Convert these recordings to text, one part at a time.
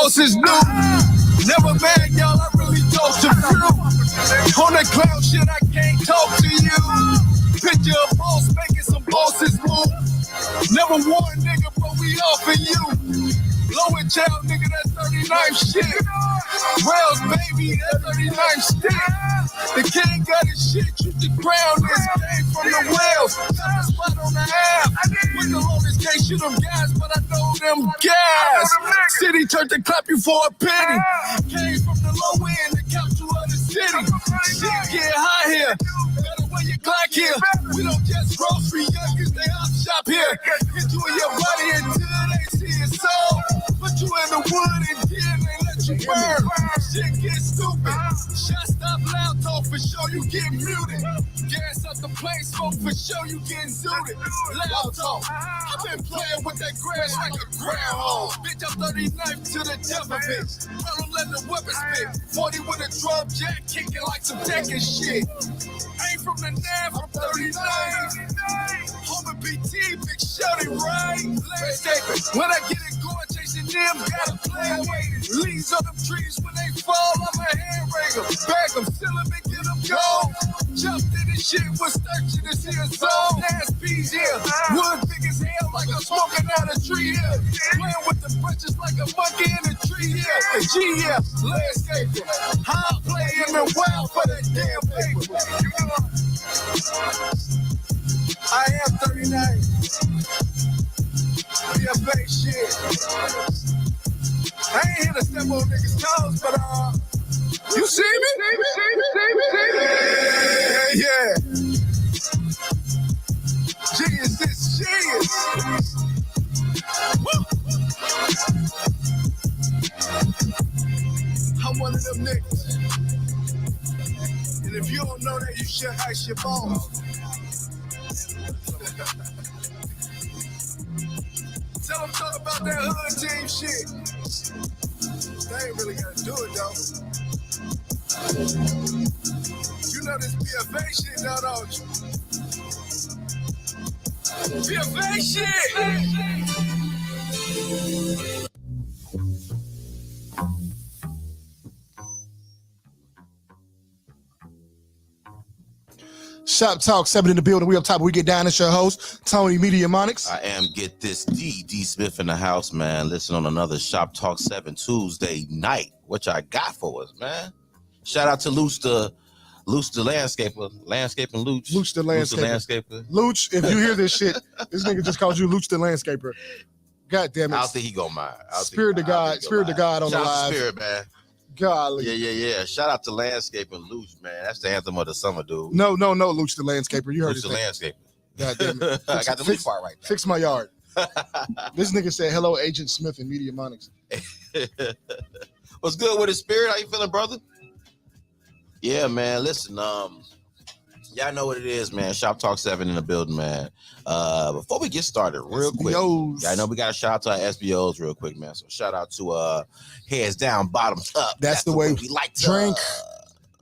boss is new. Never mad, y'all, I really talk to few. On that clown shit, I can't talk to you. Picture a boss making some bosses move. Never won, nigga, but we offering you. Low and child, nigga, that 39th shit. Wells, baby, that 39th stick. The king got his shit, you the crown. This came from the Wells. Got a spot on the app. With the longest can't shoot them guys, but I know them guys. City turned to clap you for a penny. Came from the low end, the capital of the city. Shit get high here. Better wear your clock here. We don't just grocery youngins, they up shop here. Get you in your body until they see it soul. Put you in the wood and then they let you burn. Shit get stupid. Shot stop loud talk for sure you get muted. Gas up the plane smoke for sure you get zooted. Loud talk. I've been playing with that grass like a groundhog. Bitch, I'm 39th to the death of it. I don't let the weapon spit. 40 with a drum jack kicking like some Tekken shit. Ain't from the nav, I'm 39. Home and BT, big shouty, right? Landscaping. When I get it going, chasing them, gotta play away. Leaves on them trees when they fall, I'm a hand raider. Bag them, seal them, and get them gone. Jumped in this shit, was thirsty to see a song. Ass peas here. Wood big as hell, like I'm smoking out a tree here. Playing with the branches like a monkey in a tree here. GF, landscaping. High play and been wild for that damn paper. I am 39. BFA shit. I ain't here to step on niggas' toes, but you see me? Yeah. Genius is genius. Woo. I'm one of them niggas. And if you don't know that, you should ask your boss. Tell them talk about that hood team shit. They ain't really gonna do it though. You know this BFA shit now, don't you? BFA shit! Shoptalk 7 in the building. We up top. We get down. It's your host, Tony Mediamonics. I am Get This D Smith in the house, man. Listen on another Shoptalk 7 Tuesday night. What y'all got for us, man? Shout out to Luch the landscaper. Landscaping Luch. Luch the landscaper. Luch, if you hear this shit, this nigga just called you Luch the landscaper. God damn it. I don't think he gonna mind. Spirit of God on the live. Spirit, man. Golly. Yeah. Shout out to Landscaping Luch, man. That's the anthem of the summer, dude. No, Luch the landscaper. You heard Luch the landscaper. God damn it. I got the Luch part right now. Fix my yard. This nigga said, hello, Agent Smith and Mediamonics. What's good with his spirit? How you feeling, brother? Yeah, man. Listen, y'all know what it is, man. Shoptalk 7 in the building, man. Before we get started, real quick, I know we got to shout out to our SBOs real quick, man. So shout out to Heads Down, Bottoms Up. That's the way we like to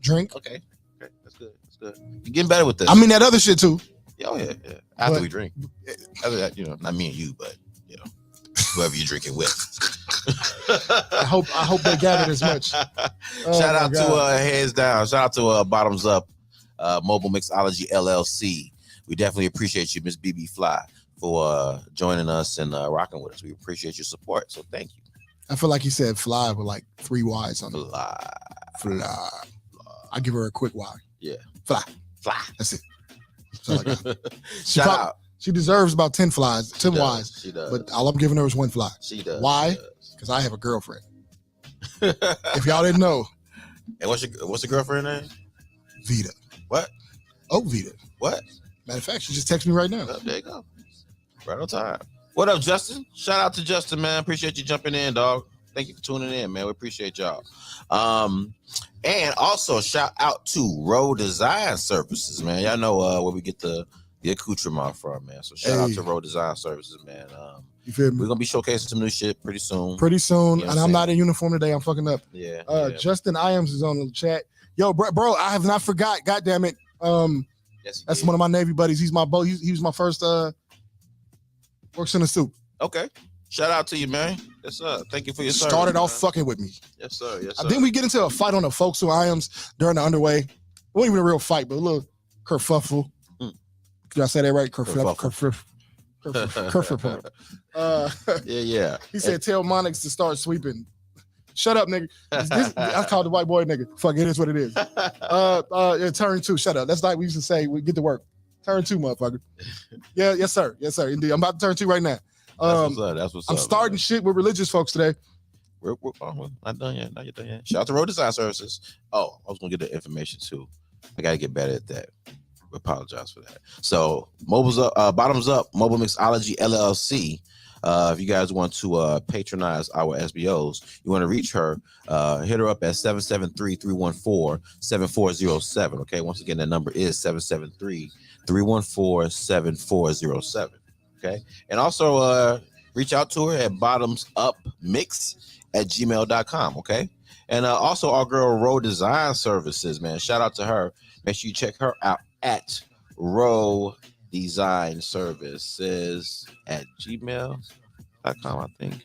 drink. Okay, that's good. You're getting better with this. I mean that other shit too. Oh yeah. After we drink, after that, not me and you, but whoever you're drinking with. I hope they gathered as much. Shout out to Heads Down. Shout out to Bottoms Up, Mobile Mixology LLC. We definitely appreciate you, Miss BB Fly, for joining us and rocking with us. We appreciate your support, so thank you. I feel like he said fly with like 3 Y's on it. Fly. I give her a quick Y. Yeah. Fly. That's it. Shout out. She deserves about 10 flies, 10 Y's. She does. But all I'm giving her is 1 fly. She does. Why? Because I have a girlfriend. If y'all didn't know. And what's the girlfriend name? Vita. What? Oh, Vita. What? Matter of fact, she just texted me right now. Oh, there you go. Right on time. What up, Justin? Shout out to Justin, man. Appreciate you jumping in, dog. Thank you for tuning in, man. We appreciate y'all. And also shout out to Row Design Services, man. Y'all know where we get the accoutrement from, man. So shout out to Row Design Services, man. You feel me? We're gonna be showcasing some new shit pretty soon. And I'm not in uniform today. I'm fucking up. Yeah. Justin Iams is on the chat. Yo, bro, I have not forgot. God damn it. Yes, that's one of my Navy buddies. He's my he was my first works in the soup. Okay. Shout out to you, man. Yes, sir. Thank you for your service. Started off fucking with me. Yes, sir. Yes, sir. Then we get into a fight on the folks who IAMs during the underway. It wasn't even a real fight, but a little kerfuffle. Did I say that right? Kerfuffle. Yeah. He said, tell Monix to start sweeping. Shut up, nigga. I called the white boy nigga. Fuck it is what it is. Turn 2. Shut up. That's like we used to say. We get to work. Turn 2, motherfucker. Yeah, yes, sir. Yes, sir. Indeed. I'm about to turn 2 right now. That's what's up. I'm starting shit with religious folks today. We're not done yet. Not yet done yet. Shout out to Road Design Services. Oh, I was gonna get the information too. I gotta get better at that. We apologize for that. So mobile's up, bottoms up, Mobile Mixology LLC. If you guys want to patronize our SBOs, you want to reach her, hit her up at 773-314-7407. Okay, once again, that number is 773-314-7407. Okay, and also reach out to her at bottomsupmix@gmail.com. Okay, and also our girl Row Design Services, man. Shout out to her. Make sure you check her out at Row Design Services at gmail.com, I think.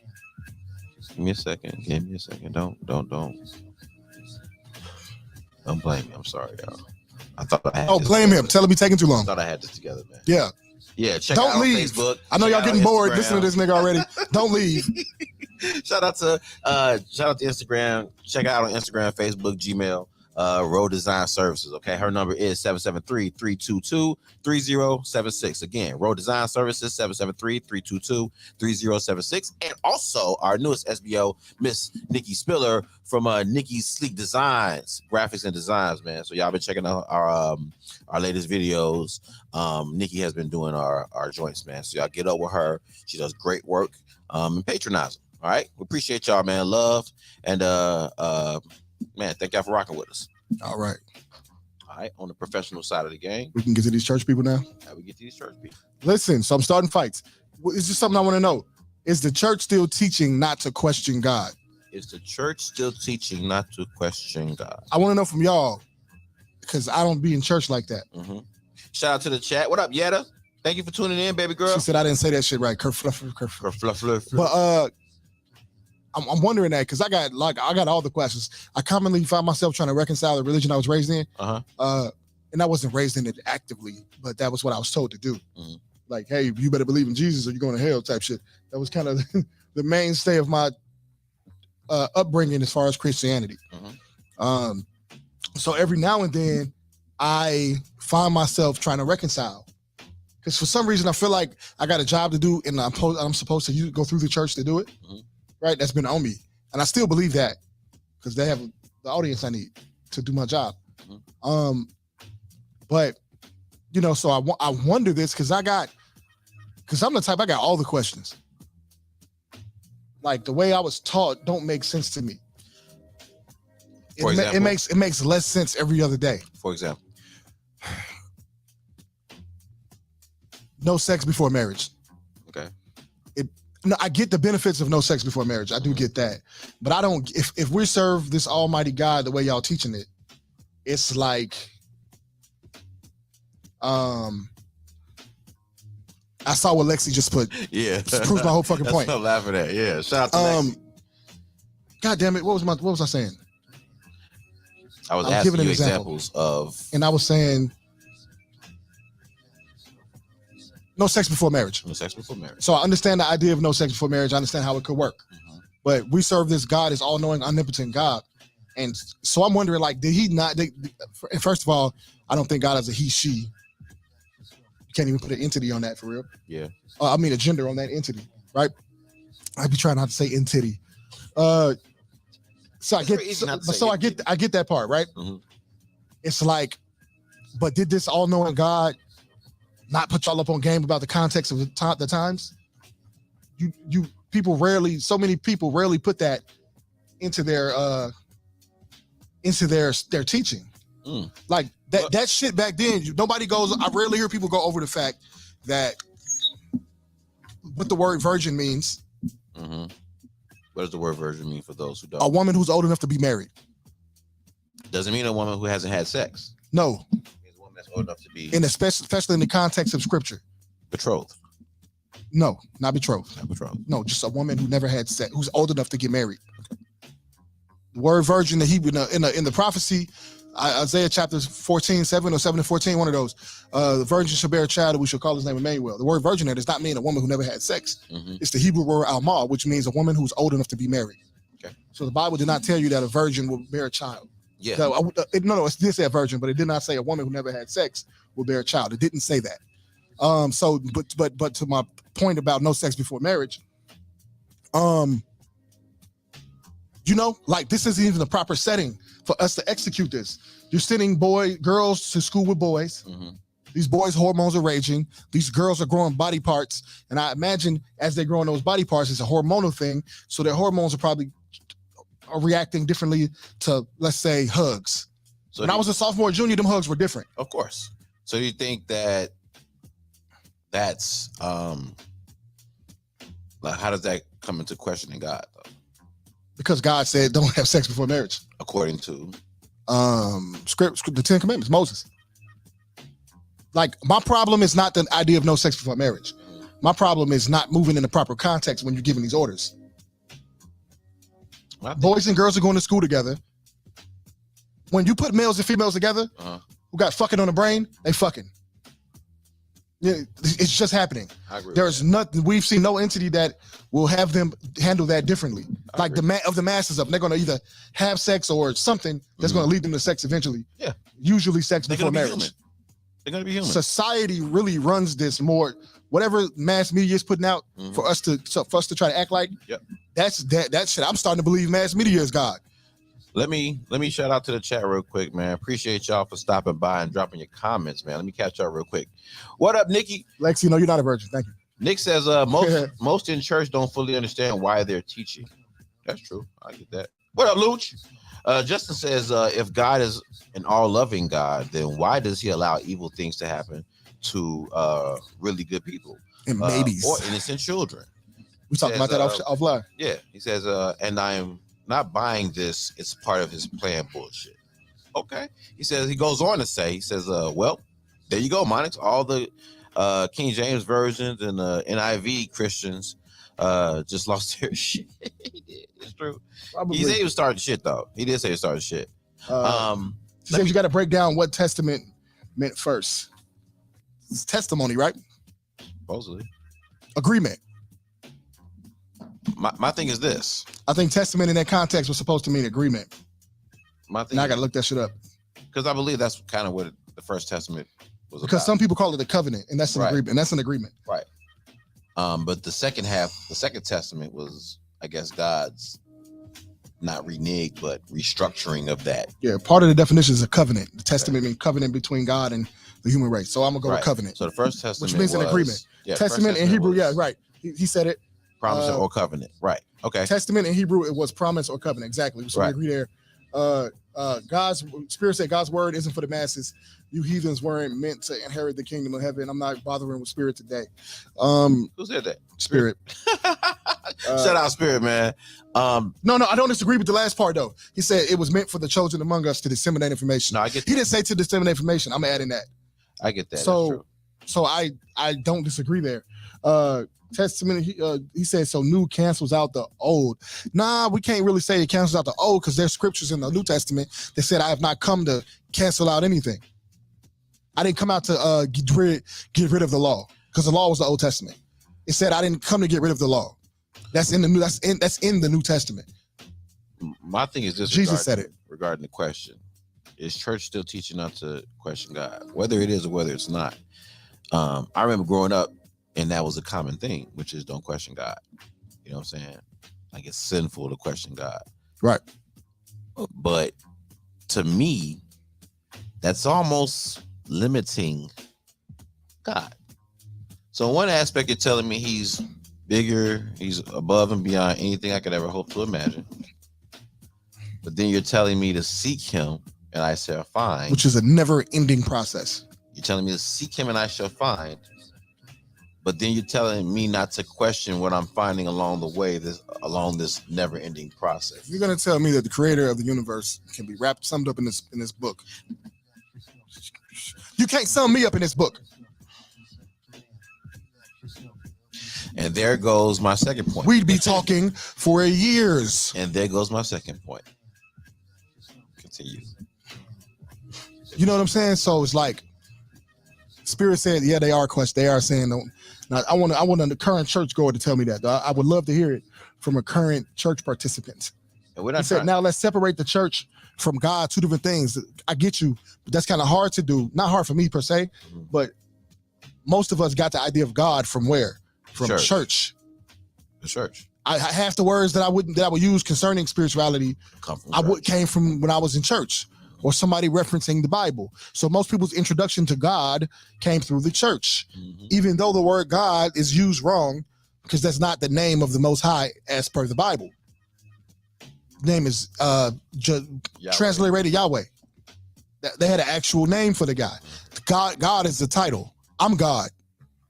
Give me a second. Don't blame me. I'm sorry, y'all. I thought I had blame him. Tell him he's taking too long. I thought I had this together, man. Yeah. Yeah, check Don't out leave. on Facebook. I know y'all getting bored Instagram. listening to this nigga already. Don't leave. Shout out to Instagram. Check out on Instagram, Facebook, Gmail, Row Design Services. Okay, her number is 773-322-3076. Again, Row Design Services, 773-322-3076. And also our newest SBO, Miss Nikki Spiller from Nikki's Sleek Designs, graphics and designs, man. So y'all been checking out our latest videos. Nikki has been doing our joints, man. So y'all get up with her. She does great work. And patronize them. All right, we appreciate y'all, man. Love and man, thank y'all for rocking with us. All right, on the professional side of the game, we can get to these church people now. How we get to these church people? Listen, so I'm starting fights. It's just something I want to know. Is the church still teaching not to question God? Is the church still teaching not to question God? I want to know from y'all because I don't be in church like that. Mm-hmm. Shout out to the chat. What up, Yetta? Thank you for tuning in, baby girl. She said I didn't say that shit right. But I'm wondering that because I got all the questions. I commonly find myself trying to reconcile the religion I was raised in. And I wasn't raised in it actively, but that was what I was told to do. Mm-hmm. Like, hey, you better believe in Jesus or you're going to hell type shit. That was kind of the mainstay of my upbringing as far as Christianity. Mm-hmm. So every now and then I find myself trying to reconcile. Because for some reason I feel like I got a job to do and I'm supposed to go through the church to do it. Mm-hmm. Right, that's been on me, and I still believe that because they have the audience I need to do my job. Mm-hmm. But you know, so I wonder this because I'm the type I got all the questions. Like the way I was taught don't make sense to me. It makes less sense every other day. For example, no sex before marriage. Okay. No, I get the benefits of no sex before marriage. I do get that. But I don't, if we serve this almighty God the way y'all teaching it, it's like, I saw what Lexi just put. Yeah. Just proves my whole fucking point. I'm laughing at. Yeah. Shout out to Lexi. God damn it. What was I saying? I was asking you examples of. And I was saying, no sex before marriage. No sex before marriage. So I understand the idea of no sex before marriage. I understand how it could work. Mm-hmm. But we serve this God, this all-knowing, omnipotent God. And so I'm wondering, like, did he not... First of all, I don't think God is a he, she. You can't even put an entity on that, for real. Yeah. I mean a gender on that entity, right? I'd be trying not to say entity. So I get that part, right? Mm-hmm. It's like, but did this all-knowing God not put y'all up on game about the context of the times? So many people rarely put that into their teaching. Like that shit back then, nobody goes. I rarely hear people go over the fact that what the word virgin means. Mm-hmm. What does the word virgin mean for those who don't? A woman who's old enough to be married. Doesn't mean a woman who hasn't had sex. No. Old enough to be, especially in the context of scripture, betrothed. No, not betrothed. Not betrothed. No, just a woman who never had sex, who's old enough to get married. The word virgin, the Hebrew in the prophecy, Isaiah chapter 14, 7 or 7 to 14, one of those. The virgin shall bear a child, and we shall call his name Emmanuel. The word virgin there does not mean a woman who never had sex. Mm-hmm. It's the Hebrew word alma, which means a woman who's old enough to be married. Okay. So the Bible did not tell you that a virgin will bear a child. Yeah. So, it did say a virgin, but it did not say a woman who never had sex will bear a child. It didn't say that. But to my point about no sex before marriage, like this isn't even the proper setting for us to execute this. You're sending girls to school with boys. Mm-hmm. These boys' hormones are raging. These girls are growing body parts. And I imagine as they grow in those body parts, it's a hormonal thing. So their hormones are probably reacting differently to, let's say, hugs. So when I was a sophomore or junior, them hugs were different. Of course. So you think that's like, how does that come into questioning God, though? Because God said don't have sex before marriage. According to script, the 10 Commandments, Moses. Like, my problem is not the idea of no sex before marriage. My problem is not moving in the proper context when you're giving these orders. Boys and girls are going to school together. When you put males and females together who got fucking on the brain, they fucking. Yeah, it's just happening. There's nothing. We've seen no entity that will have them handle that differently. Like the masses of them, they're going to either have sex or something that's going to lead them to sex eventually. Yeah. Usually sex before marriage. They're going to be human. Society really runs this more. Whatever mass media is putting out for us to try to act like. Yep. That shit. I'm starting to believe mass media is God. Let me shout out to the chat real quick, man. Appreciate y'all for stopping by and dropping your comments, man. Let me catch y'all real quick. What up, Nikki? Lex, you're not a virgin. Thank you. Nick says most in church don't fully understand why they're teaching. That's true. I get that. What up, Luch? Justin says if God is an all-loving God, then why does he allow evil things to happen to really good people and babies or innocent children? We talked about that offline. Yeah, he says, and I'm not buying this. It's part of his plan bullshit. Okay. He says, he goes on to say, he says, well, there you go, Monix. All the King James versions and NIV Christians just lost their shit. He did. It's true. Probably. He said he was starting shit, though. He did say he was starting shit. He says you got to break down what testament meant first. It's testimony, right? Supposedly. Agreement. My thing is this. I think testament in that context was supposed to mean agreement. My thing. Now I got to look that shit up. Because I believe that's kind of what the first testament was because about. Some people call it a covenant, and that's an agreement. And that's an agreement. Right. But the second testament was, I guess, God's not reneged, but restructuring of that. Yeah, part of the definition is a covenant. The testament means covenant between God and the human race. So I'm gonna go with covenant. So the first testament, which means an agreement. Yeah, testament in Hebrew, right. He said it. Promise or covenant, right? Okay. Testament in Hebrew, it was promise or covenant, exactly. So we agree there. God's Spirit said God's word isn't for the masses. You heathens weren't meant to inherit the kingdom of heaven. I'm not bothering with Spirit today. Who said that? Spirit. Shout out Spirit, man. No, I don't disagree with the last part though. He said it was meant for the chosen among us to disseminate information. No, I get that. He didn't say to disseminate information. I'm adding that. I get that. So I don't disagree there. Testament, he said, so new cancels out the old. Nah, we can't really say it cancels out the old because there's scriptures in the New Testament that said I have not come to cancel out anything. I didn't come out to get rid of the law because the law was the Old Testament. It said I didn't come to get rid of the law. That's in the New Testament. My thing is this: Jesus said it regarding the question: is church still teaching not to question God, whether it is or whether it's not? I remember growing up. And that was a common thing, which is don't question God. You know what I'm saying? Like it's sinful to question God. Right. But to me, that's almost limiting God. So in one aspect, you're telling me he's bigger, he's above and beyond anything I could ever hope to imagine. But then you're telling me to seek him and I shall find. Which is a never-ending process. You're telling me to seek him and I shall find. But then you're telling me not to question what I'm finding along the way, along this never-ending process. You're gonna tell me that the creator of the universe can be summed up in this book. You can't sum me up in this book. And there goes my second point. We'd be talking for years. And there goes my second point. Continue. You know what I'm saying? So it's like Spirit said, yeah, they are questioning. They are saying, now, I want a current churchgoer to tell me that. I would love to hear it from a current church participant. And we're not he said, now let's separate the church from God, two different things. I get you, but that's kind of hard to do. Not hard for me per se, but most of us got the idea of God from where? From church. The church. I half the words that I would use concerning spirituality came from when I was in church or somebody referencing the Bible. So most people's introduction to God came through the church, even though the word God is used wrong because that's not the name of the Most High as per the Bible. The name is transliterated Yahweh. They had an actual name for the guy. God is the title. I'm God,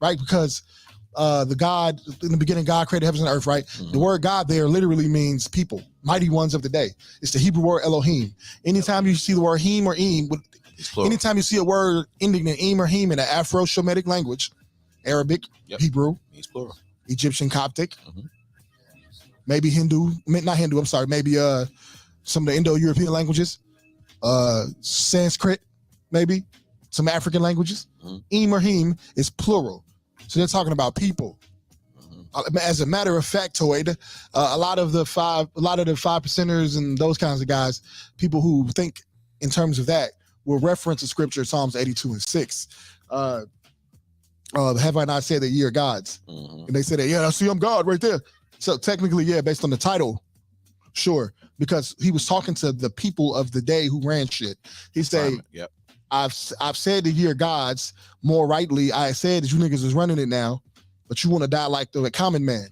right? Because the God, in the beginning, God created heavens and earth, right? The word God there literally means people, mighty ones of the day. It's the Hebrew word Elohim. Anytime you see the word him or im, anytime you see a word ending in im or him in an Afro-Shemitic language, Arabic, Hebrew, Egyptian, Coptic, maybe Hindu, not Hindu, I'm sorry, maybe some of the Indo-European languages, Sanskrit, maybe, some African languages. Im or him is plural. So they're talking about people. As a matter of factoid, a lot of the five percenters and those kinds of guys, people who think in terms of that, will reference the scripture, Psalms 82:6. Have I not said that ye are gods? And they say that, yeah, I see I'm God right there. So technically, yeah, based on the title, sure, because he was talking to the people of the day who ran shit. He said, I've said that you're gods. More rightly, I said that you niggas is running it now, but you want to die like the common man.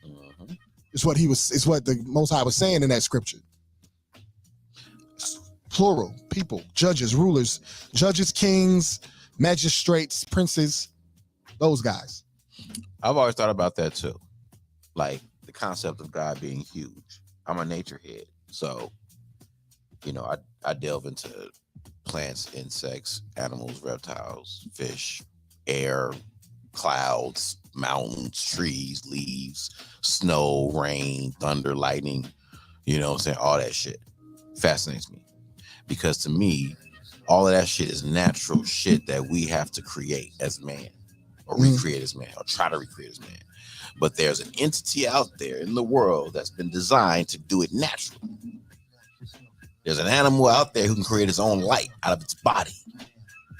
It's what the Most High was saying in that scripture. Plural, people, judges, rulers, judges, kings, magistrates, princes, those guys. I've always thought about that too. Like the concept of God being huge. I'm a nature head. So, I delve into plants, insects, animals, reptiles, fish, air, clouds, mountains, trees, leaves, snow, rain, thunder, lightning, all that shit fascinates me. Because to me, all of that shit is natural shit that we have to create as man, or recreate as man, or try to recreate as man. But there's an entity out there in the world that's been designed to do it naturally. There's an animal out there who can create its own light out of its body.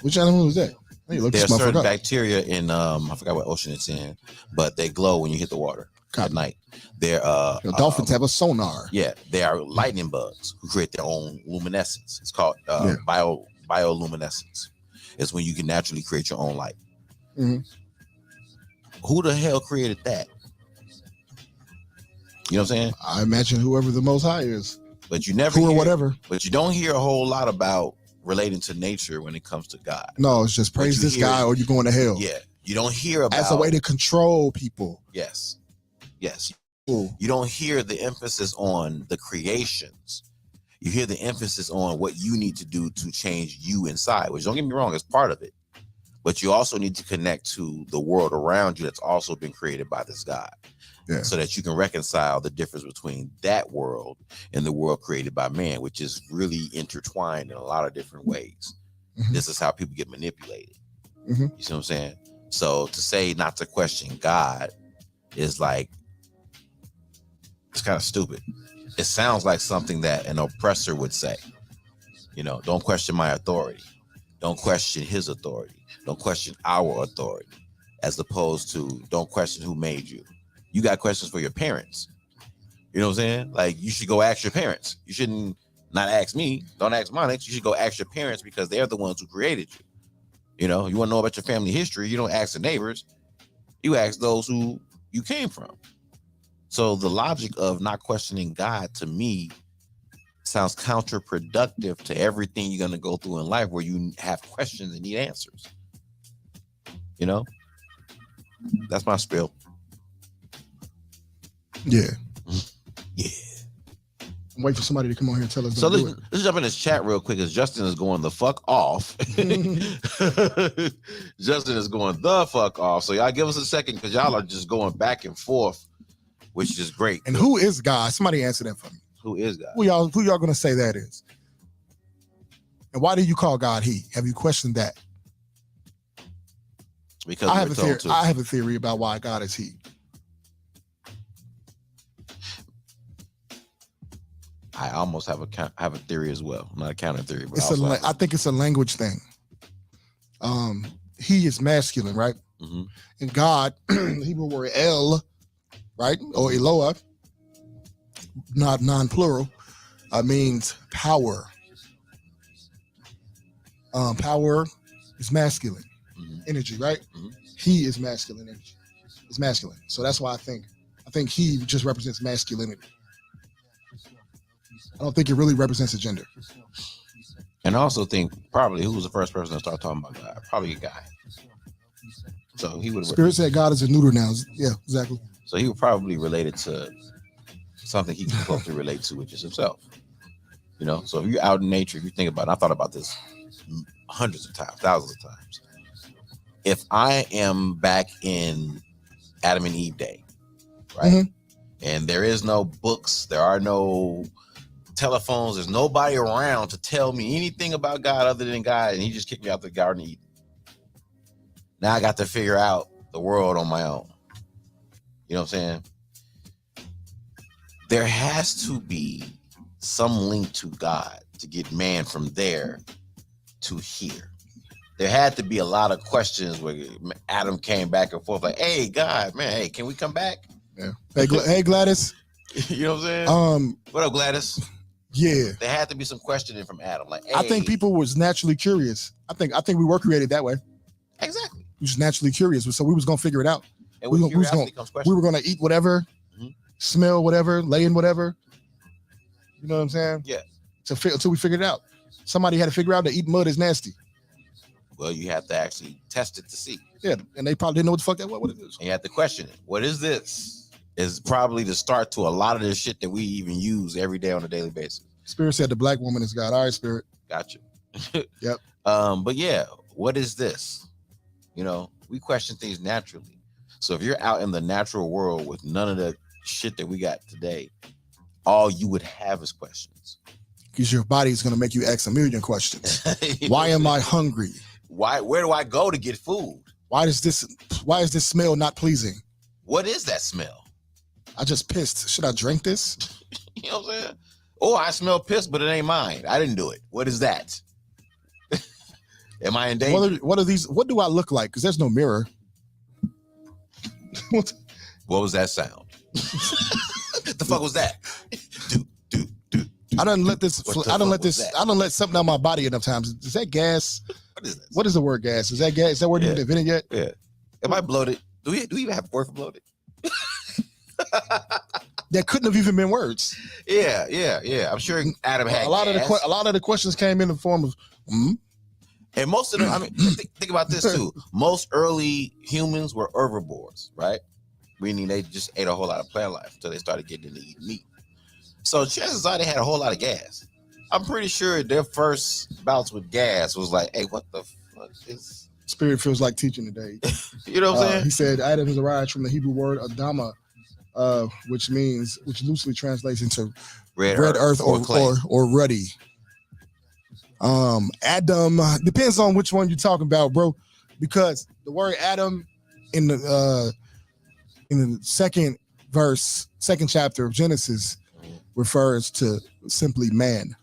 Which animal is that? There's certain bacteria in I forgot what ocean it's in, but they glow when you hit the water at night. They're dolphins have a sonar. Yeah, they are lightning bugs who create their own luminescence. It's called bioluminescence. It's when you can naturally create your own light. Who the hell created that? You know what I'm saying? I imagine whoever the Most High is. But you never or whatever. But you don't hear a whole lot about relating to nature when it comes to God. No, it's just praise this guy or you're going to hell. Yeah. You don't hear about as a way to control people. Yes. You don't hear the emphasis on the creations. You hear the emphasis on what you need to do to change you inside, which don't get me wrong, is part of it. But you also need to connect to the world around you that's also been created by this God. Yeah. So that you can reconcile the difference between that world and the world created by man, which is really intertwined in a lot of different ways. This is how people get manipulated. You see what I'm saying? So to say not to question God is like, it's kind of stupid. It sounds like something that an oppressor would say. Don't question my authority. Don't question his authority. Don't question our authority. As opposed to don't question who made you. You got questions for your parents. You know what I'm saying? Like, you should go ask your parents. You shouldn't not ask me. Don't ask Monix. You should go ask your parents because they're the ones who created you. You want to know about your family history. You don't ask the neighbors. You ask those who you came from. So the logic of not questioning God, to me, sounds counterproductive to everything you're going to go through in life where you have questions and need answers. That's my spiel. Yeah. Yeah. I'm waiting for somebody to come on here and tell us. So let's jump in this chat real quick as Justin is going the fuck off. Justin is going the fuck off. So y'all give us a second because y'all are just going back and forth which is great. And who is God? Somebody answer that for me. Who is God? Who y'all gonna say that is? And why do you call God he? Have you questioned that? Because I have a theory about why God is he. I almost have a theory as well. Not a counter theory, but I think it's a language thing. He is masculine, right? Mm-hmm. And God, the Hebrew word El, right, or Eloah, not non-plural, means power. Power is masculine energy, right? Mm-hmm. He is masculine energy. It's masculine. So that's why I think he just represents masculinity. I don't think it really represents a gender. And I also think probably who was the first person to start talking about God? Probably a guy. So he would. Spirit said God is a neuter now. Yeah, exactly. So he would probably relate it to something he can closely relate to, which is himself. You know, so if you're out in nature, if you think about it, I thought about this hundreds of times, thousands of times. If I am back in Adam and Eve day, right? Mm-hmm. And there is no books, there are no telephones, there's nobody around to tell me anything about God other than God, and he just kicked me out the Garden of Eden. Now I got to figure out the world on my own. You know what I'm saying? There has to be some link to God to get man from there to here. There had to be a lot of questions where Adam came back and forth like, hey, God, man, hey, can we come back? Yeah. Hey, Gladys. You know what I'm saying? What up, Gladys? Yeah. There had to be some questioning from Adam. Like, hey. I think people was naturally curious. I think we were created that way. Exactly. We was naturally curious. So we was going to figure it out. And we were going to eat whatever, smell whatever, lay in whatever. You know what I'm saying? Yeah. Until we figured it out. Somebody had to figure out that eating mud is nasty. Well, you have to actually test it to see. Yeah, and they probably didn't know what the fuck that was. What it is. And you have to question it. What is this? Is probably the start to a lot of this shit that we even use every day on a daily basis. Spirit said the black woman is God. All right, Spirit. Gotcha. Yep. But yeah, what is this? You know, we question things naturally. So if you're out in the natural world with none of the shit that we got today, all you would have is questions. Because your body is going to make you ask a million questions. Why am I hungry? Where do I go to get food? Why is this smell not pleasing? What is that smell? I just pissed. Should I drink this? You know what I'm saying? Oh, I smell piss, but it ain't mine. I didn't do it. What is that? Am I in danger? What are these? What do I look like? Because there's no mirror. What was that sound? The fuck was that? I don't let something out my body enough times. Is that gas? What is this? What is the word gas? Is that gas? Is that word even invented yet? Yeah. Am I bloated? Do we even have a word for bloated? That couldn't have even been words. Yeah. I'm sure Adam had a lot of the questions came in the form of And most of them, I mean, think about this too. Most early humans were herbivores, right? Meaning they just ate a whole lot of plant life until they started getting into eating meat. So chances are they had a whole lot of gas. I'm pretty sure their first bouts with gas was like, hey, what the fuck is... Spirit feels like teaching today. You know what I'm saying? He said Adam is derived from the Hebrew word Adama, which loosely translates into red earth or ruddy. Adam depends on which one you're talking about, bro, because the word Adam in the second chapter of Genesis refers to simply man.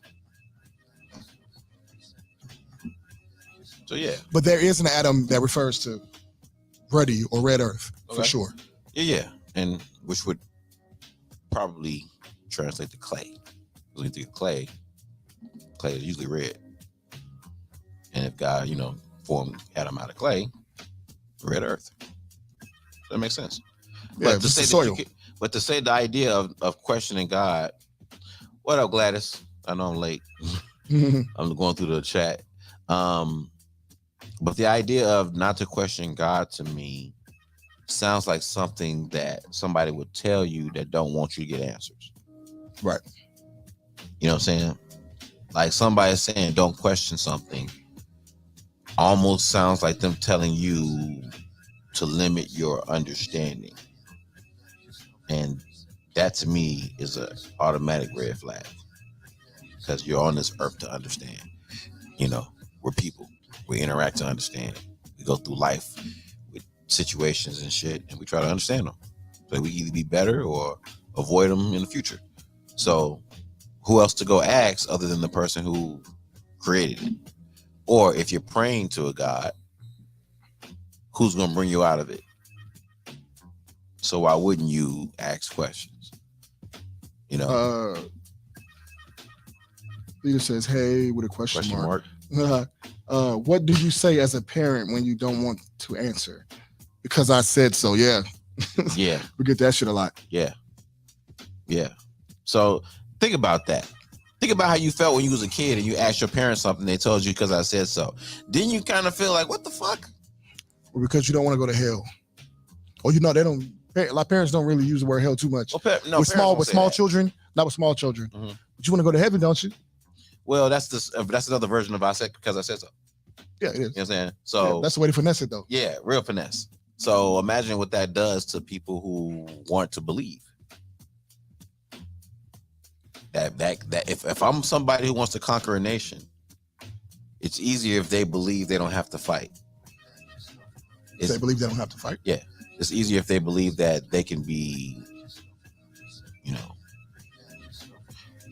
So yeah, but there is an Adam that refers to ruddy or red earth for sure. Yeah, and which would probably translate to clay. Because when you think of clay is usually red. And if God, formed Adam out of clay, red earth. That makes sense. Yeah, but to say soil. But to say the idea of questioning God, what up, Gladys? I know I'm late. I'm going through the chat. But the idea of not to question God to me sounds like something that somebody would tell you that don't want you to get answers. Right. You know what I'm saying? Like somebody saying don't question something almost sounds like them telling you to limit your understanding. And that to me is a automatic red flag, because you're on this earth to understand. You know, we're people. We interact to understand. We go through life with situations and shit, and we try to understand them, so we either be better or avoid them in the future. So who else to go ask other than the person who created it? Or if you're praying to a God, who's going to bring you out of it? So why wouldn't you ask questions? You know? Leader says, hey, with a question mark. What do you say as a parent when you don't want to answer? Because I said so. Yeah. Yeah. We get that shit a lot. Yeah. Yeah. So think about that. Think about how you felt when you was a kid and you asked your parents something, they told you because I said so. Didn't you kind of feel like, what the fuck? Or because you don't want to go to hell. Or they don't. Like parents don't really use the word hell too much. Well, with small children, not with small children. Mm-hmm. But you want to go to heaven, don't you? Well, that's another version of I said because I said so. Yeah, it is. You know what I'm saying? So that's the way to finesse it, though. Yeah, real finesse. So imagine what that does to people who want to believe. That if I'm somebody who wants to conquer a nation, it's easier if they believe they don't have to fight. They believe they don't have to fight? Yeah. It's easier if they believe that they can be,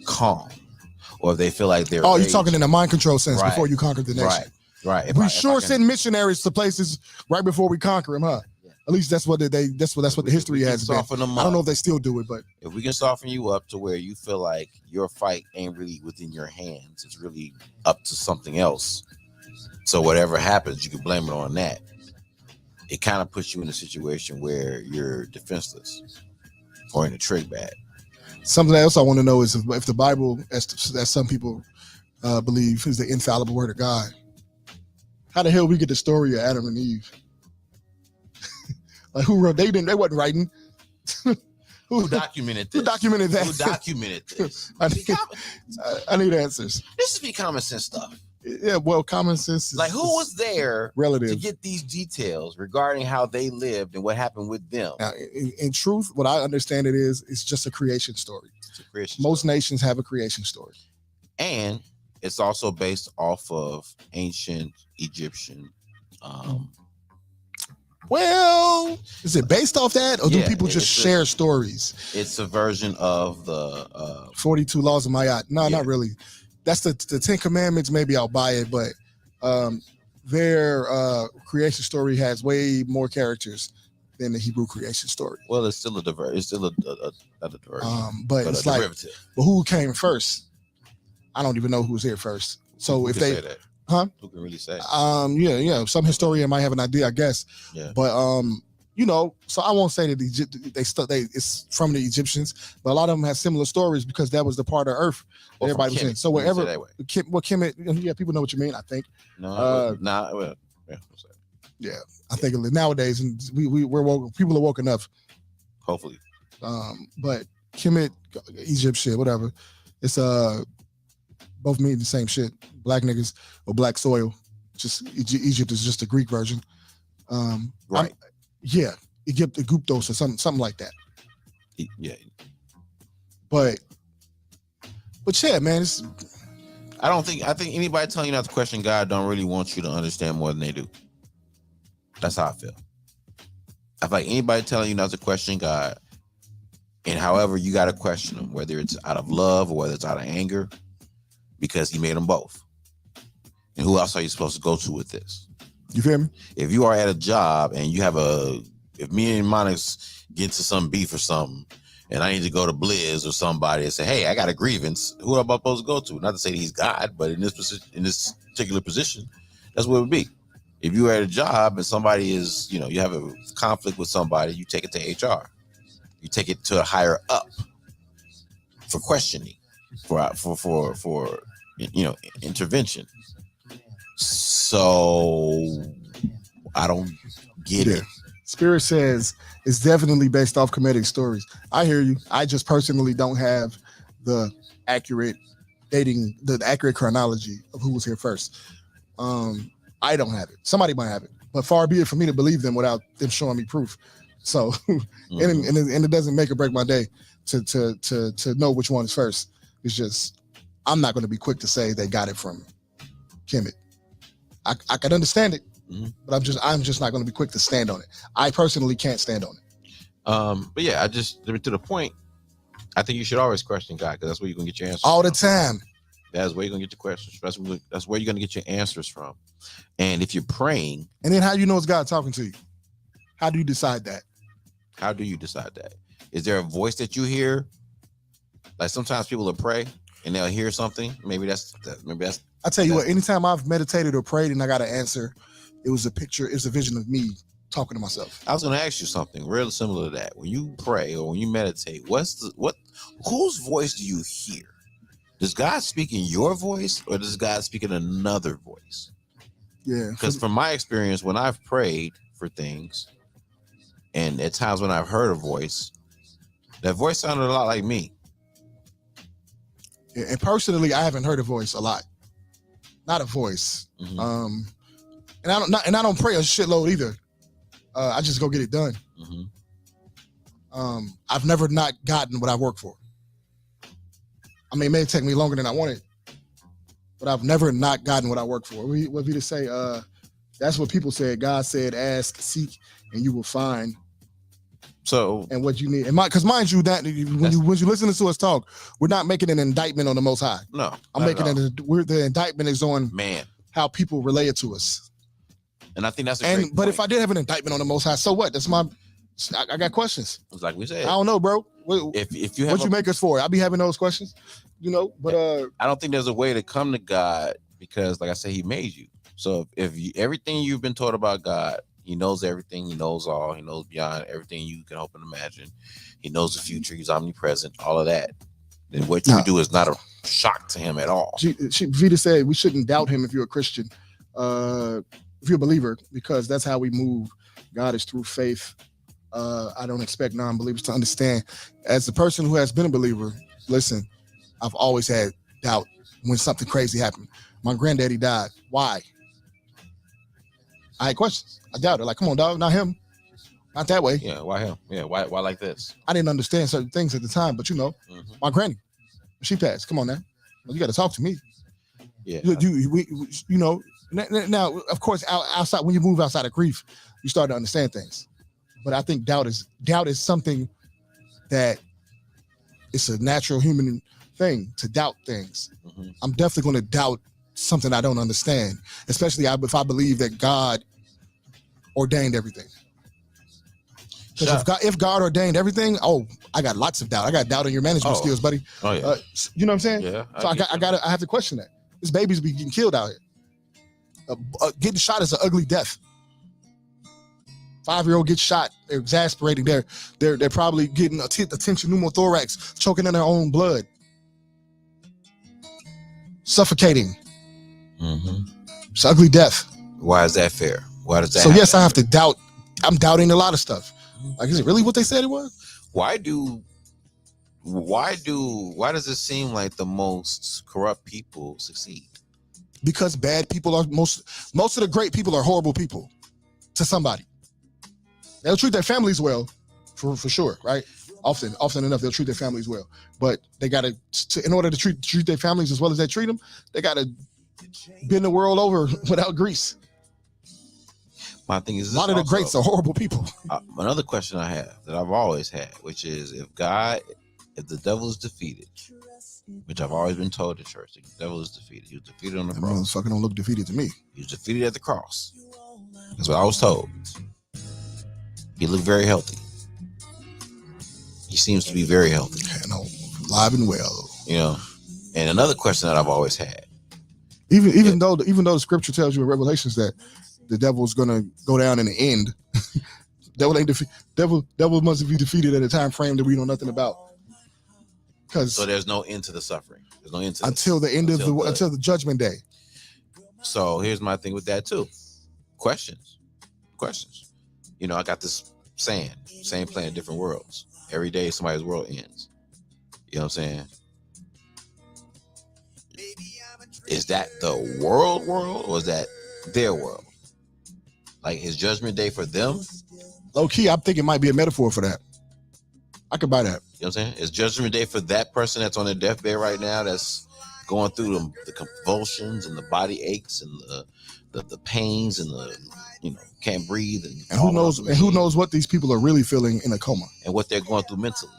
calm. Or if they feel like they're you're talking in a mind control sense, right, before you conquer the nation. Right. We send missionaries to places right before we conquer them, huh? Yeah. At least that's what the history has been. I don't know if they still do it, but if we can soften you up to where you feel like your fight ain't really within your hands, it's really up to something else. So whatever happens, you can blame it on that. It kind of puts you in a situation where you're defenseless or in a trick bag. Something else I want to know is if the Bible, as some people believe, is the infallible word of God. How the hell we get the story of Adam and Eve? Like who wrote? They wasn't writing. Who documented this? Who documented that? Who documented this? I need answers. This should be common sense stuff. Yeah, well, common sense is like who was there relative to get these details regarding how they lived and what happened with them. Now, in truth, what I understand it's just a creation story. It's a creation Most story. Nations have a creation story. And it's also based off of ancient Egyptian. Well, is it based off that, or do people just share stories? It's a version of the 42 Laws of Mayat. No, not really. That's the 10 Commandments. Maybe I'll buy it, but their creation story has way more characters than the Hebrew creation story. Well, it's still a diversion. But it's like, but who came first? I don't even know who was here first. So if they, huh? Who can really say? Yeah. Some historian might have an idea, I guess. Yeah. But so I won't say that it's from the Egyptians, but a lot of them have similar stories because that was the part of Earth that everybody was in. So wherever, Kemet, people know what you mean. I think. Yeah, I think nowadays, and we're woke, people are woke enough. Hopefully. But Kemet, Egypt shit, whatever. It's both mean the same shit. Black niggas or black soil. Just Egypt is just a Greek version. Right. Egypt, Egyptos or something like that. Yeah. But yeah, man. I think anybody telling you not to question God don't really want you to understand more than they do. That's how I feel. I feel like anybody telling you not to question God, and however you got to question him, whether it's out of love or whether it's out of anger, because he made them both. And who else are you supposed to go to with this? You feel me? If you are at a job and you have if me and Monix get to some beef or something, and I need to go to Blizz or somebody and say, hey, I got a grievance, who am I supposed to go to? Not to say that he's God, but in this position, in this particular position, that's what it would be. If you're at a job and somebody is, you have a conflict with somebody, you take it to HR. You take it to a higher up for questioning, for intervention. So I don't get it. Spirit says it's definitely based off comedic stories. I hear you. I just personally don't have the accurate dating, the accurate chronology of who was here first. I don't have it. Somebody might have it, but far be it for me to believe them without them showing me proof. So, and it doesn't make or break my day to know which one is first. It's just I'm not going to be quick to say they got it from Kemet. I can understand it, but I'm just not going to be quick to stand on it. I personally can't stand on it. But yeah, to the point. I think you should always question God, because that's where you're gonna get your answers all from. The time. That's where you're gonna get your questions. That's where you're gonna get your answers from. And if you're praying, and then how do you know it's God talking to you? How do you decide that? How do you decide that? Is there a voice that you hear? Like sometimes people will pray and they'll hear something. Maybe that's. I tell you what. Anytime I've meditated or prayed and I got an answer, it was a picture. It was a vision of me talking to myself. I was going to ask you something real similar to that. When you pray or when you meditate, whose voice do you hear? Does God speak in your voice, or does God speak in another voice? Yeah. Because from my experience, when I've prayed for things, and at times when I've heard a voice, that voice sounded a lot like me. Yeah, and personally, I haven't heard a voice a lot. Not a voice. And I don't pray a shitload either. I just go get it done. I've never not gotten what I work for. I mean, it may take me longer than I wanted, but I've never not gotten what I work for. What Vita say? That's what people said. God said, "Ask, seek, and you will find." So, and what you need, and because mind you, that when you listen to us talk, we're not making an indictment on the Most High. No, I'm making the indictment is on how people relay it to us. And I think that's but if I did have an indictment on the Most High, so what? I got questions. It's like we said. I don't know, bro. If you have what you make us for? I'll be having those questions, But I don't think there's a way to come to God, because, like I said, He made you. So if everything you've been taught about God, He knows everything. He knows all. He knows beyond everything you can hope and imagine. He knows the future. He's omnipresent. All of that. Then what you do is not a shock to Him at all. Vita said we shouldn't doubt Him if you're a Christian. If you're a believer, because that's how we move. God is through faith. I don't expect non-believers to understand. As the person who has been a believer, listen, I've always had doubt when something crazy happened. My granddaddy died. Why? I had questions. I doubted. Like, come on, dog, not him. Not that way. Yeah, why him? Yeah, why like this? I didn't understand certain things at the time, but my granny, she passed. Come on now. You got to talk to me. Yeah. Now, of course, outside, when you move outside of grief, you start to understand things. But I think doubt is something that it's a natural human thing to doubt things. I'm definitely going to doubt something I don't understand, especially if I believe that God ordained everything. Because if God ordained everything, I got lots of doubt. I got doubt in your management skills, buddy. Oh yeah. You know what I'm saying? Yeah. So I have to question that. This babies be getting killed out here. Getting shot is an ugly death. 5-year-old gets shot. They're exasperating. They're probably getting attention pneumothorax, choking in their own blood, suffocating. It's an ugly death. Why is that fair? Why does that? So yes, I have to doubt. I'm doubting a lot of stuff. Like, is it really what they said it was? Why does it seem like the most corrupt people succeed? Because bad people are most of the great people are horrible people to somebody. They'll treat their families well, for sure, right? Often enough, they'll treat their families well. But they got to, in order to treat their families as well as they treat them, they got to bend the world over without grease. My thing is, a lot of the greats are horrible people. Another question I have that I've always had, which is, if the devil is defeated, which I've always been told in church, the devil is defeated. He was defeated on the cross. Motherfucker don't look defeated to me. He was defeated at the cross. That's what I was told. He looked very healthy. He seems to be very healthy. Alive and well. And another question that I've always had. Even though the scripture tells you in Revelations that the devil's gonna go down in the end, devil must be defeated at a time frame that we know nothing about. So there's no end to the suffering. There's no end to until the judgment day. So here's my thing with that too. Questions. I got this saying, same planet, different worlds. Every day somebody's world ends. You know what I'm saying? Is that the world, or is that their world? Like, his judgment day for them, Low key, I think it might be a metaphor for that. I could buy that. You know what I'm saying? It's judgment day for that person that's on their deathbed right now, that's going through the convulsions and the body aches and the pains and the, you know, can't breathe. And who knows what these people are really feeling in a coma. And what they're going through mentally.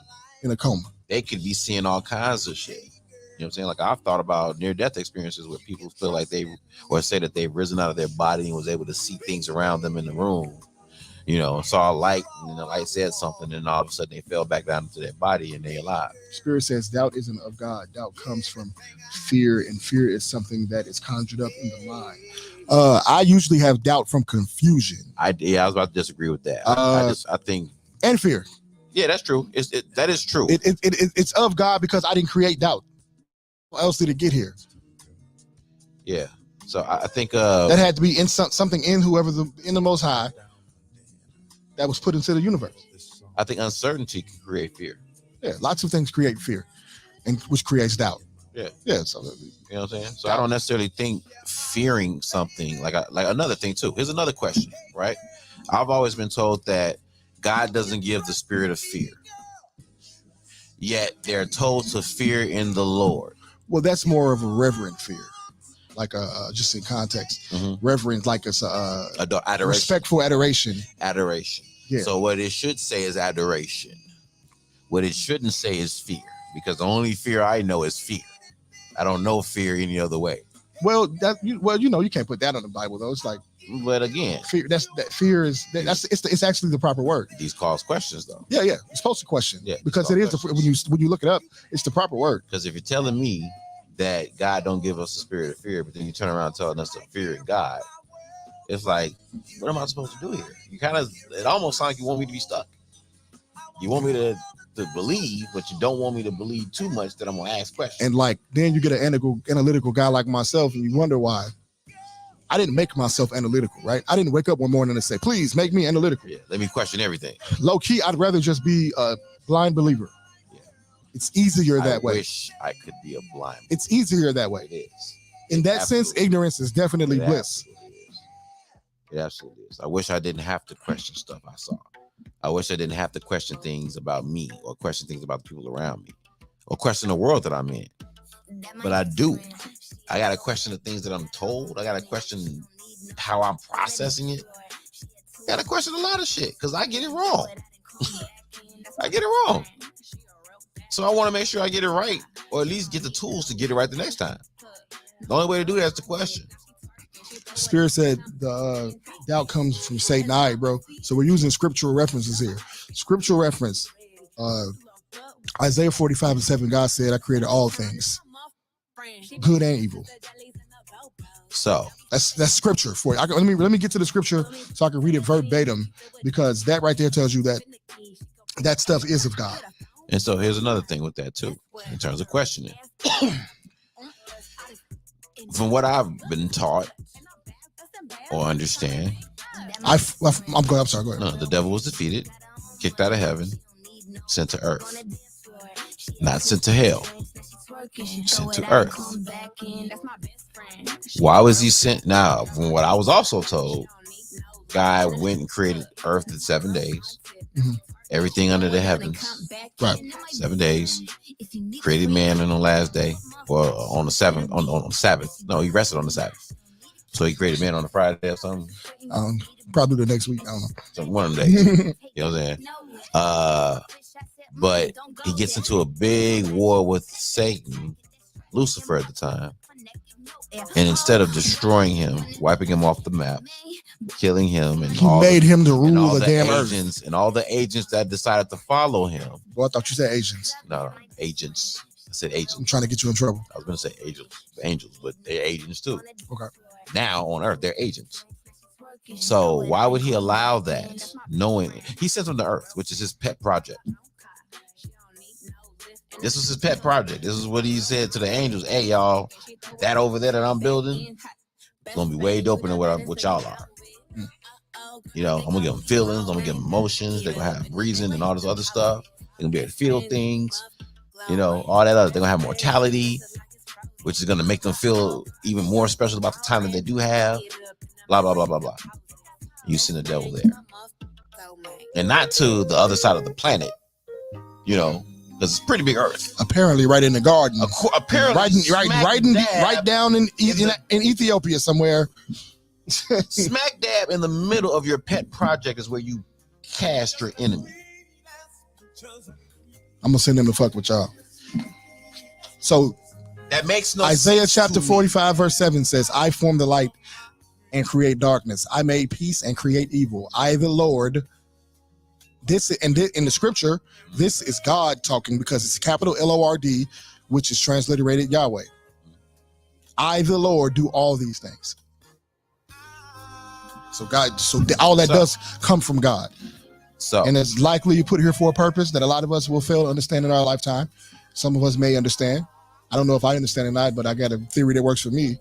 In a coma. They could be seeing all kinds of shit. You know what I'm saying? Like, I've thought about near-death experiences where people feel like or say that they've risen out of their body and was able to see things around them in the room. You know, saw a light, and the light said something, and all of a sudden they fell back down into their body and they're alive. Spirit says doubt isn't of God. Doubt comes from fear, and fear is something that is conjured up in the mind. I usually have doubt from confusion. I was about to disagree with that. I think, and fear. Yeah, that's true. That is true. It's of God because I didn't create doubt. What else did it get here? Yeah. So I think that had to be in something in whoever in the Most High that was put into the universe. I think uncertainty can create fear. Yeah, lots of things create fear, and which creates doubt. Yeah. So you know what I'm saying. So I don't necessarily think fearing something like another thing too. Here's another question, right? I've always been told that God doesn't give the spirit of fear, yet they're told to fear in the Lord. Well, that's more of a reverent fear, like just in context. Reverent, like it's adoration. Respectful adoration. Adoration. Yeah. So what it should say is adoration. What it shouldn't say is fear, because the only fear I know is fear. I don't know fear any other way. Well, you can't put that on the Bible though. It's like, but again, fear. It's actually the proper word. These cause questions though. Yeah. It's supposed to question. Yeah, because it is when you look it up, it's the proper word. Because if you're telling me that God don't give us a spirit of fear, but then you turn around telling us to fear God, it's like, what am I supposed to do here? It almost sounds like you want me to be stuck. You want me to believe, but you don't want me to believe too much that I'm gonna ask questions. And like, then you get an analytical guy like myself, and you wonder why. I didn't make myself analytical, right? I didn't wake up one morning and say, please make me analytical. Yeah, let me question everything. Low key, I'd rather just be a blind believer. Yeah. It's easier that way. I wish I could be a blind believer. It's easier that way. It is. In that sense, ignorance is definitely bliss. It absolutely is. I wish I didn't have to question stuff I saw. I wish I didn't have to question things about me, or question things about the people around me, or question the world that I'm in. But I do. I got to question the things that I'm told. I got to question how I'm processing it. I got to question a lot of shit because I get it wrong. I get it wrong. So I want to make sure I get it right, or at least get the tools to get it right the next time. The only way to do that is to question. Spirit said the doubt comes from Satan. All right, bro. So we're using scriptural references here. Scriptural reference. Isaiah 45:7. God said, I created all things, good and evil. So that's scripture for you. Let me get to the scripture so I can read it verbatim, because that right there tells you that stuff is of God. And so here's another thing with that too, in terms of questioning. From what I've been taught or understand, I'm sorry, go ahead. No, the devil was defeated, kicked out of heaven, sent to earth. Not sent to hell, sent to earth. Why was he sent? Now, from what I was also told, God went and created earth in 7 days. Everything under the heavens. Right. 7 days. Created man on the last day, or on the seventh, on the Sabbath. No, he rested on the Sabbath. So he created man on a Friday or something. Probably the next week. I don't know. So one of them days. You know what I'm saying? But he gets into a big war with Satan, Lucifer at the time. And instead of destroying him, wiping him off the map, killing him, and he made him to rule the damn agents, earth. And all the agents that decided to follow him. Well, I thought you said agents. No, agents. I said agents. I'm trying to get you in trouble. I was going to say angels, but they're agents too. Okay. Now on earth, they're agents. So why would he allow that, knowing he sent them to earth, which is his pet project? This was his pet project. This is what he said to the angels. Hey, y'all, that over there that I'm building is going to be way doper than what y'all are. You know, I'm going to give them feelings. I'm going to give them emotions. They're going to have reason and all this other stuff. They're going to be able to feel things. You know, all that other. They're going to have mortality, which is going to make them feel even more special about the time that they do have. Blah, blah, blah, blah, blah. You send the devil there. and not to the other side of the planet, you know, because it's pretty big Earth. Apparently, right in the garden. Apparently, right down in Ethiopia somewhere. Smack dab in the middle of your pet project is where you cast your enemy. I'm gonna send them to fuck with y'all. So that makes no Isaiah sense. chapter 45 verse 7 says, I form the light and create darkness. I made peace and create evil. I, the Lord. This in the scripture, this is God talking because it's capital Lord, which is transliterated Yahweh. I, the Lord, do all these things. So God, all that does come from God. And it's likely you put here for a purpose that a lot of us will fail to understand in our lifetime. Some of us may understand. I don't know if I understand or not, but I got a theory that works for me.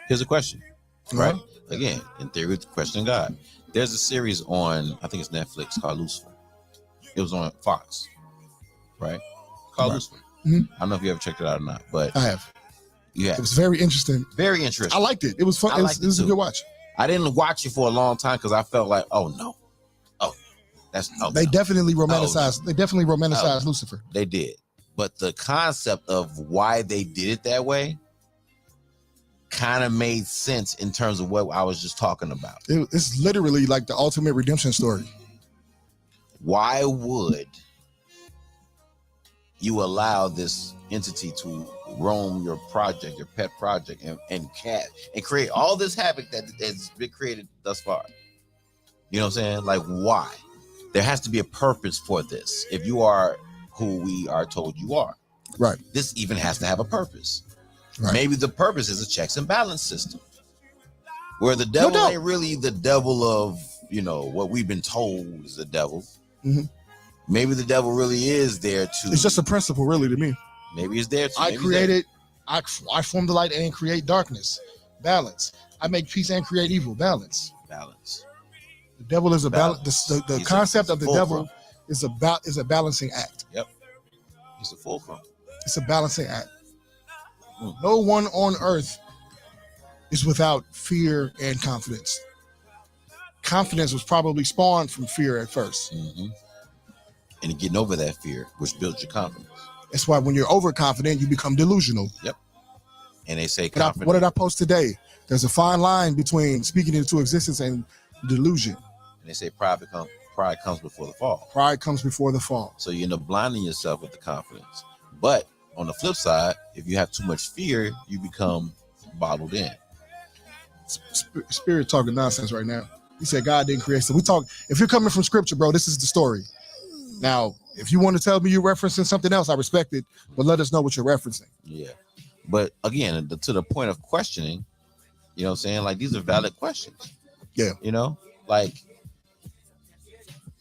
Here's a question, right? Again, in theory, questioning God. There's a series on, I think it's Netflix, called Lucifer. It was on Fox, right? Called Lucifer. Mm-hmm. I don't know if you ever checked it out or not, but I have. Yeah, it was very interesting. Very interesting. I liked it. It was fun. It was a good watch. I didn't watch it for a long time because I felt like, they definitely romanticized. They definitely romanticized Lucifer. They did, but the concept of why they did it that way kind of made sense in terms of what I was just talking about. It's literally like the ultimate redemption story. Why would you allow this entity to roam your project, your pet project, and create all this havoc that has been created thus far? You know what I'm saying? Like, why? There has to be a purpose for this. If you are who we are told you are, right? This even has to have a purpose. Right. Maybe the purpose is a checks and balance system, where the devil ain't really the devil of, you know, what we've been told is the devil. Mm-hmm. Maybe the devil really is there to. It's just a principle, really, to me. Maybe it's there to. I form the light and create darkness. Balance. I make peace and create evil. Balance. The devil is a balance. The concept of the devil is a balancing act. Yep. It's a fulcrum. It's a balancing act. No one on earth is without fear and confidence. Confidence was probably spawned from fear at first. Mm-hmm. And getting over that fear, which builds your confidence. That's why when you're overconfident, you become delusional. Yep. And they say confidence. What did I post today? There's a fine line between speaking into existence and delusion. And they say pride comes before the fall. Pride comes before the fall. So you end up blinding yourself with the confidence. But on the flip side, if you have too much fear, you become bottled in. Spirit talking nonsense right now. He said God didn't create. So we talk. If you're coming from scripture, bro, this is the story. Now, if you want to tell me you're referencing something else, I respect it, but let us know what you're referencing. Yeah. But again, to the point of questioning, you know what I'm saying? Like, these are valid questions. Yeah. You know, like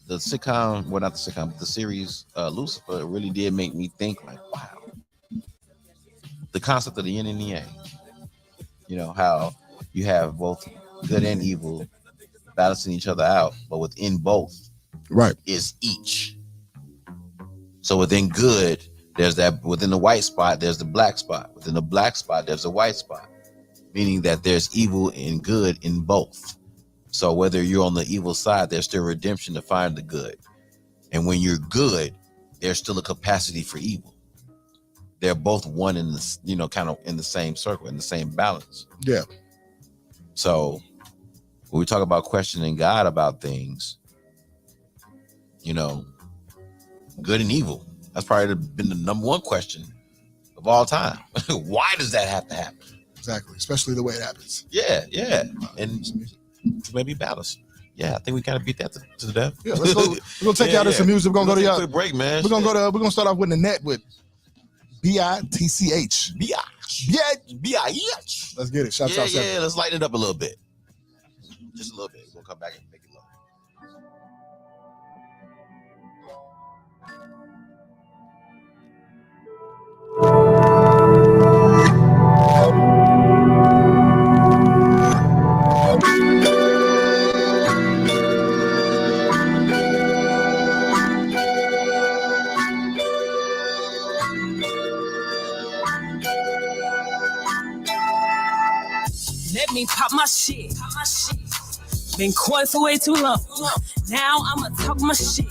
the sitcom, well, not the sitcom, but the series Lucifer really did make me think, like, wow. The concept of the yin and the yang. You know, how you have both good and evil balancing each other out, but within both is each. So within good, there's that. Within the white spot, there's the black spot. Within the black spot, there's a white spot, meaning that there's evil and good in both. So whether you're on the evil side, there's still redemption to find the good. And when you're good, there's still a capacity for evil. They're both one in the, you know, kind of in the same circle, in the same balance. Yeah. So when we talk about questioning God about things, you know, good and evil, that's probably been the number one question of all time. Why does that have to happen? Exactly, especially the way it happens. Yeah, yeah. And maybe balance. Yeah, I think we kind of beat that to the death. Yeah, let's go. We're gonna take you out of some music. We're gonna go to y'all. Quick break, man. We're gonna start off with the net with BITCH. B-I-E-H. Let's get it. Shout out. Yeah, let's lighten it up a little bit. Just a little bit. We'll come back and make it low. Let me pop my shit. Been coy for way too long. Now I'ma talk my shit.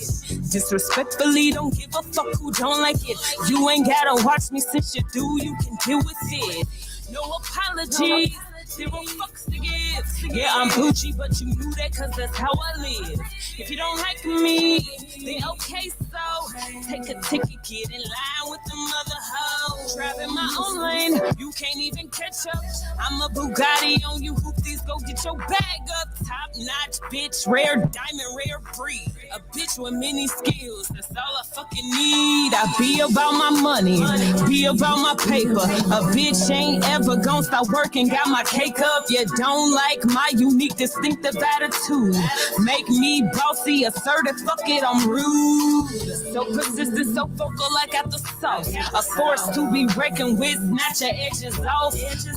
Disrespectfully, don't give a fuck who don't like it. You ain't gotta watch me since you do. You can deal with it. No apologies. Zero fucks to give. Yeah, I'm Gucci, but you knew that cause that's how I live. If you don't like me, then okay, so take a ticket, get in line with the mother hoe. Driving my own lane, you can't even catch up. I'm a Bugatti on you, hoopties, go get your bag up. Top notch, bitch, rare diamond, rare breed. A bitch with many skills, that's all I fucking need. I be about my money, be about my paper. A bitch ain't ever gonna stop working, got my cake up. You don't like my unique, distinctive attitude. Make me bossy, assertive, fuck it, I'm rude. So persistent, so vocal, I got the sauce. A force to be reckoned with, snatch your edges off.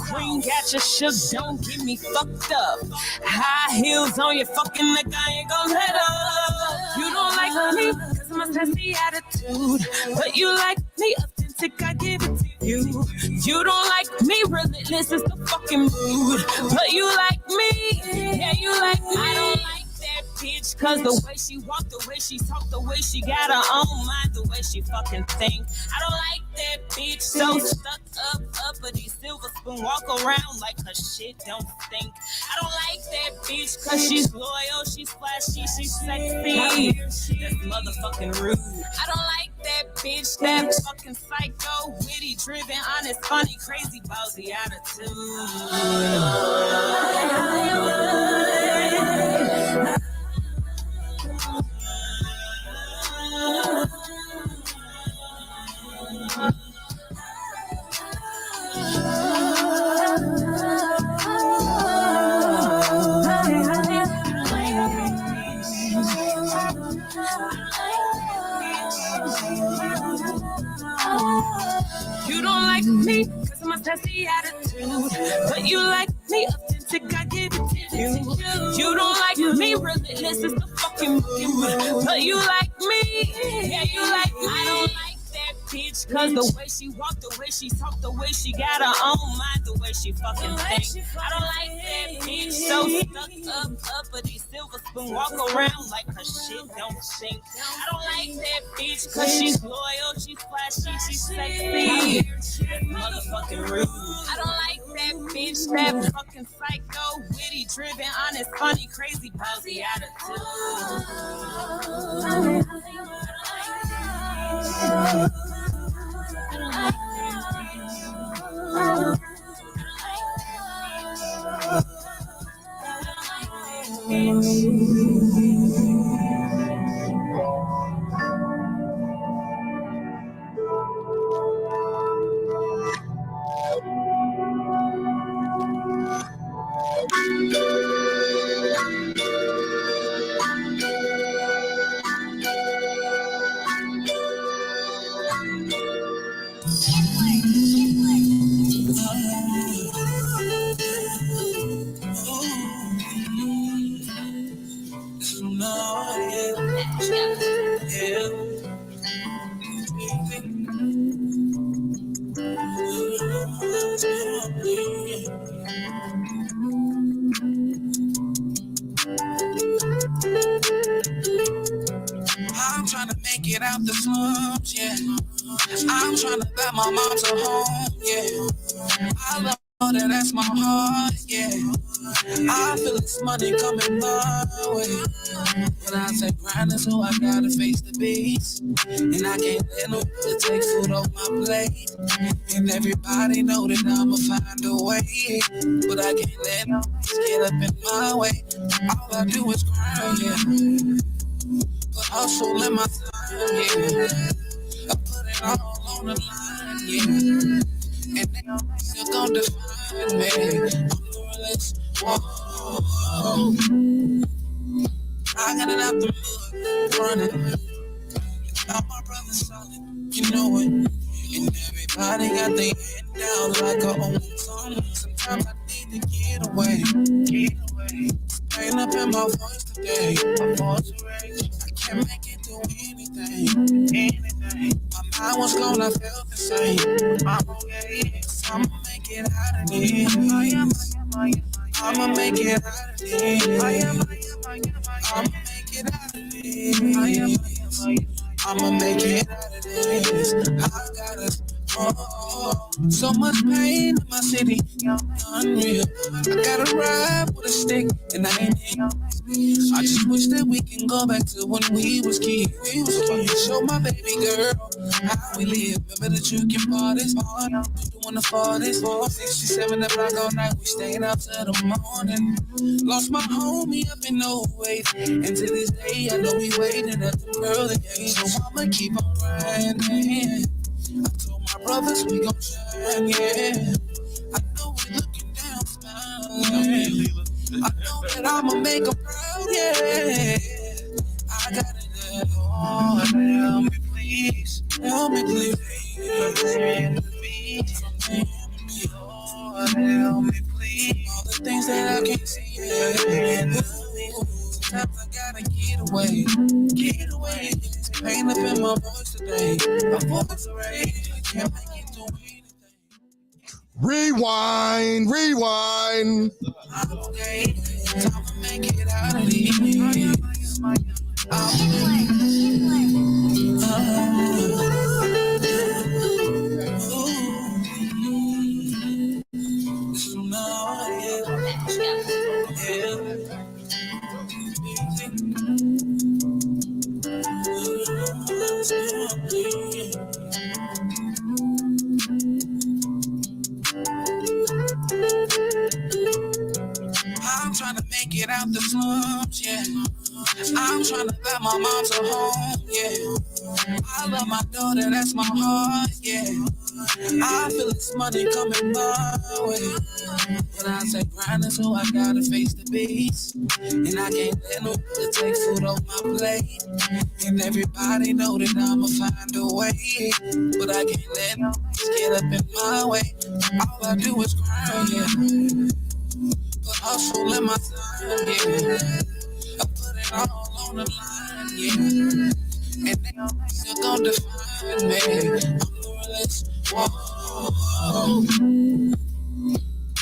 Queen got your shook, don't get me fucked up. High heels on your fucking neck, I ain't gon' let up. You don't like me, cause I'm a sassy attitude. But you like me, authentic, I give it to you. You don't like me, relentless is the fucking mood. But you like me, yeah, you like me. I don't like that bitch, cause the way she walk, the way she talk, the way she got her own mind, the way she fucking think. I don't like that bitch, so stuck up, uppity, silver spoon, walk around like her shit don't stink. I don't like that bitch, cause she's loyal, she's flashy, she's sexy. That's motherfucking rude. I don't like that bitch, that fucking psycho, witty, driven, honest, funny, crazy, ballsy attitude. You don't like me, cause I'm a sassy attitude. But you like me, authentic, I give it to you. You don't like me, relentless is the fucking mood. But you like me, yeah, you like me. I don't like that bitch, cause the way she walk, the way she talk, the way she got her own mind, the way she fucking think. I don't like that bitch, so stuck up, uppity, silver spoon, walk around like her shit don't sink. I don't like that bitch, cause she's loyal, she's flashy, she's sexy. That's motherfucking rude. I don't like that bitch, that fucking psycho, witty, driven, honest, funny, crazy, ballsy attitude. I'm trying to make it out the slums, yeah. I'm trying to buy my mom's a home, yeah. I love that, that's my heart, yeah. I feel this money coming my way. But I say grinding, so I gotta face the beats. And I can't let nobody take food off my plate. And everybody know that I'ma find a way. But I can't let nobody get up in my way. All I do is grind, yeah. But hustle in my time, yeah. I put it all on the line, yeah. And they still gon' define me. I'm realist, whoa. I got it out the mud, running. All my brothers solid, you know it. And everybody got their head down like a old song. Sometimes I need to get away. Pain up in my voice today. My voice raised. I can't make it do anything. My mind was gone, I felt the same. I'm okay, so I'ma make it out of here. I'ma make it out of this. I'ma make it out of this. I'ma make it out of this. I got us. So much pain in my city, unreal. I gotta ride with a stick, and I ain't in. I just wish that we can go back to when we was kids. Show my baby girl how we live. Remember the juke and parties, doing the farthest. 67 the block all night, we staying out till the morning. Lost my homie up in no way, and to this day I know we waiting at the early days. So I'ma keep on grinding. I told my brothers we gon' shine, yeah. I know we looking down, smiling. I know that I'ma make them proud, yeah. I got it, Lord, help me please. Help me please. Lord, help me please. All the things that I can't see, yeah. Sometimes I gotta get away. Pain up in my voice today. My voice raised. I can't make it do anything. Rewind. I'm okay. Time to make it out of these. I'm trying to make it out the slums, yeah. I'm trying to buy my mom's a home, yeah. I love my daughter, that's my heart, yeah. I feel this money coming my way. But I say grinding, so I gotta face the beast. And I can't let no to take food off my plate. And everybody know that I'ma find a way. But I can't let no get up in my way. All I do is grind, yeah. But hustle in my time, yeah. I put it all on the line, yeah. And they're gonna define me. I'm the realest. Whoa.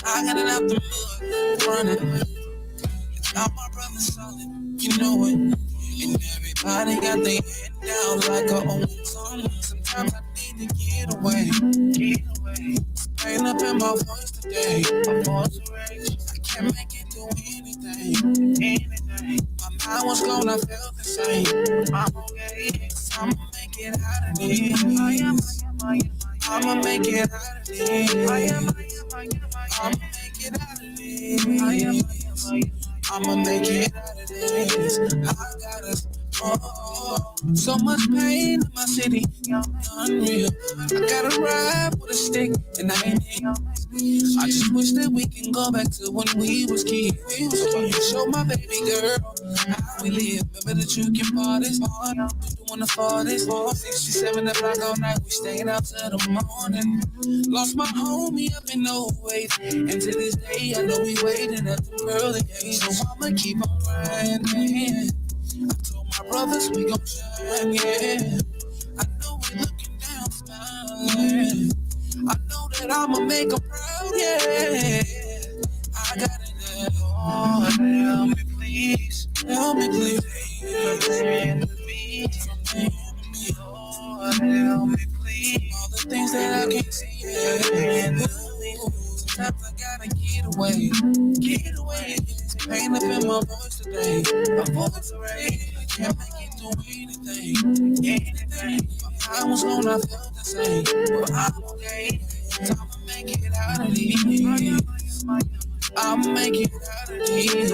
I got it out the mud, running. All my brothers solid, you know it. And everybody got their head down like a old song. Sometimes I need to get away. Pain up in my voice today. My voice raised. I can't make it do anything. My mind was gone, I felt the same. I'm okay. I'ma make it out of this. I'ma make it out of this. I'ma make it out of this. I'ma make it out of this. I got us. So much pain in my city, unreal. I gotta ride with a stick, and I ain't in. I just wish that we can go back to when we was kids. Show my baby girl how we live. Remember the juke and parties, doing the farthest. 67 the block all night, we staying out till the morning. Lost my homie up in no way, and to this day I know we waiting at the early days. So I'ma keep on grinding. I told my brothers we gon' shine, yeah. I know we looking down, smiling. I know that I'ma make them proud, yeah. I got it, Lord, help me please. Help me please. Lord, help me please. All the things that I can't see, yeah. Sometimes I gotta get away. Pain up in my voice today. My voice raised. I can't make it do anything. My mind was gone, I felt the same. But I'm okay. Time to make it out of these. I'ma make it out of these.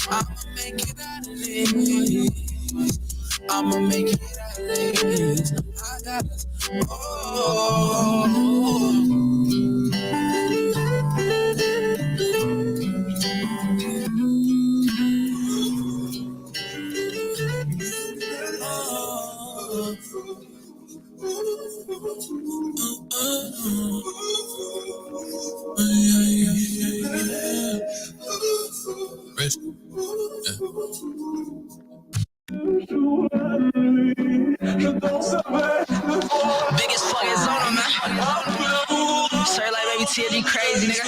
I'ma make it out of these. I'ma make it out of these. I got this. Biggest fucking zone, man. Straight like baby shit, he crazy, nigga.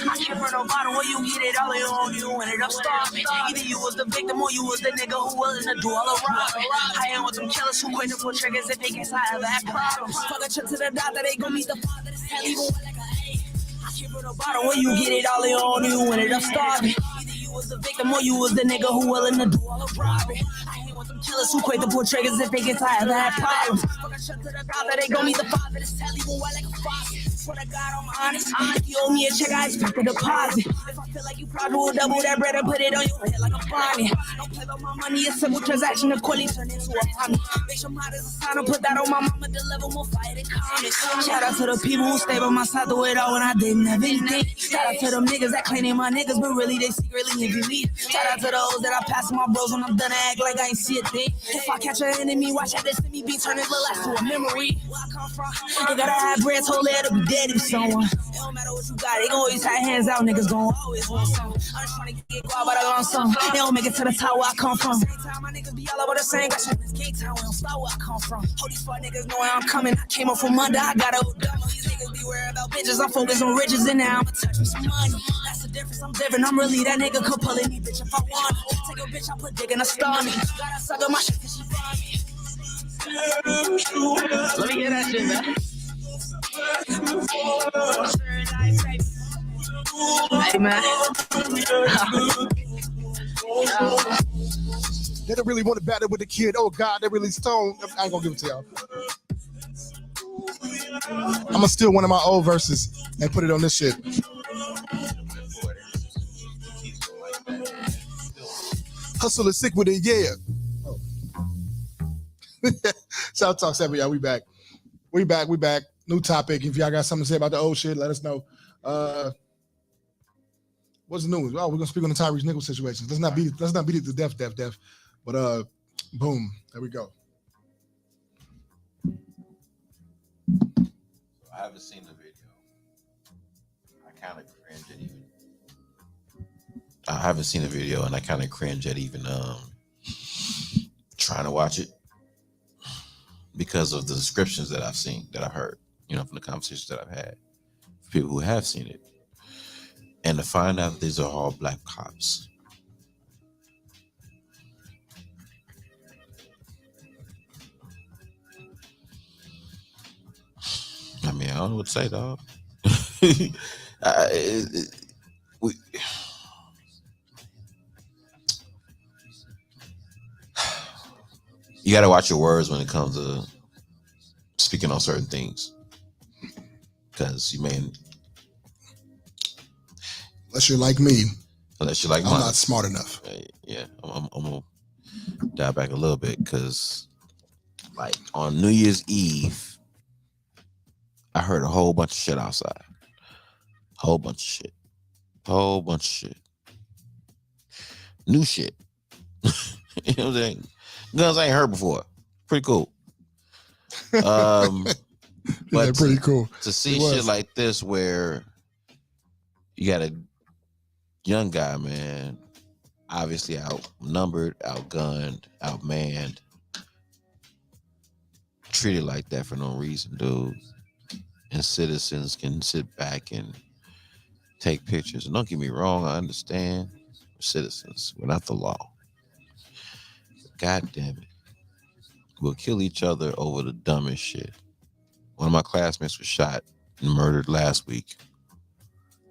I can't run no bottle where you get it all on you and it up starving. Either you was the victim or you was the nigga who willing to do all the robbing. I am with them killers who quick to pull triggers if they guess I ever had problems. Fuck a trip to the doctor, they gon' meet the father. This hell even like a A. I can't run no bottle where you get it all on you and it up starving. Either you was the victim or you was the nigga who willing to do all the robbing. I ain't with them killers who quick to pull triggers if they get tired of had problems. Fuck a shut to the doctor, they gon' meet the father. This tell even why like a faucet. Swear to God, I'm honest. If you owe me a check, I expect a deposit. If I feel like you probably will double that bread and put it on your head like a bonnet. Don't play about my money, a simple transaction. The quality turn into a homie. Make sure mine is a sign to put that on my mama. Deliver more fire than comments. Shout out to the people who stay by my side through it all when I didn't have anything. Shout out to them niggas that claim they my niggas, but really they secretly envy me. Shout out to those that I pass to my bros when I'm done and act like I ain't see a thing. If I catch an enemy, watch out, this to me be turning the life to a memory. Where I come from, you gotta have bread, told there to be dead if someone. It don't matter what you got, they gon' always have hands out, niggas gon' always want some. I'm just trying to get guap, but I want some. They don't make it to the top where I come from. Same time, my niggas be all over the same. Got shit in this gate town, we don't start where I come from. All these fuck niggas know where I'm coming. I came up from under, I got a dumb. These niggas be worried about bitches, I'm focused on riches, and now I'ma touch me some money. That's the difference, I'm different, I'm really that nigga, could pull any bitch if I want. Take a bitch, I put dick in a stomach. Gotta suck up my shit cause she brought me. Let me hear that shit, man. Hey, man. They don't really want to battle with the kid. Oh, God, they really stoned. I ain't going to give it to y'all. I'm going to steal one of my old verses and put it on this shit. Hustle is sick with it, yeah. Oh. Shoptalk 7, y'all. We back. We back. New topic. If y'all got something to say about the old shit, let us know. What's the news? Oh, we're gonna speak on the Tyrese Nichols situation. Let's not beat it to death. But boom, there we go. I haven't seen the video. I kind of cringe at even. I haven't seen the video, and I kind of cringe at even trying to watch it because of the descriptions that I've seen, that I've heard, from the conversations that I've had, people who have seen it, and to find out that these are all black cops. I mean, I don't know what to say, dog. You got to watch your words when it comes to speaking on certain things, because unless you're like me, I'm mine. Not smart enough. Yeah, I'm gonna dial back a little bit, because like on New Year's Eve, I heard a whole bunch of shit outside. Whole bunch of shit. New shit. You know what I'm saying? Guns I ain't heard before. Pretty cool. But pretty cool. To see shit like this where you got a young guy, man, obviously outnumbered, outgunned, outmanned, treated like that for no reason, dude. And citizens can sit back and take pictures. And don't get me wrong, I understand. We're citizens. We're not the law. God damn it. We'll kill each other over the dumbest shit. One of my classmates was shot and murdered last week.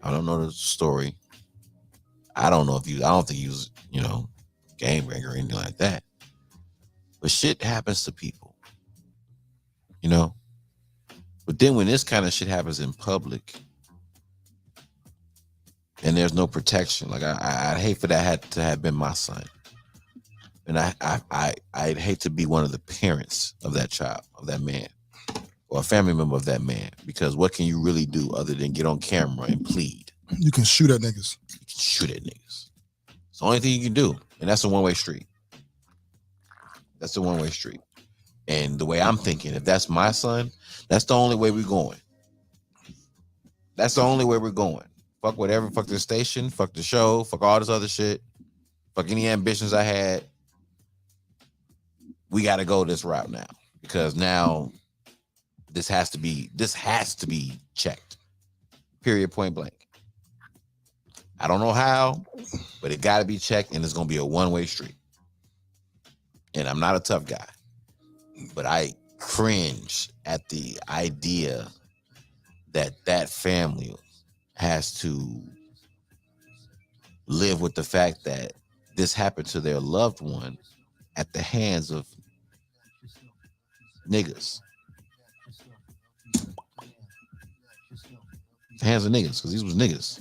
I don't know the story. I don't think he was, gangbanger or anything like that. But shit happens to people. But then when this kind of shit happens in public and there's no protection, like I'd hate for that to have been my son. And I'd hate to be one of the parents of that child, of that man, or a family member of that man, because what can you really do other than get on camera and plead? You can shoot at niggas. It's the only thing you can do. And that's a one-way street. And the way I'm thinking, if that's my son, that's the only way we're going. Fuck whatever, fuck the station, fuck the show, fuck all this other shit, fuck any ambitions I had. We got to go this route now, because now This has to be checked. Period, point blank. I don't know how, but it got to be checked, and it's going to be a one-way street. And I'm not a tough guy, but I cringe at the idea that family has to live with the fact that this happened to their loved one at the hands of niggas. Hands of niggas, because these was niggas.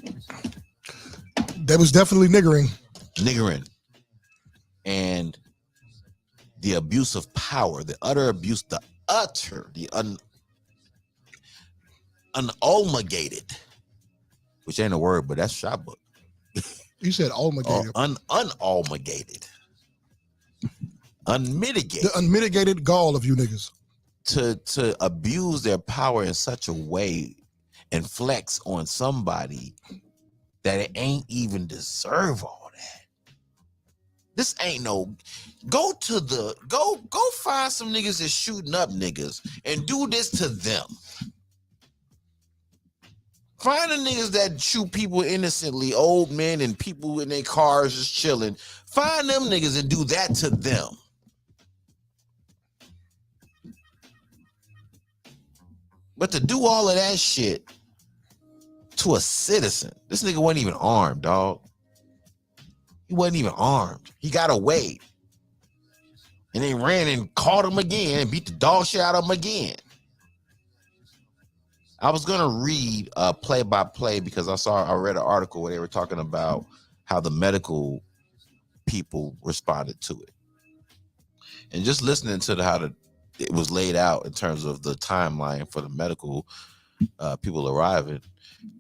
That was definitely niggering. And the abuse of power, the utter abuse, unulmigated, which ain't a word, but that's shop book. You said ulmigated. Unulmigated. Unmitigated. The unmitigated gall of you niggas. To abuse their power in such a way and flex on somebody that it ain't even deserve all that. This ain't no go find some niggas that's shooting up niggas and do this to them. Find the niggas that shoot people innocently, old men and people in their cars just chilling. Find them niggas and do that to them. But to do all of that shit to a citizen, this nigga wasn't even armed, dog. He wasn't even armed. He got away. And they ran and caught him again and beat the dog shit out of him again. I was gonna read play-by-play because I read an article where they were talking about how the medical people responded to it, and just listening to how it was laid out in terms of the timeline for the medical people arriving,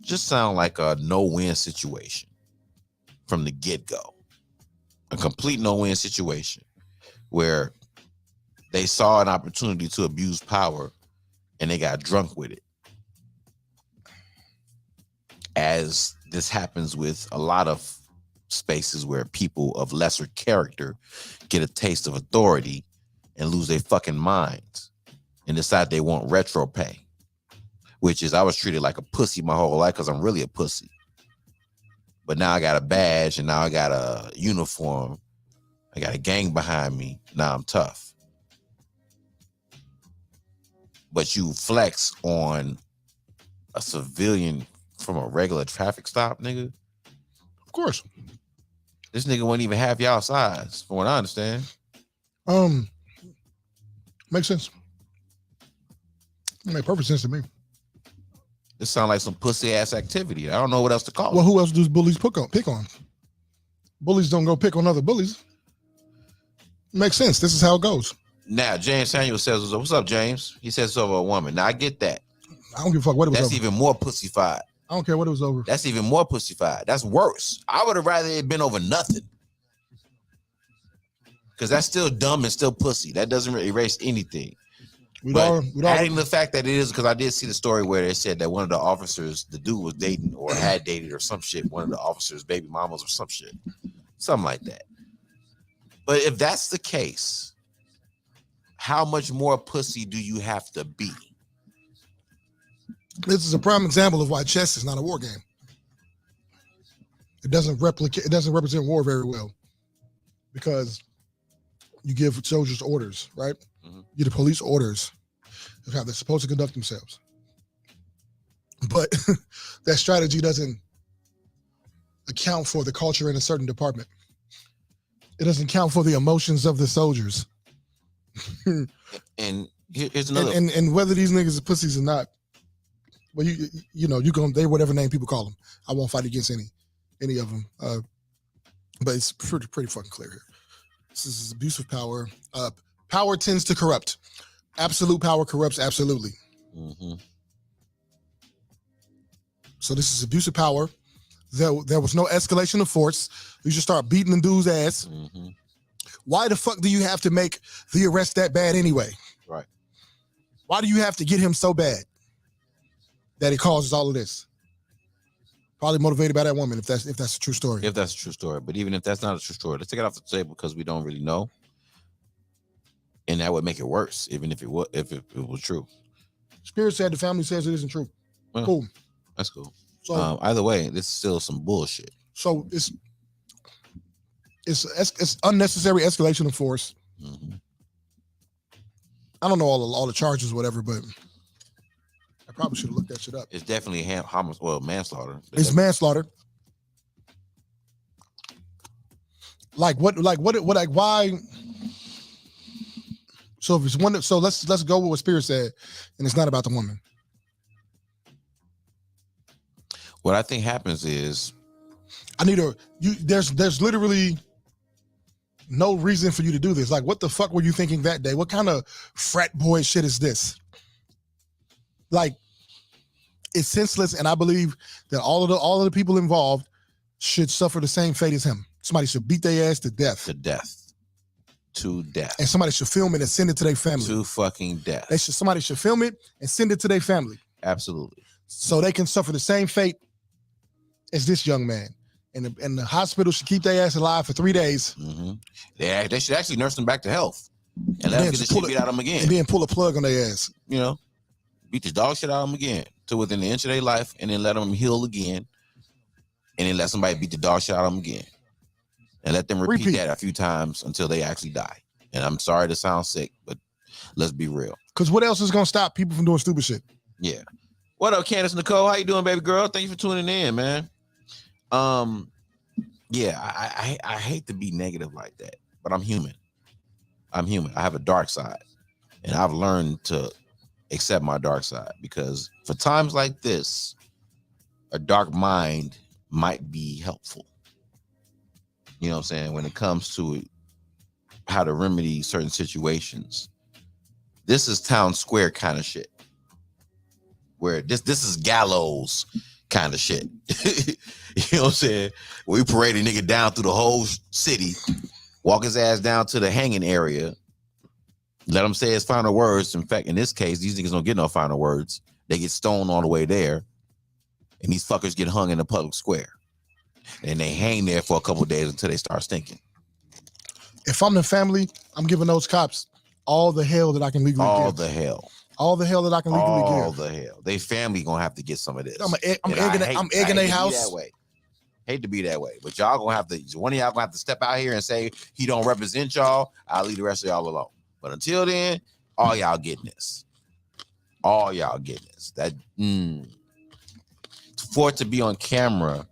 just sound like a no-win situation from the get-go, a complete no-win situation where they saw an opportunity to abuse power and they got drunk with it. As this happens with a lot of spaces where people of lesser character get a taste of authority and lose their fucking minds and decide they want retro pay, which is I was treated like a pussy my whole life because I'm really a pussy. But now I got a badge and now I got a uniform. I got a gang behind me. Now I'm tough. But you flex on a civilian from a regular traffic stop, nigga. Of course. This nigga wasn't even half y'all size, from what I understand. Makes sense. It makes perfect sense to me. This sounds like some pussy ass activity. I don't know what else to call it. Well, who else does bullies pick on? Bullies don't go pick on other bullies. Makes sense. This is how it goes. Now, James Samuel says, what's up, James? He says it's over a woman. Now, I get that. I don't give a fuck what it was. That's over. Even more pussified. I don't care what it was over. That's even more pussified. That's worse. I would have rather it been over nothing. Because that's still dumb and still pussy. That doesn't erase anything. Adding the fact that it is, because I did see the story where they said that one of the officers, the dude was dating or had dated or some shit, one of the officers' baby mamas or some shit. Something like that. But if that's the case, how much more pussy do you have to be? This is a prime example of why chess is not a war game. It doesn't represent war very well because you give soldiers orders, right? Mm-hmm. You give the police orders of how they're supposed to conduct themselves. But that strategy doesn't account for the culture in a certain department. It doesn't account for the emotions of the soldiers. And here's another. And whether these niggas are pussies or not, well, they whatever name people call them. I won't fight against any of them. But it's pretty fucking clear here. This is abuse of power. Power tends to corrupt. Absolute power corrupts absolutely. Mm-hmm. So this is abuse of power. There was no escalation of force. You just start beating the dude's ass. Mm-hmm. Why the fuck do you have to make the arrest that bad anyway? Right. Why do you have to get him so bad that it causes all of this? Probably motivated by that woman, if that's a true story. If that's a true story. But even if that's not a true story, let's take it off the table because we don't really know. And that would make it worse, even if it was true. Spirit said the family says it isn't true. Well, cool. That's cool. So either way, this is still some bullshit. So it's unnecessary escalation of force. Mm-hmm. I don't know all the charges or whatever, but I probably should have looked that shit up. It's definitely manslaughter. It's manslaughter. Why? So if it's one, so let's go with what Spirit said, and it's not about the woman. What I think happens is, there's literally no reason for you to do this. Like, what the fuck were you thinking that day? What kind of frat boy shit is this? Like, it's senseless, and I believe that all of the people involved should suffer the same fate as him. Somebody should beat their ass to death. To death. And somebody should film it and send it to their family. To fucking death. Somebody should film it and send it to their family. Absolutely. So they can suffer the same fate as this young man. And the hospital should keep their ass alive for 3 days. Mm-hmm. They should actually nurse them back to health. And let them get the shit beat out of them again. And then pull a plug on their ass. You know, beat the dog shit out of them again to within an inch of their life, and then let them heal again. And then let somebody beat the dog shit out of them again. And let them repeat that a few times until they actually die. And I'm sorry to sound sick, but let's be real. Because what else is going to stop people from doing stupid shit? Yeah. What up, Candace Nicole? How you doing, baby girl? Thank you for tuning in, man. Yeah, I hate to be negative like that, but I'm human. I have a dark side, and I've learned to accept my dark side, because for times like this, a dark mind might be helpful. You know what I'm saying? When it comes to how to remedy certain situations, this is town square kind of shit. Where this is gallows kind of shit. You know what I'm saying? We parade a nigga down through the whole city, walk his ass down to the hanging area, let him say his final words. In fact, in this case, these niggas don't get no final words. They get stoned all the way there, and these fuckers get hung in the public square. And they hang there for a couple of days until they start stinking. If I'm the family, I'm giving those cops all the hell that I can legally give. All the hell that I can legally give. All the hell. They family gonna have to get some of this. I'm egging their house. Hate to be that way, but y'all gonna have to. One of y'all gonna have to step out here and say he don't represent y'all. I'll leave the rest of y'all alone. But until then, all y'all getting this. All y'all getting this. That for it to be on camera,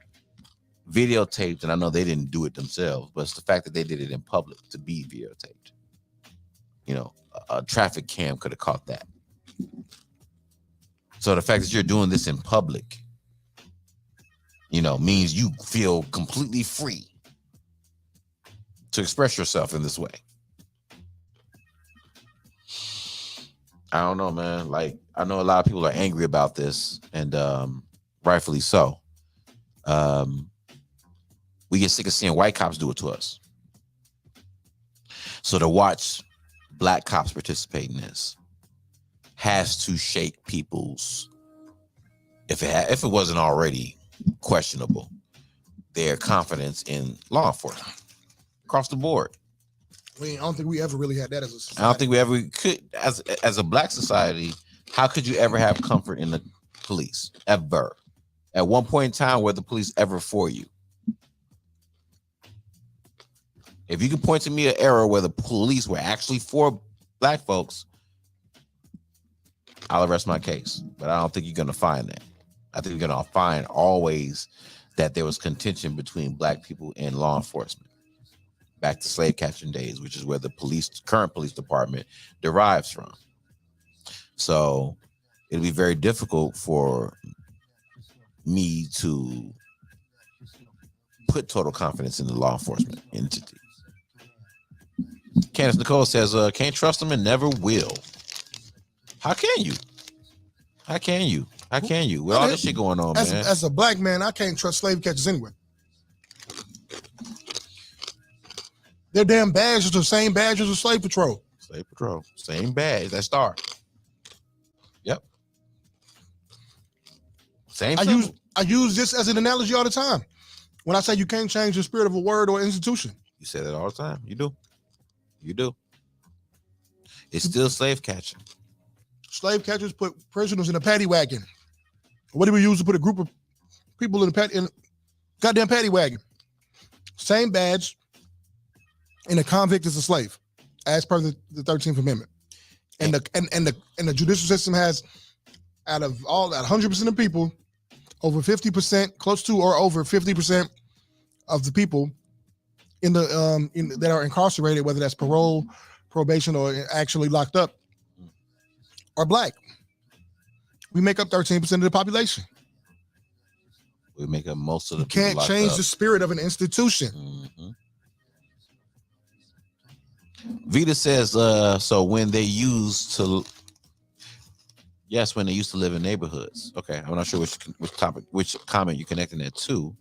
videotaped, and I know they didn't do it themselves, but it's the fact that they did it in public to be videotaped. You know, a traffic cam could have caught that. So the fact that you're doing this in public, you know, means you feel completely free to express yourself in this way. I don't know, man. Like, I know a lot of people are angry about this, and rightfully so. We get sick of seeing white cops do it to us. So to watch black cops participate in this has to shake people's, if it wasn't already questionable, their confidence in law enforcement across the board. I don't think we ever really had that as a society. I don't think we ever could, as a black society. How could you ever have comfort in the police? Ever. At one point in time, were the police ever for you? If you could point to me an era where the police were actually for black folks, I'll arrest my case. But I don't think you're going to find that. I think you're going to find always that there was contention between black people and law enforcement. Back to slave catching days, which is where the current police department derives from. So it'll be very difficult for me to put total confidence in the law enforcement entity. Candace Nicole says, can't trust them and never will. How can you? How can you? How can you? With all this shit going on, man. As a black man, I can't trust slave catchers anyway. Their damn badges are the same badges as Slave Patrol. Slave Patrol. Same badge. That star. Yep. Same symbol. I use this as an analogy all the time. When I say you can't change the spirit of a word or institution. You say that all the time. You do. You do. It's still slave catching. Slave catchers put prisoners in a paddy wagon. What do we use to put a group of people in a goddamn paddy wagon? Same badge, and a convict is a slave, as per the 13th Amendment. And the judicial system has, out of 100% of people, over 50%, close to or over 50% of the people that are incarcerated, whether that's parole, probation, or actually locked up, are black. We make up 13% of the population. We make up most of the people. You can't change the spirit of an institution. Mm-hmm. Vita says, so when they used to live in neighborhoods. Okay, I'm not sure which comment you're connecting that to.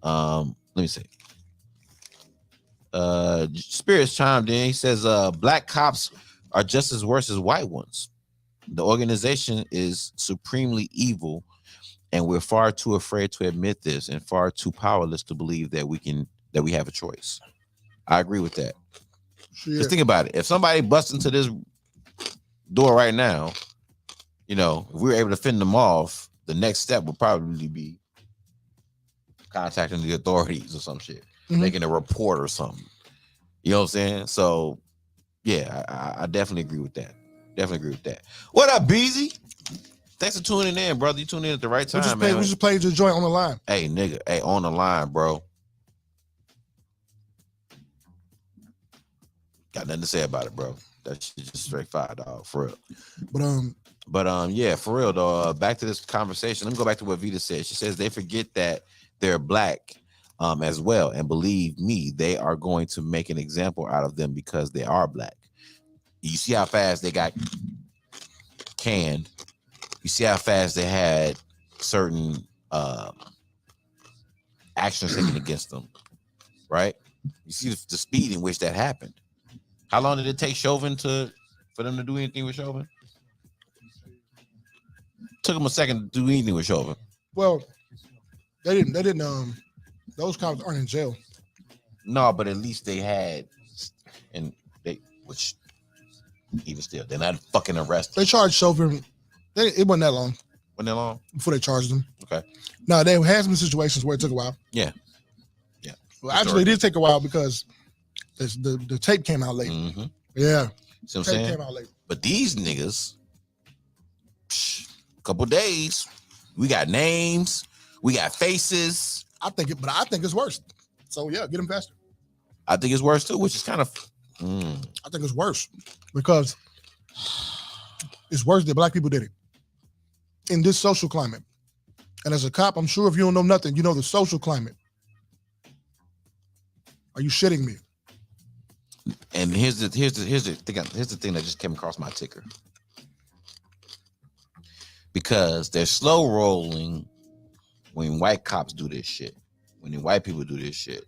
Let me see. Spirits chimed in. He says, black cops are just as worse as white ones. The organization is supremely evil, and we're far too afraid to admit this and far too powerless to believe that we have a choice. I agree with that. Sure. Just think about it. If somebody busts into this door right now, you know, if we were able to fend them off, the next step would probably be contacting the authorities or some shit, making a report or something. You know what I'm saying? So, yeah, I definitely agree with that. What up, Beezy? Thanks for tuning in, brother. You tuned in at the right time, man. We just played your joint on the line. Hey, nigga. Hey, on the line, bro. Got nothing to say about it, bro. That shit just straight fire, dog, for real. But yeah, for real though. Back to this conversation. Let me go back to what Vita said. She says they forget that they're black as well, and believe me, they are going to make an example out of them because they are black. You see how fast they got canned. You see how fast they had certain actions taken against them, right? You see the speed in which that happened. How long did it take Chauvin for them to do anything with Chauvin? Took them a second to do anything with Chauvin. Well, they didn't. Those cops aren't in jail. No, but at least they had, which even still, they're not fucking arrested. They charged Chauvin. It wasn't that long. Wasn't that long? Before they charged them. Okay. No, they had some situations where it took a while. Yeah. Well, actually, it did take a while because the tape came out late. Mm-hmm. Yeah. See what I'm saying? Came out late. But these niggas, couple days, we got names, we got faces. I think it's worse. So yeah, get them faster. I think it's worse too, which is kind of. I think it's worse because it's worse that black people did it in this social climate. And as a cop, I'm sure if you don't know nothing, you know the social climate. Are you shitting me? And here's the thing that just came across my ticker. Because they're slow rolling when white cops do this shit, when the white people do this shit.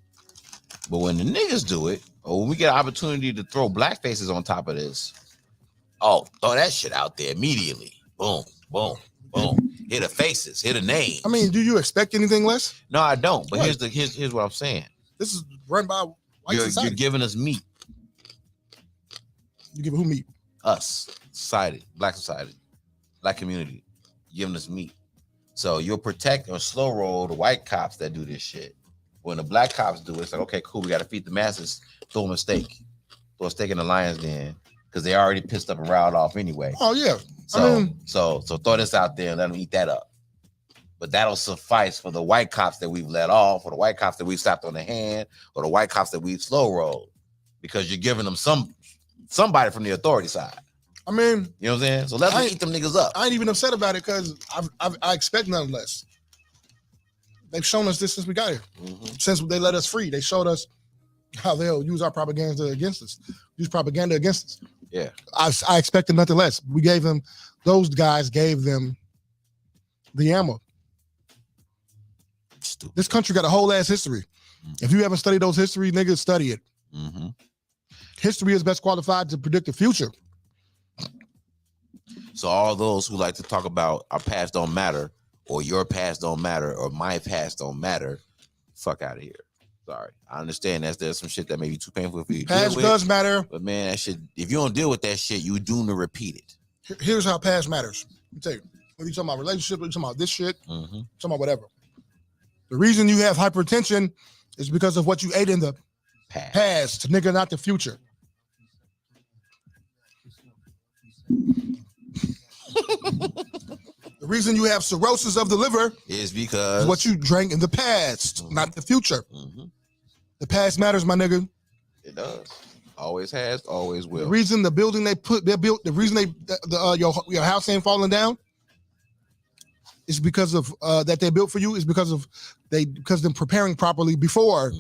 But when the niggas do it, or when we get an opportunity to throw black faces on top of this, throw that shit out there immediately. Boom, boom, boom. Hit the faces, hit the names. I mean, do you expect anything less? No, I don't. But here's what I'm saying. This is run by white society. You're giving us meat. You giving who meat? Us, society, black community. You're giving us meat. So you'll protect or slow roll the white cops that do this shit. When the black cops do it, it's like, okay, cool, we got to feed the masses. Throw them a steak. Throw a steak in the lion's den because they already pissed up and riled off anyway. Oh, yeah. So throw this out there and let them eat that up. But that'll suffice for the white cops that we've let off, or the white cops that we've slapped on the hand, or the white cops that we've slow rolled, because you're giving them somebody from the authority side. I mean, you know what I'm saying? So let them eat them niggas up. I ain't even upset about it because I expect nothing less. They've shown us this since we got here. Mm-hmm. Since they let us free, they showed us how they'll use our propaganda against us. Yeah. I expected nothing less. Those guys gave them the ammo. Stupid. This country got a whole ass history. Mm-hmm. If you haven't studied those history, niggas, study it. Mm-hmm. History is best qualified to predict the future. So all those who like to talk about our past don't matter, or your past don't matter, or my past don't matter, fuck out of here. Sorry. I understand there's some shit that may be too painful for you to deal with. Past does matter. But man, that shit, if you don't deal with that shit, you doomed to repeat it. Here's how past matters. Let me tell you. When you talking about relationship, you talking about this shit, talking about whatever. The reason you have hypertension is because of what you ate in the past, nigga, not the future. The reason you have cirrhosis of the liver is because what you drank in the past, not the future. The past matters, my nigga. It does. Always has, always will. The reason the building they built, the reason your house ain't falling down is because of that they built for you is because them preparing properly before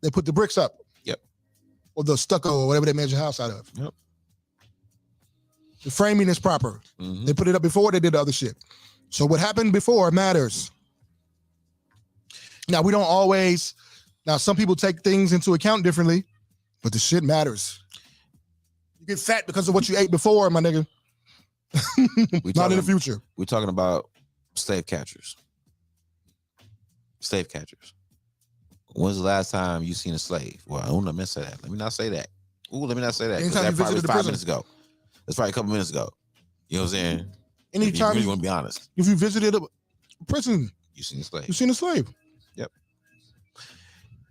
they put the bricks up. Yep. Or the stucco or whatever they made your house out of. Yep. The framing is proper. They put it up before they did the other shit. So what happened before matters. Now we don't always. Now some people take things into account differently, but the shit matters. You get fat because of what you ate before, my nigga. Not in the future. We're talking about slave catchers. Slave catchers. When's the last time you seen a slave? Well, I don't know. Say that. Let me not say that. Let me not say that. Anytime that you probably visited was 5 the minutes ago. That's probably a couple minutes ago. You know what I'm saying? Anytime you really want to be honest. If you visited a prison, you seen a slave. You seen a slave. Yep.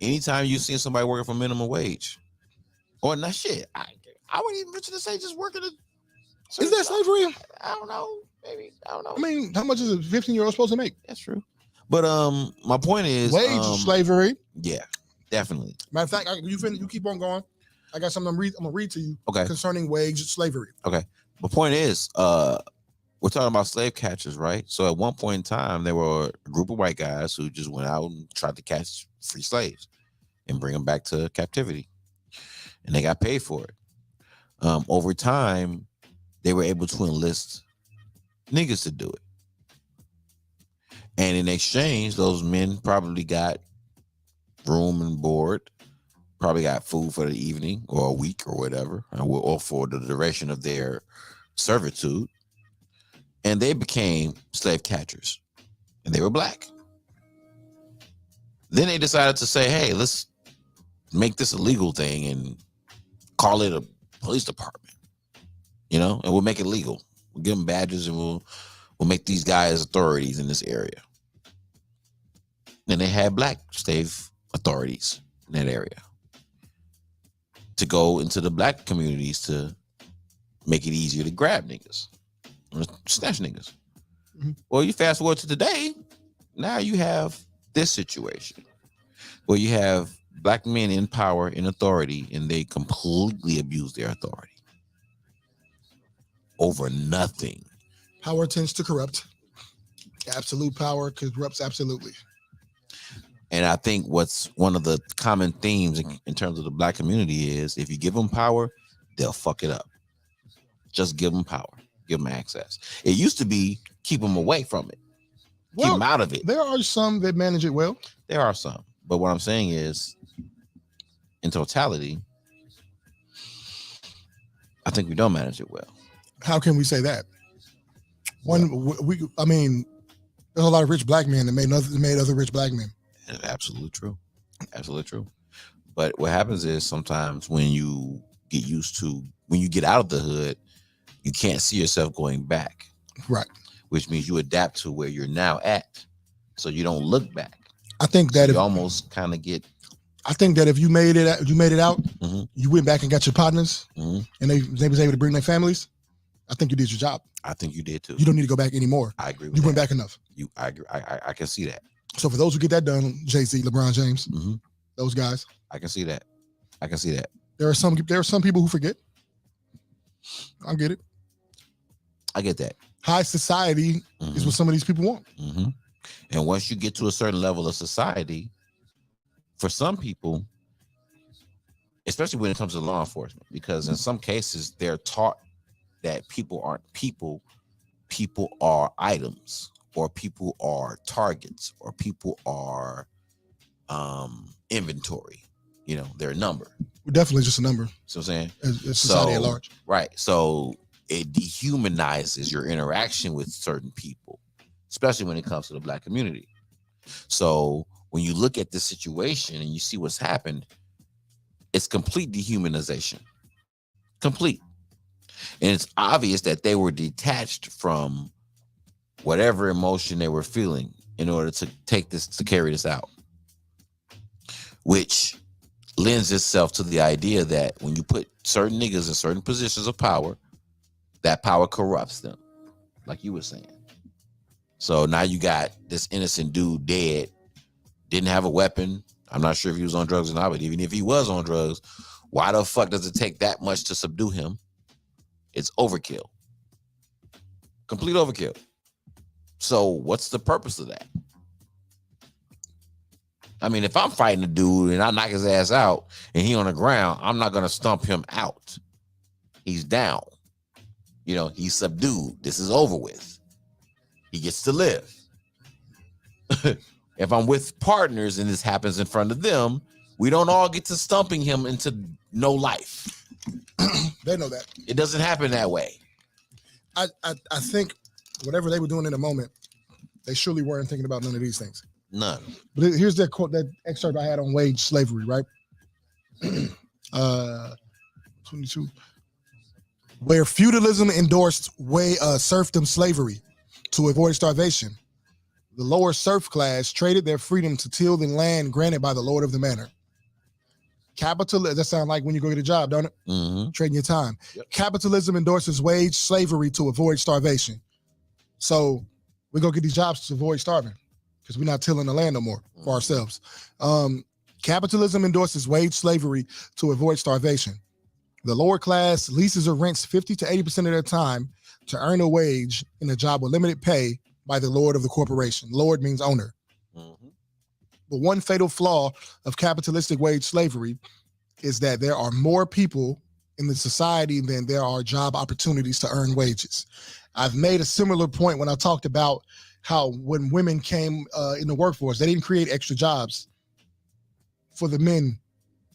Anytime you seen somebody working for minimum wage, or not shit, I wouldn't even mention to say just working. Is that slavery? I don't know. Maybe I don't know. I mean, how much is a 15-year-old supposed to make? That's true. But my point is wage slavery. Yeah, definitely. Matter of fact, you keep on going. I got something I'm gonna read to you. Okay. Concerning wage slavery. Okay. My point is, we're talking about slave catchers, right? So at one point in time, there were a group of white guys who just went out and tried to catch free slaves and bring them back to captivity, and they got paid for it. Over time, they were able to enlist niggas to do it, and in exchange, those men probably got room and board. Probably got food for the evening or a week or whatever, or for the duration of their servitude. And they became slave catchers. And they were black. Then they decided to say, hey, let's make this a legal thing and call it a police department. You know, and we'll make it legal. We'll give them badges and we'll make these guys authorities in this area. Then they had black slave authorities in that area to go into the black communities to make it easier to grab niggas or snatch niggas. Well, you fast forward to today, now you have this situation where you have black men in power, in authority, and they completely abuse their authority over nothing. Power tends to corrupt. Absolute power corrupts absolutely. And I think what's one of the common themes in terms of the black community is if you give them power, they'll fuck it up. Just give them power. Give them access. It used to be keep them away from it. Keep them out of it. There are some that manage it well. There are some. But what I'm saying is, in totality, I think we don't manage it well. How can we say that? I mean, there's a lot of rich black men that made other rich black men. Absolutely true. Absolutely true. But what happens is sometimes when you get out of the hood, you can't see yourself going back. Right. Which means you adapt to where you're now at. So you don't look back. I think that you almost kind of get. I think that if you made it out, you went back and got your partners and they was able to bring their families, I think you did your job. I think you did too. You don't need to go back anymore. I agree with you that. went back enough. I agree. I can see that. So for those who get that done, Jay-Z, LeBron James, those guys. I can see that. There are some people who forget. I get it. I get that. High society is what some of these people want. And once you get to a certain level of society, for some people, especially when it comes to law enforcement, because in some cases they're taught that people aren't people are items, or people are targets, or people are inventory. You know, they're a number. We're definitely just a number. So I'm saying, as society at large. Right. So it dehumanizes your interaction with certain people, especially when it comes to the black community. So when you look at this situation and you see what's happened, it's complete dehumanization. Complete. And it's obvious that they were detached from whatever emotion they were feeling in order to carry this out. Which lends itself to the idea that when you put certain niggas in certain positions of power, that power corrupts them, like you were saying. So now you got this innocent dude dead, didn't have a weapon. I'm not sure if he was on drugs or not, but even if he was on drugs, why the fuck does it take that much to subdue him? It's overkill. Complete overkill. So what's the purpose of that? I mean, if I'm fighting a dude and I knock his ass out and he on the ground, I'm not going to stomp him out. He's down. You know, he's subdued. This is over with. He gets to live. If I'm with partners and this happens in front of them, we don't all get to stumping him into no life. They know that. It doesn't happen that way. I think whatever they were doing in the moment, they surely weren't thinking about none of these things. None. But here's that quote, that excerpt I had on wage slavery, right? 22. Where feudalism endorsed serfdom slavery to avoid starvation, the lower serf class traded their freedom to till the land granted by the lord of the manor. Capitalism, that sounds like when you go get a job, don't it? Mm-hmm. Trading your time. Yep. Capitalism endorses wage slavery to avoid starvation. So we go get these jobs to avoid starving because we're not tilling the land no more for ourselves. Capitalism endorses wage slavery to avoid starvation. The lower class leases or rents 50 to 80% of their time to earn a wage in a job with limited pay by the lord of the corporation. Lord means owner. Mm-hmm. But one fatal flaw of capitalistic wage slavery is that there are more people in the society than there are job opportunities to earn wages. I've made a similar point when I talked about how when women came in the workforce, they didn't create extra jobs for the men,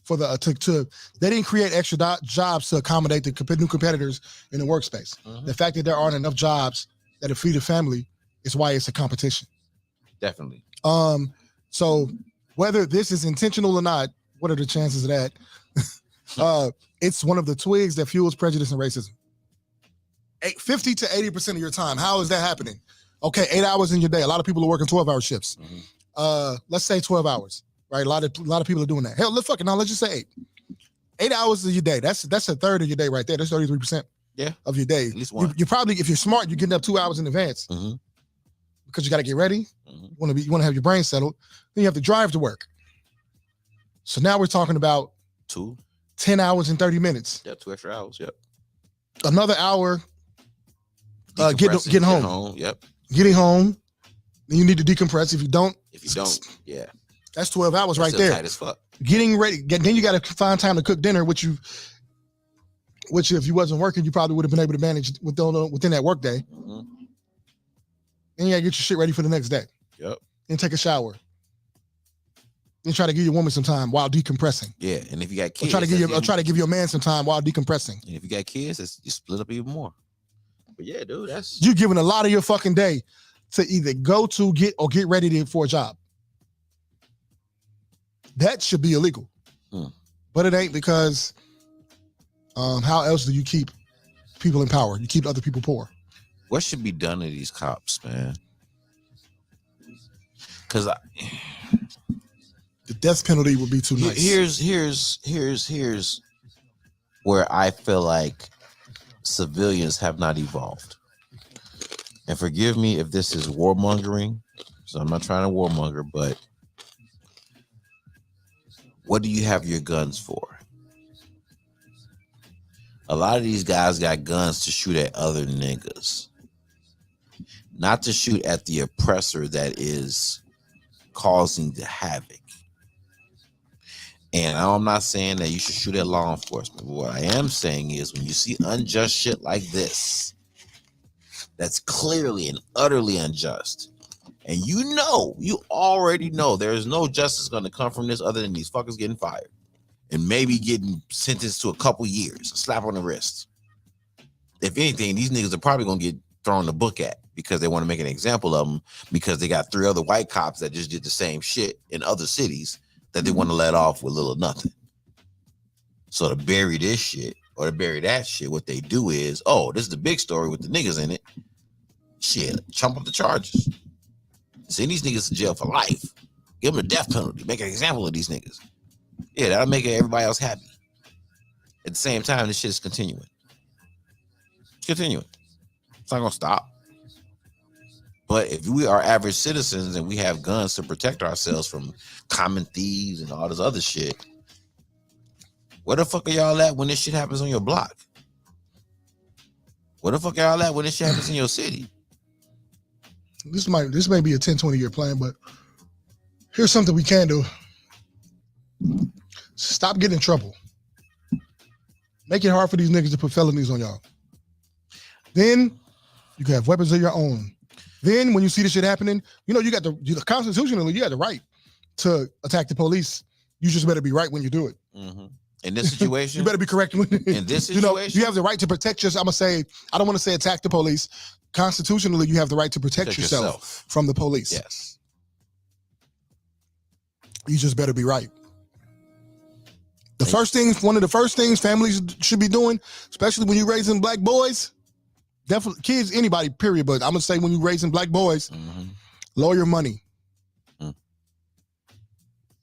for the they didn't create extra jobs to accommodate the new competitors in the workspace. Mm-hmm. The fact that there aren't enough jobs that feed a family is why it's a competition. Definitely. So whether this is intentional or not, what are the chances of that? It's one of the twigs that fuels prejudice and racism. 50 to 80% of your time. How is that happening? Okay, 8 hours in your day. A lot of people are working 12-hour shifts. Mm-hmm. Let's say 12 hours, right? A lot of people are doing that. Hell, let's just say 8. 8 hours of your day. That's a third of your day right there. That's 33% of your day. At least one. You probably, if you're smart, you're getting up 2 hours in advance. Mm-hmm. Because you got to get ready. Mm-hmm. You want to have your brain settled. Then you have to drive to work. So now we're talking about 10 hours and 30 minutes. Yeah, 2 extra hours. Yep. Another hour. Getting home. Yep. Getting home. Then you need to decompress. If you don't, yeah. That's 12 hours right there. Tight as fuck. Getting ready. Then you got to find time to cook dinner, which if you wasn't working, you probably would have been able to manage within that work day. Mm-hmm. Then you gotta get your shit ready for the next day. Yep. Then take a shower. Then try to give your woman some time while decompressing. Yeah, and if you got kids, try to give your man some time while decompressing. And if you got kids, you split up even more. But yeah, dude, you're giving a lot of your fucking day to either go to get ready for a job. That should be illegal. But it ain't, because how else do you keep people in power? You keep other people poor. What should be done to these cops, man? Because the death penalty would be too nice. Here's where I feel like civilians have not evolved. And forgive me if this is warmongering, so I'm not trying to warmonger, but what do you have your guns for? A lot of these guys got guns to shoot at other niggas, not to shoot at the oppressor that is causing the havoc. And I'm not saying that you should shoot at law enforcement. What I am saying is, when you see unjust shit like this, that's clearly and utterly unjust, and you already know there's no justice going to come from this other than these fuckers getting fired and maybe getting sentenced to a couple years, a slap on the wrist. If anything, these niggas are probably going to get thrown the book at because they want to make an example of them, because they got 3 other white cops that just did the same shit in other cities that they want to let off with little or nothing. So to bury this shit or to bury that shit, what they do is, oh, this is the big story with the niggas in it. Shit, chump up the charges. Send these niggas to jail for life. Give them a death penalty. Make an example of these niggas. Yeah, that'll make everybody else happy. At the same time, this shit is continuing. It's continuing. It's not gonna stop. But if we are average citizens and we have guns to protect ourselves from common thieves and all this other shit, where the fuck are y'all at when this shit happens on your block? Where the fuck are y'all at when this shit happens in your city? This may be a 10, 20-year plan, but here's something we can do. Stop getting in trouble. Make it hard for these niggas to put felonies on y'all. Then you can have weapons of your own. Then when you see this shit happening, you know, constitutionally, you have the right to attack the police. You just better be right when you do it. Mm-hmm. In this situation, you better be correct. In this situation, you know, you have the right to protect yourself. I don't want to say attack the police. Constitutionally, you have the right to protect yourself from the police. Yes. You just better be right. One of the first things families should be doing, especially when you're raising black boys, definitely kids, anybody, period. But I'm gonna say when you're raising black boys, lower your money.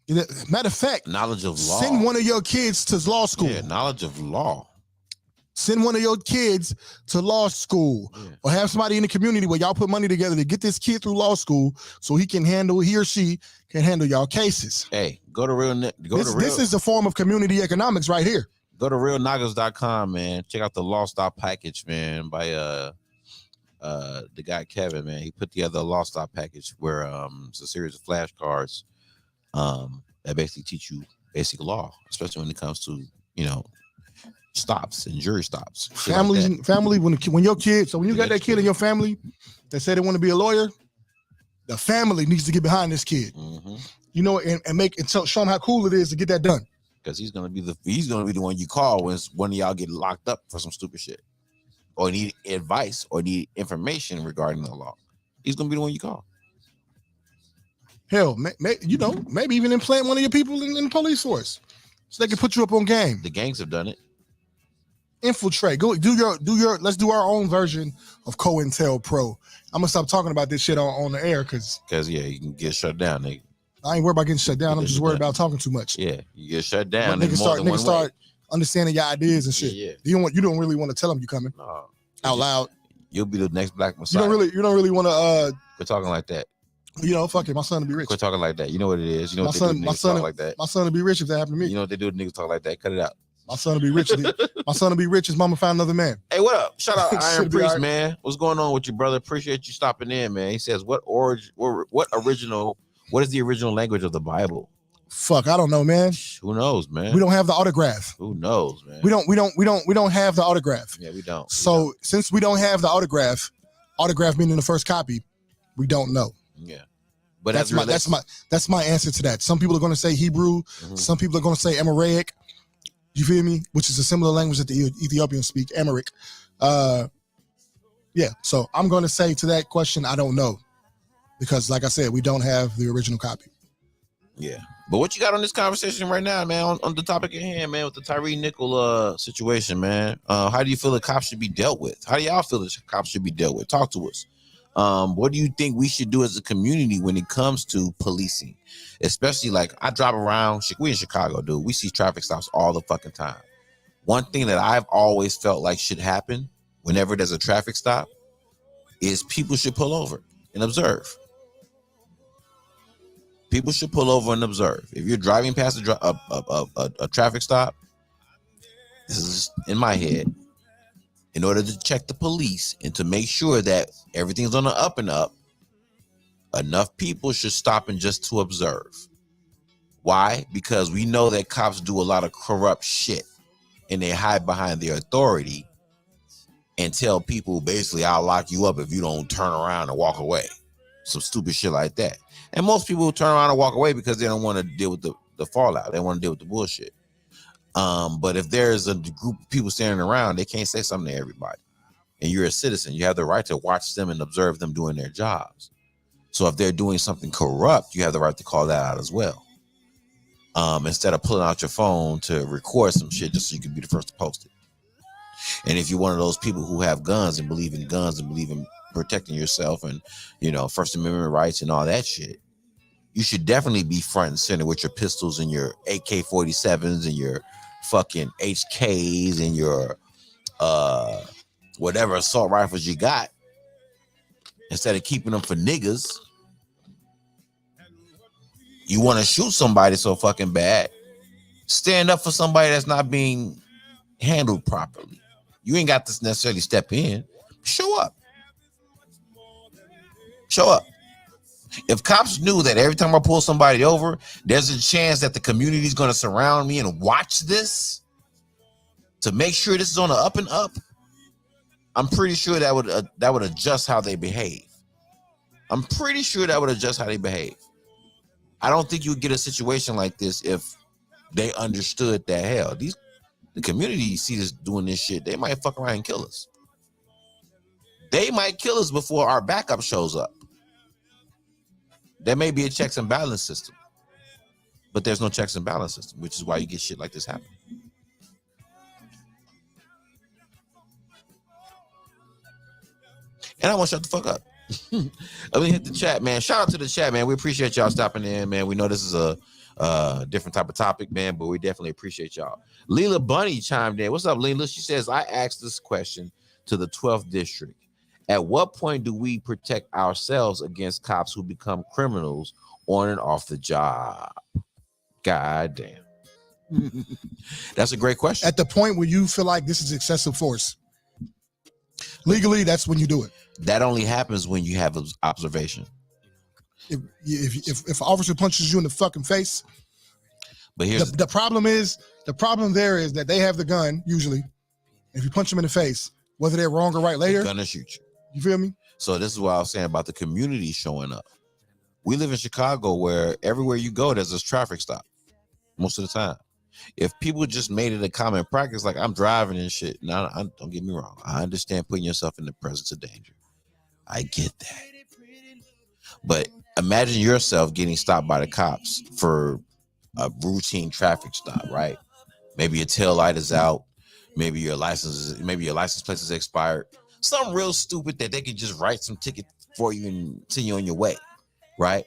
Matter of fact, knowledge of law. Send one of your kids to law school. Yeah, knowledge of law. Send one of your kids to law school, or have somebody in the community where y'all put money together to get this kid through law school so he or she can handle y'all cases. Hey, go to real. This is a form of community economics right here. Go to realnoggers.com, man. Check out the Law Stop package, man, by the guy Kevin, man. He put together a Law Stop package where it's a series of flashcards that basically teach you basic law, especially when it comes to, you know, stops and jury stops. Family, when your kid, so when you got that kid in your family that said they want to be a lawyer, the family needs to get behind this kid. You know, and show him how cool it is to get that done. Because he's gonna be the one you call when one of y'all get locked up for some stupid shit, or need advice or need information regarding the law. He's gonna be the one you call. Hell, maybe even implant one of your people in the police force so they can put you up on game. The gangs have done it. Infiltrate. Go do your. Let's do our own version of COINTELPRO. I'm gonna stop talking about this shit on the air because you can get shut down, nigga. I ain't worried about getting shut down. I'm just worried about talking too much. Yeah, you get shut down. Niggas start understanding your ideas and shit. Yeah. You don't really want to tell them you coming out loud. You'll be the next Black Messiah. You don't really want to. Quit talking like that. You know, fuck it. My son will be rich. Quit talking like that. You know what it is. You know what they do to niggas talk like that. My son will be rich if that happened to me. You know what they do to niggas talk like that. Cut it out. My son will be rich. My son will be rich. His mama found another man. Hey, what up? Shout out Iron Priest, man. What's going on with you, brother? Appreciate you stopping in, man. He says, what is the original language of the Bible? Fuck, I don't know, man. Who knows, man? We don't have the autograph. Who knows, man? We don't have the autograph. Yeah, we don't. So since we don't have the autograph meaning the first copy, we don't know. Yeah. But that's my answer to that. Some people are going to say Hebrew. Some people are going to say Amharic. You feel me? Which is a similar language that the Ethiopians speak, Amharic. Yeah. So I'm going to say to that question, I don't know, because like I said, we don't have the original copy. Yeah. But what you got on this conversation right now, man? On the topic at hand, man, with the Tyree Nichol situation, man. How do you feel the cops should be dealt with? How do y'all feel the cops should be dealt with? Talk to us. What do you think we should do as a community when it comes to policing? Especially like I drive around, we in Chicago, dude. We see traffic stops all the fucking time. One thing that I've always felt like should happen whenever there's a traffic stop is people should pull over and observe. People should pull over and observe. If you're driving past a traffic stop, this is in my head, in order to check the police and to make sure that everything's on the up and up, enough people should stop and just to observe. Why? Because we know that cops do a lot of corrupt shit and they hide behind their authority and tell people basically, I'll lock you up if you don't turn around and walk away. Some stupid shit like that. And most people turn around and walk away because they don't want to deal with the fallout. They want to deal with the bullshit. But if there's a group of people standing around, they can't say something to everybody. And you're a citizen. You have the right to watch them and observe them doing their jobs. So if they're doing something corrupt, you have the right to call that out as well. Instead of pulling out your phone to record some shit just so you can be the first to post it. And if you're one of those people who have guns and believe in guns and believe in protecting yourself and, you know, First Amendment rights and all that shit, you should definitely be front and center with your pistols and your AK-47s and your fucking HKs and your whatever assault rifles you got, instead of keeping them for niggas. You want to shoot somebody so fucking bad, stand up for somebody that's not being handled properly. You ain't got to necessarily step in. Show up. Show up. If cops knew that every time I pull somebody over, there's a chance that the community is going to surround me and watch this to make sure this is on the up and up, I'm pretty sure that would adjust how they behave. I'm pretty sure that would adjust how they behave. I don't think you would get a situation like this if they understood that, hell, the community see this doing this shit, they might fuck around and kill us. They might kill us before our backup shows up. There may be a checks and balance system, but there's no checks and balance system, which is why you get shit like this happen. And I want to shut the fuck up. Let me hit the chat, man. Shout out to the chat, man. We appreciate y'all stopping in, man. We know this is a different type of topic, man, but we definitely appreciate y'all. Leela Bunny chimed in. What's up, Leela? She says, I asked this question to the 12th district. At what point do we protect ourselves against cops who become criminals on and off the job? God damn. That's a great question. At the point where you feel like this is excessive force. Legally, that's when you do it. That only happens when you have observation. If an officer punches you in the fucking face, but here's the problem there is that they have the gun usually. If you punch them in the face, whether they're wrong or right later, they're gonna shoot you. You feel me? So this is what I was saying about the community showing up. We live in Chicago where everywhere you go, there's this traffic stop most of the time. If people just made it a common practice, like I'm driving and shit. Now, don't get me wrong. I understand putting yourself in the presence of danger. I get that. But imagine yourself getting stopped by the cops for a routine traffic stop, right? Maybe your tail light is out. Maybe your license plate is expired. Something real stupid that they could just write some ticket for you and send you on your way, right?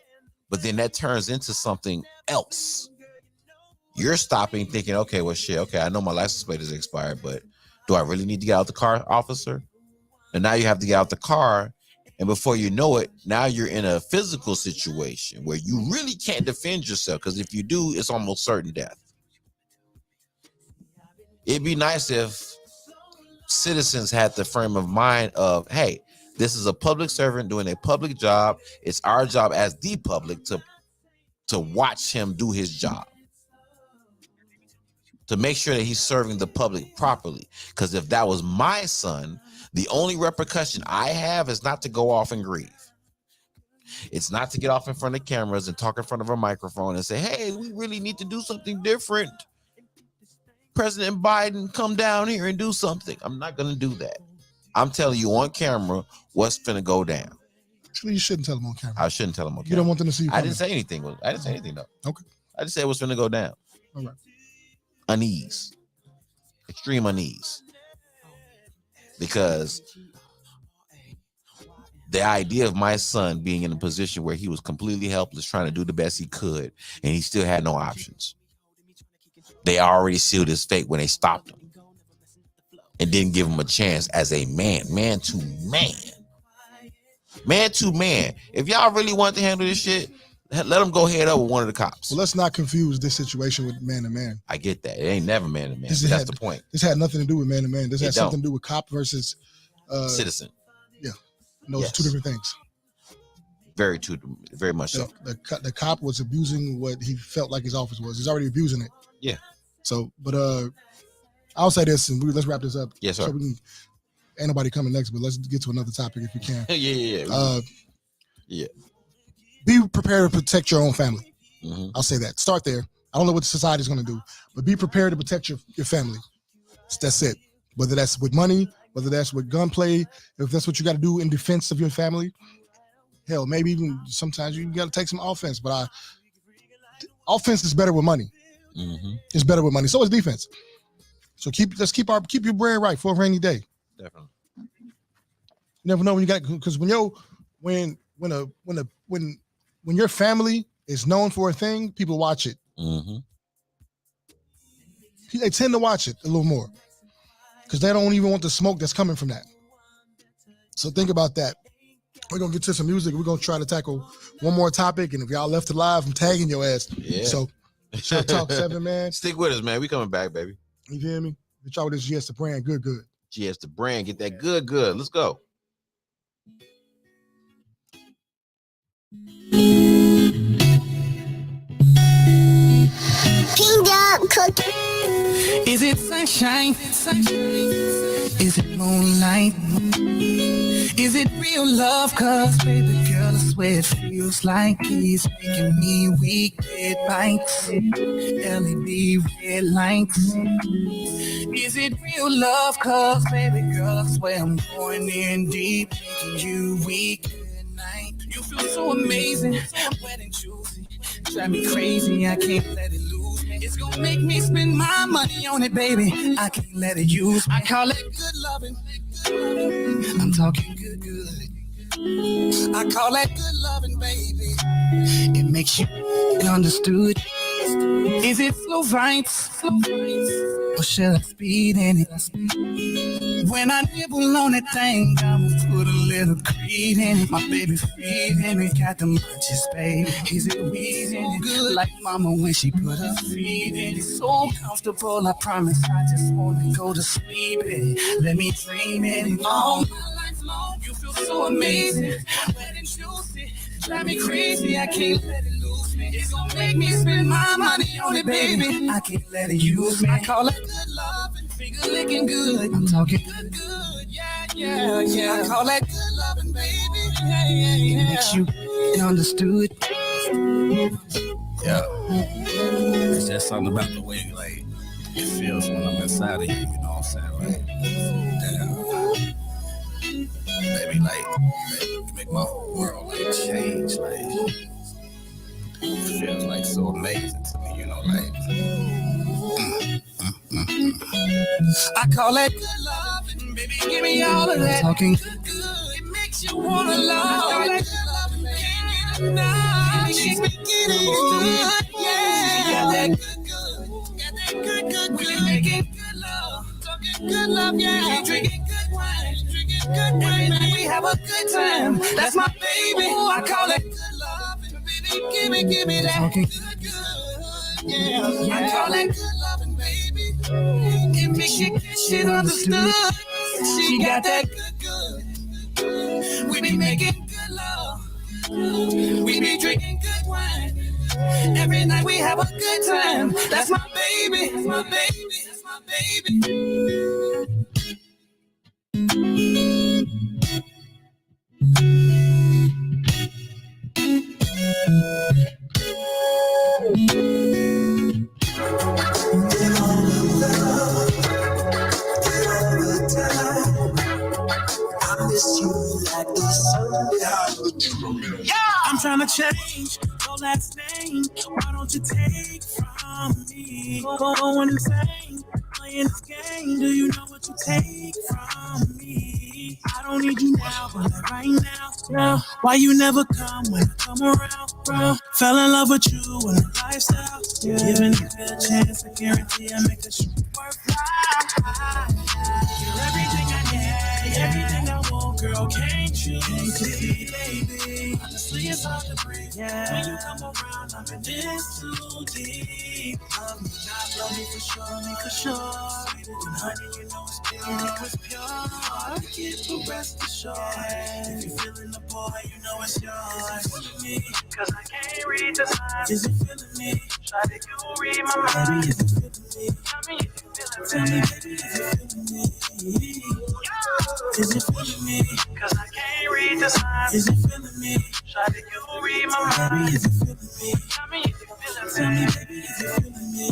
But then that turns into something else. You're stopping thinking, okay, well, shit, okay, I know my license plate is expired, but do I really need to get out the car, officer? And now you have to get out the car, and before you know it, now you're in a physical situation where you really can't defend yourself, because if you do, it's almost certain death. It'd be nice if citizens had the frame of mind of, hey, this is a public servant doing a public job. It's our job as the public to watch him do his job, to make sure that he's serving the public properly. Because if that was my son, the only repercussion I have is not to go off and grieve. It's not to get off in front of cameras and talk in front of a microphone and say, hey, we really need to do something different. President Biden, come down here and do something. I'm not going to do that. I'm telling you on camera what's finna go down. Actually, you shouldn't tell them on camera. I shouldn't tell them on camera. You don't want them to see you. I didn't say anything. I didn't say anything, though. Okay. I just said what's finna go down. All right. Unease. Extreme unease. Because the idea of my son being in a position where he was completely helpless, trying to do the best he could, and he still had no options. They already sealed his fate when they stopped him and didn't give him a chance as a man to man. Man to man. If y'all really want to handle this shit, let them go head up with one of the cops. Well, let's not confuse this situation with man to man. I get that. It ain't never man to man. That's the point. This had nothing to do with man to man. This had something to do with cop versus citizen. Yeah. And those are two different things. Very much so. The cop was abusing what he felt like his office was. He's already abusing it. Yeah. So, but I'll say this, and let's wrap this up. Yes, sir. So ain't nobody coming next, but let's get to another topic if you can. Yeah. Be prepared to protect your own family. Mm-hmm. I'll say that. Start there. I don't know what society is going to do, but be prepared to protect your family. That's it. Whether that's with money, whether that's with gunplay, if that's what you got to do in defense of your family. Hell, maybe even sometimes you got to take some offense, but offense is better with money. Mm-hmm. It's better with money. So is defense. So keep your bread right for a rainy day. Definitely. You never know when you got, because when your family is known for a thing, people watch it. Mm-hmm. They tend to watch it a little more because they don't even want the smoke that's coming from that. So think about that. We're going to get to some music. We're going to try to tackle one more topic. And if y'all left alive, I'm tagging your ass. Yeah. So Shoptalk 7, man. Stick with us, man. We coming back, baby. You hear me? Get y'all with this GS the brand. Good. GS the brand. Get that good. Let's go. Is it sunshine? Is it moonlight? Is it real love? Cause baby girl, I swear it feels like he's making me weak. Red lights, LED red lights. Is it real love? Cause baby girl, I swear I'm going in deep, making you weak. Good night. You feel so amazing, wet and juicy. Drive me crazy, I can't let it lose me. It's gonna make me spend my money on it, baby. I can't let it use me. I call it good loving. I'm talking good. I call that good loving, baby. It makes you understood. Is it slow vibes? Or should I speed in it? When I nibble on that thing, I'ma put a little greed in it. My baby feed in it, got the munchies, baby. Is it weed in it? Good like mama when she put her feet in it. So comfortable, I promise. I just wanna go to sleep in it. Let me dream in it. All my life long, you feel so amazing. Wet and juicy, drive me crazy. I can't let it lose me. It's gonna make me spend my money on it, baby. I can't let it use me. I call it good love and finger licking good. I'm talking good, yeah. I call that good loving, baby. Yeah. It makes you understood. Yeah. It's just something about the way, like, it feels when I'm inside of you, you know what I'm saying? Like, damn. Baby, like, you make my whole world, like, change, like, it feels, like, so amazing to me, you know, like, I call that good loving, baby, give me all of that. Talking good, it makes you wanna love. I call that good loving, baby, she's making it good, yeah. Got that good, we making good love. Talking good love, yeah. Drinking good wine, good wine. We have a good time. That's my baby. Ooh, I call it good loving, baby. Give me that good, yeah. I call it good loving, baby. It makes you get shit understood. She got that good. We be making good love. We be drinking good wine. Every night we have a good time. That's my baby. That's my baby. That's my baby. I'm trying to change your last name. Why don't you take from me? Going insane, playing this game. Do you know what you take from me? I don't need you now, but right now. Why you never come when I come around, bro? Fell in love with you and the lifestyle. Giving you a chance, I guarantee I make the shit worthwhile. You're everything I need, everything I want, girl. Can't you see, baby? Honestly, it's hard to breathe. Yeah. When you come around, I'm in this too deep. Love me, not love me for sure, Sweeter than honey, you know it's pure. I get the rest assured. If you're feeling the boy, you know it's yours. Is it feeling me? Cause I can't read the signs. Is it feeling me? Try to you read my mind. Is it feeling me? Tell me if you feeling me. Is it feeling me? Is it feeling me? Cause I can't read the signs. Is it feeling me? Try to you read my mind. Is it feeling me? Tell me if you feeling me. Is it feeling me?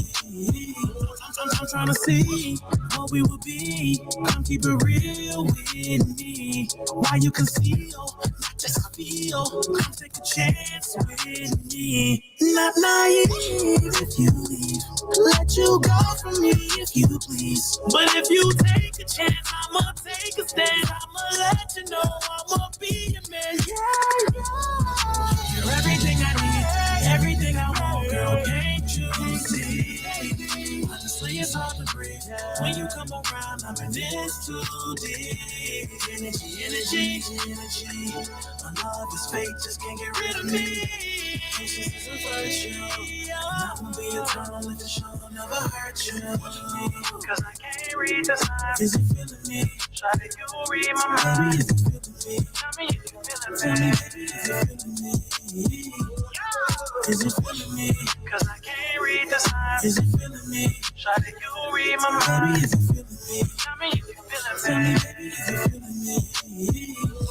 I'm trying to see what we will be. Come keep it real with me. Why you conceal? Not just feel. Come take a chance with me. Not naive if you leave. let you go from me if you please. But if you take a chance, I'ma take a stand. I'ma let you know I'ma be your man. Yeah. You're everything I need, everything I want, girl. Can't you see? Honestly, it's hard to breathe when you come around. I'm in this too deep. Energy. My love is fake, just can't get rid of me. Patience is a virtue. I'ma be eternal if the show never hurt you. Cause I can't read the signs. Is it feeling me? Try to you read my mind. Is it feeling me? Tell me if you feeling me. Is it feeling me? Is it feeling me? Cause I can't read the signs. Is it feeling me? Try to you read my mind. Is it feeling me? Tell me if you feeling me. Is it feeling me?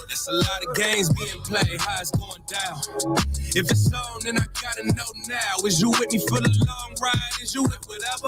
There's a lot of games being played, how it's going down. If it's on, then I gotta know now. Is you with me for the long ride? Is you with whatever?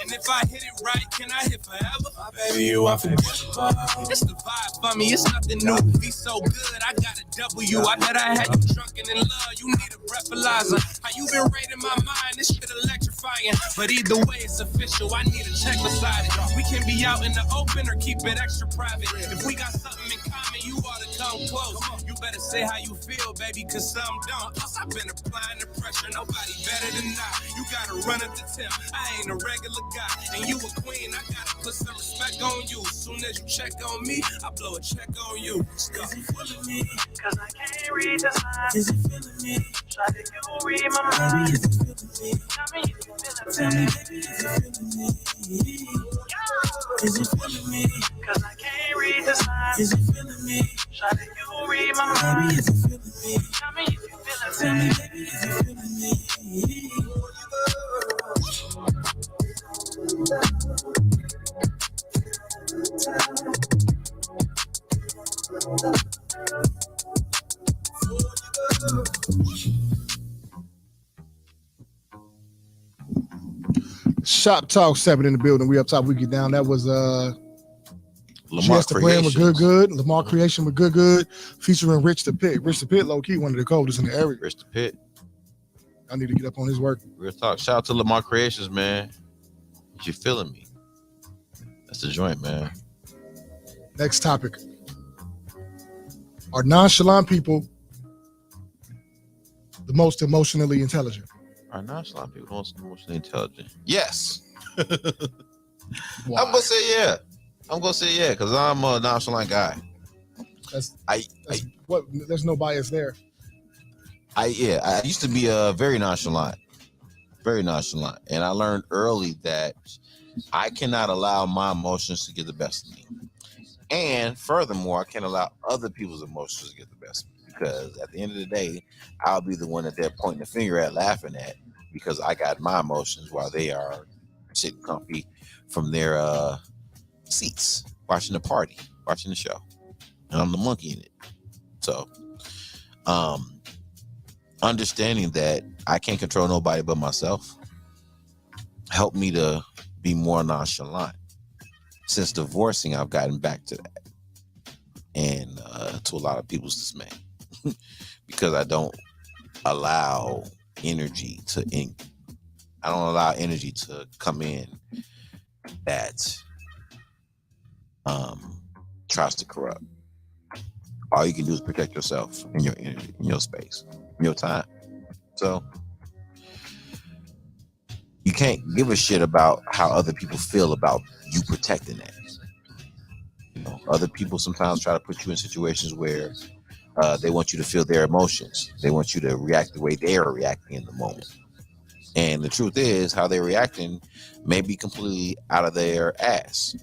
And if I hit it right, can I hit forever? Baby, you unforgettable. It's the vibe for me, it's nothing new. Be so good, I got a W. I bet I had you drunken in love, you need a breathalyzer. How you been raiding my mind, this shit electrifying. But either way, it's official, I need a check beside it. We can be out in the open or keep it extra private. If we got something in common, you ought to come close. You better say how you feel, baby, cause some don't. Plus, I've been applying the pressure, nobody better than I. You gotta run up the temp, I ain't a regular guy. And you a queen, I gotta put some respect on you. As soon as you check on me, I blow a check on you. Is it feeling me? Cause I can't read the signs. Is it feeling me? Try to you read my mind. Is it feeling me? Tell me if you feeling me. Is it feeling me? Is it feeling me? Cause I can't read the signs. Is it feeling me? Try to you read my mind. Is it feeling me? Tell me if you feeling me. Is it feeling me? Shop Talk 7 in the building. We up top, we get down. That was Lamar the brand with Creations. good. Lamar Creation with good. Featuring Rich the Pit. Rich the Pit, low key, one of the coldest in the area. Rich the Pit. I need to get up on his work. Real talk. Shout out to Lamar Creations, man. You feeling me? That's the joint, man. Next topic. Are nonchalant people the most emotionally intelligent? Are nonchalant people most emotionally intelligent? Yes. Why? I'm gonna say yeah. Because I'm a nonchalant guy. There's no bias there. I used to be very nonchalant, and I learned early that I cannot allow my emotions to get the best of me, and furthermore, I can't allow other people's emotions to get the best of me, because at the end of the day, I'll be the one that they're pointing the finger at, laughing at, because I got my emotions while they are sitting comfy from their seats, watching the party, watching the show, and I'm the monkey in it. So, understanding that I can't control nobody but myself helped me to be more nonchalant. Since divorcing, I've gotten back to that, and to a lot of people's dismay, because I don't allow energy to come in that tries to corrupt. All you can do is protect yourself and your energy, in your space, in your time. So you can't give a shit about how other people feel about you protecting that. You know, other people sometimes try to put you in situations where they want you to feel their emotions. They want you to react the way they are reacting in the moment. And the truth is, how they're reacting may be completely out of their ass,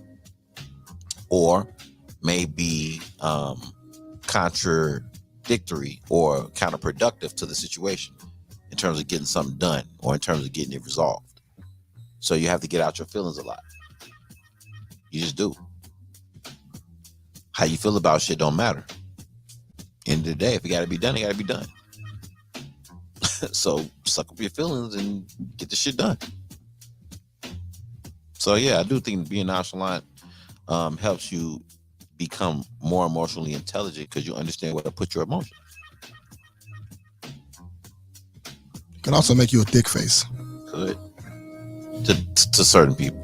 or may be contradictory or counterproductive to the situation in terms of getting something done or in terms of getting it resolved. So you have to get out your feelings a lot. You just do. How you feel about shit don't matter. End of the day, if it got to be done, it got to be done. So suck up your feelings and get the shit done. So yeah, I do think being nonchalant helps you become more emotionally intelligent, because you understand where to put your emotions. Can also make you a dick face. Could. to certain people.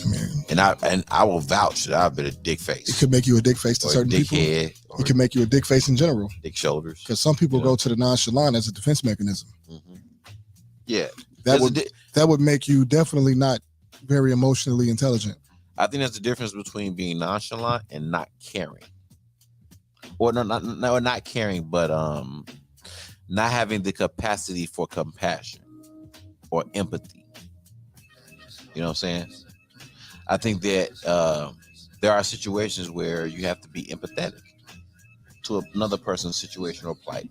I mean, and I will vouch that I've been a dick face. It could make you a dick face to certain people. It can make you a dick face in general. Dick shoulders. Because some people go to the nonchalant as a defense mechanism. Mm-hmm. Yeah. That would make you definitely not very emotionally intelligent. I think that's the difference between being nonchalant and not caring. Or not caring, but not having the capacity for compassion or empathy. You know what I'm saying? I think that there are situations where you have to be empathetic to another person's situation or plight.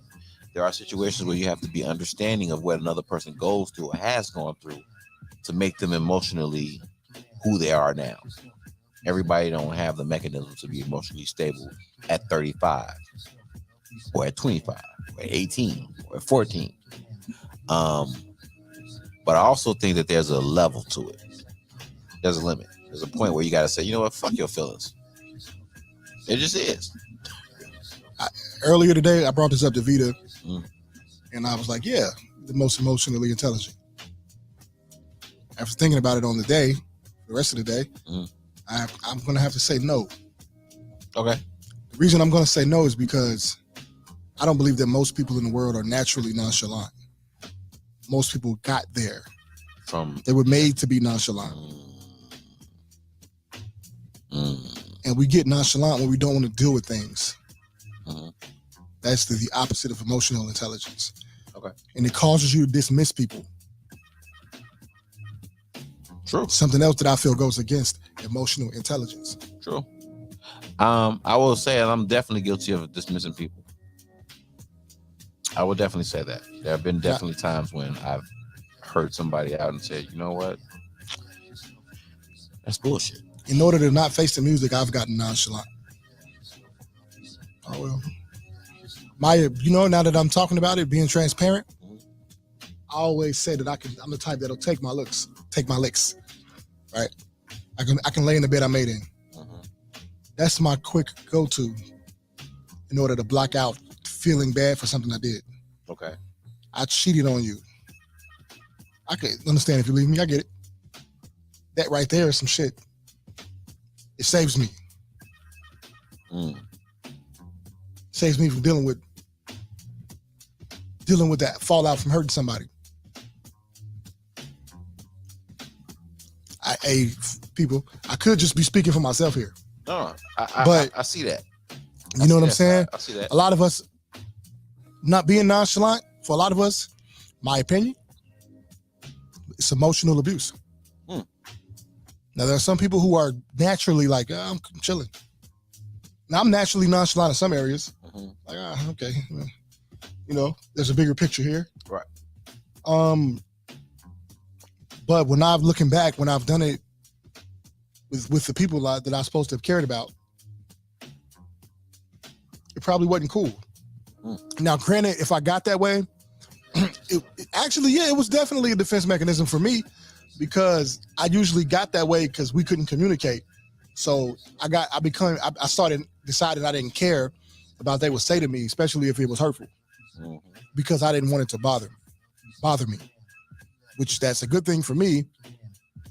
There are situations where you have to be understanding of what another person goes through or has gone through to make them emotionally who they are now. Everybody don't have the mechanism to be emotionally stable at 35 or at 25 or at 18 or at 14. But I also think that there's a level to it. There's a limit. There's a point where you got to say, you know what, fuck your feelings. It just is. Earlier today, I brought this up to Vita, and I was like, yeah, the most emotionally intelligent. After thinking about it on the day, the rest of the day, I'm going to have to say no. Okay. The reason I'm going to say no is because I don't believe that most people in the world are naturally nonchalant. Most people got there. They were made to be nonchalant. And we get nonchalant when we don't want to deal with things. That's the opposite of emotional intelligence. Okay. And it causes you to dismiss people. True. Something else that I feel goes against emotional intelligence. True. I will say I'm definitely guilty of dismissing people. I will definitely say that. There have been definitely times when I've heard somebody out and said, you know what? That's bullshit. In order to not face the music, I've gotten nonchalant. Oh, well. Now that I'm talking about it, being transparent, I always say that I'm the type that'll take my licks, right? I can lay in the bed I made in. That's my quick go-to in order to block out feeling bad for something I did. Okay. I cheated on you. I can understand if you leave me. I get it. That right there is some shit. It saves me. Saves me from dealing with that fallout from hurting somebody. People, I could just be speaking for myself here. No, I see that. You know what I'm saying? I see that. A lot of us not being nonchalant, for a lot of us, my opinion, it's emotional abuse. Now, there are some people who are naturally like, I'm chilling. Now, I'm naturally nonchalant in some areas. Like, okay. There's a bigger picture here. Right. But when I'm looking back, when I've done it with the people that I'm supposed to have cared about, it probably wasn't cool. Now, granted, if I got that way, it was definitely a defense mechanism for me, because I usually got that way because we couldn't communicate. So I decided I didn't care about what they would say to me, especially if it was hurtful, because I didn't want it to bother me, which that's a good thing for me,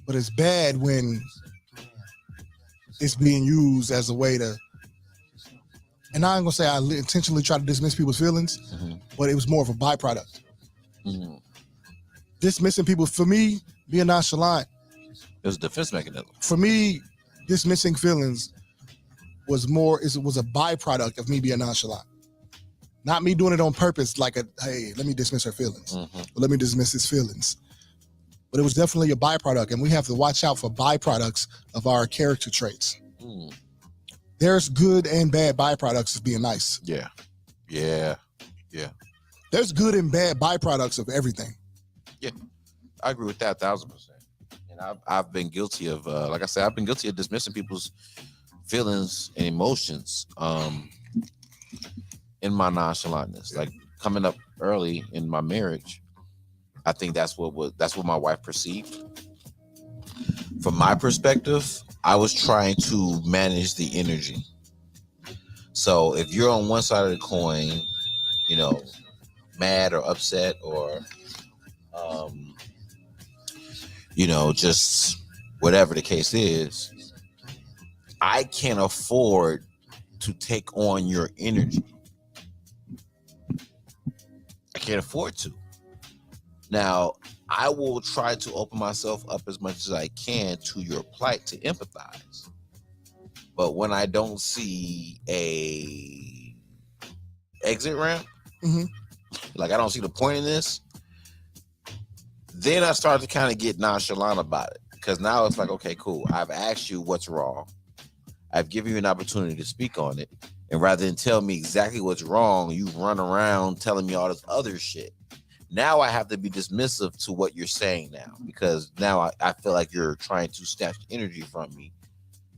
but it's bad when it's being used as a way to, and I ain't gonna say I intentionally try to dismiss people's feelings, but it was more of a byproduct. Dismissing people, for me, being nonchalant, it was a defense mechanism. For me, dismissing feelings was a byproduct of me being nonchalant. Not me doing it on purpose, like hey, let me dismiss her feelings. Or let me dismiss his feelings. But it was definitely a byproduct, and we have to watch out for byproducts of our character traits. There's good and bad byproducts of being nice. Yeah. There's good and bad byproducts of everything. Yeah, I agree with that 1,000%. And I've been guilty of, like I said, I've been guilty of dismissing people's feelings and emotions in my nonchalantness. Like coming up early in my marriage, I think that's what my wife perceived. From my perspective, I was trying to manage the energy. So if you're on one side of the coin, mad or upset or just whatever the case is, I can't afford to take on your energy. I can't afford to. Now, I will try to open myself up as much as I can to your plight to empathize. But when I don't see a exit ramp, like I don't see the point in this, then I start to kind of get nonchalant about it. Because now it's like, okay, cool. I've asked you what's wrong. I've given you an opportunity to speak on it. And rather than tell me exactly what's wrong, you run around telling me all this other shit. Now I have to be dismissive to what you're saying now, because now I feel like you're trying to snatch energy from me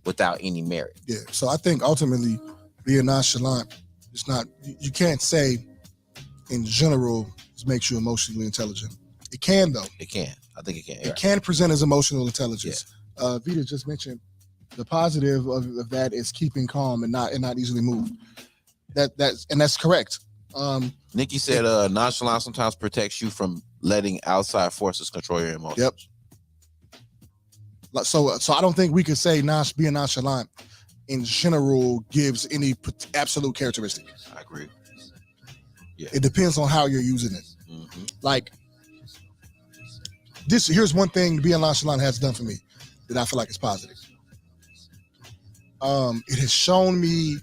without any merit. Yeah. So I think ultimately being nonchalant, it's not, you can't say in general it makes you emotionally intelligent. It can though. It can. I think it can. It can present as emotional intelligence. Yeah. Vita just mentioned the positive of that is keeping calm and not easily moved. That's correct. Nikki said nonchalant sometimes protects you from letting outside forces control your emotions. Yep. So I don't think we could say being nonchalant in general gives any absolute characteristic. I agree. Yeah. It depends on how you're using it. Mm-hmm. Like this, here's one thing being nonchalant has done for me that I feel like is positive. It has shown me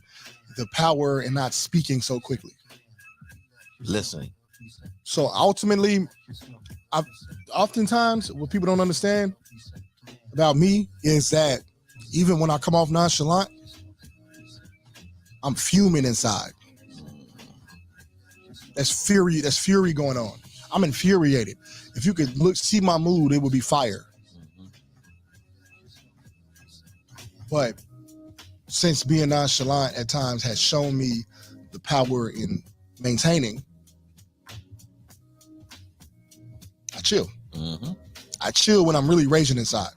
the power in not speaking so quickly. Listening. So ultimately, oftentimes what people don't understand about me is that even when I come off nonchalant, I'm fuming inside. That's fury. That's fury going on. I'm infuriated. If you could see my mood, it would be fire. But since being nonchalant at times has shown me the power in maintaining, I chill. Mm-hmm. I chill when I'm really raging inside.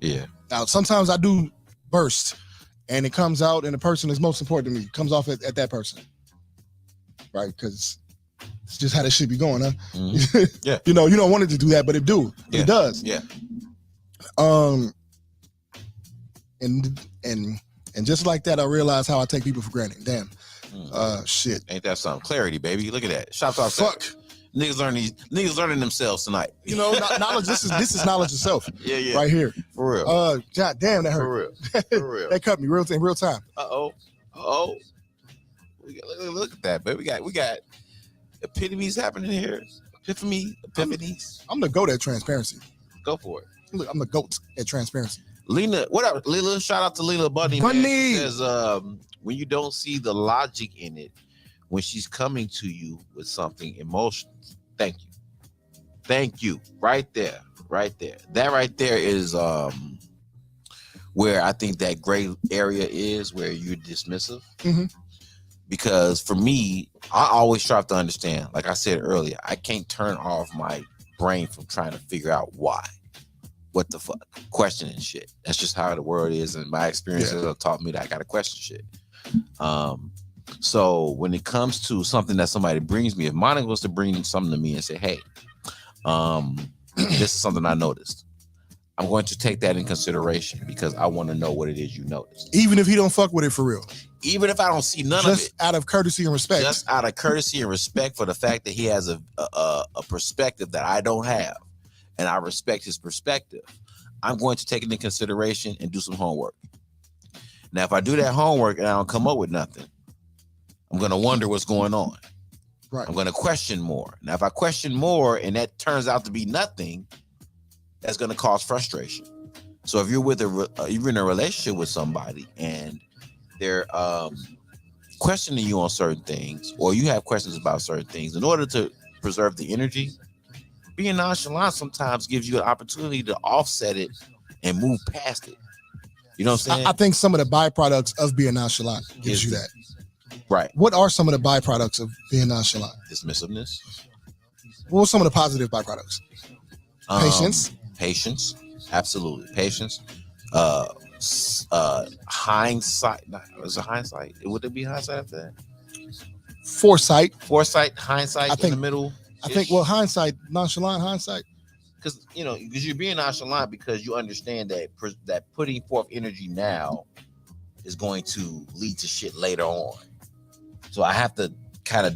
Yeah. Now, sometimes I do burst and it comes out and the person that's most important to me comes off at that person. Right? Because it's just how this shit be going, huh? Mm-hmm. Yeah. You don't want it to do that, but it do. Yeah. It does. Yeah. And just like that, I realize how I take people for granted. Damn. Shit. Ain't that something? Clarity, baby. Look at that. Shoptalk. Fuck. Niggas learning themselves tonight. Knowledge. This is knowledge itself. Yeah. Right here. For real. God damn, that hurt. For real. For real. That cut me in real time. Uh-oh. Look at that, baby. We got epitomes happening here. Epiphanies. I'm the GOAT at transparency. Go for it. Look, I'm the GOAT at transparency. Lena, what up, Lila? Shout out to Lila Bunny. She says, when you don't see the logic in it, when she's coming to you with something emotional. Thank you. Right there. That right there is where I think that gray area is, where you're dismissive. Mm-hmm. Because for me, I always try to understand. Like I said earlier, I can't turn off my brain from trying to figure out why. What the fuck? Questioning shit. That's just how the world is, and my experiences have taught me that I gotta question shit. So when it comes to something that somebody brings me, if Monica was to bring something to me and say, hey, this is something I noticed, I'm going to take that in consideration because I want to know what it is you noticed. Even if he don't fuck with it for real. Even if I don't see none of it. Just out of courtesy and respect. Just out of courtesy and respect for the fact that he has a perspective that I don't have. And I respect his perspective. I'm going to take it into consideration and do some homework. Now, if I do that homework and I don't come up with nothing, I'm going to wonder what's going on. Right. I'm going to question more. Now, if I question more and that turns out to be nothing, that's going to cause frustration. So if you're you're in a relationship with somebody and they're questioning you on certain things, or you have questions about certain things, in order to preserve the energy, being nonchalant sometimes gives you an opportunity to offset it and move past it. You know what I'm saying? I think some of the byproducts of being nonchalant gives you that. Right. What are some of the byproducts of being nonchalant? Dismissiveness. What are some of the positive byproducts? Patience. Absolutely. Patience. Hindsight. Was it hindsight? Would it be hindsight after that? Foresight. Hindsight in the middle. I think, hindsight, nonchalant hindsight. because you're being nonchalant because you understand that putting forth energy now is going to lead to shit later on. So I have to kind of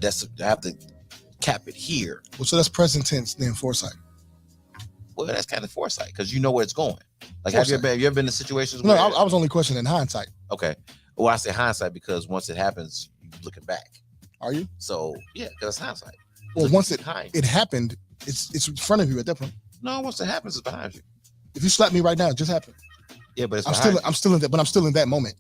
cap it here. Well, so that's present tense, then foresight. Well, that's kind of foresight because you know where it's going. Like, have you ever been in situations where... No, I was only questioning hindsight. Okay. Well, I say hindsight because once it happens, you're looking back. Are you? So, yeah, because it's hindsight. Well, once it happened, it's in front of you at that point. No, once it happens, it's behind you. If you slap me right now, it just happened. Yeah, but I'm still in that moment.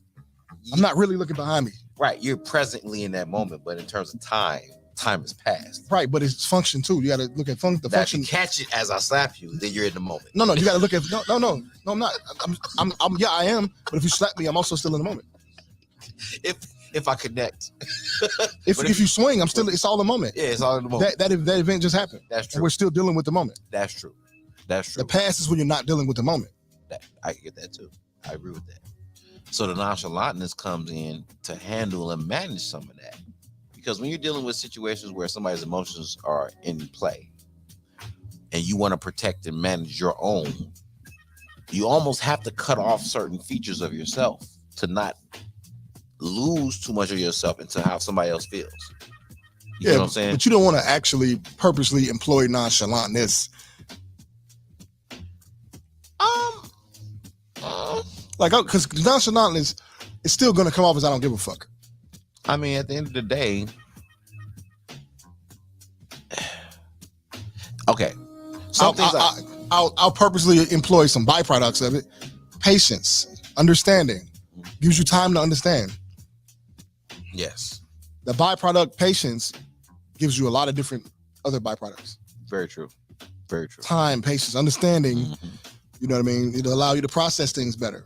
I'm not really looking behind me. Right. You're presently in that moment, but in terms of time has passed. Right, but it's function too. You got to look at the function. If you catch it as I slap you, then you're in the moment. No, you got to look at no, I'm not. I'm I am. But if you slap me, I'm also still in the moment. If I connect. if you swing, it's all the moment. Yeah, it's all in the moment. That event just happened. That's true. And we're still dealing with the moment. That's true. The past is when you're not dealing with the moment. I can get that too. I agree with that. So the nonchalantness comes in to handle and manage some of that. Because when you're dealing with situations where somebody's emotions are in play and you want to protect and manage your own, you almost have to cut off certain features of yourself to not lose too much of yourself into how somebody else feels. You know what I'm saying? But you don't want to actually purposely employ nonchalantness. Because nonchalantness is still going to come off as I don't give a fuck. I mean, at the end of the day, okay. I'll purposely employ some byproducts of it. Patience, understanding, gives you time to understand. Yes. The byproduct patience gives you a lot of different other byproducts. Very true. Very true. Time, patience, understanding. Mm-hmm. You know what I mean? It'll allow you to process things better.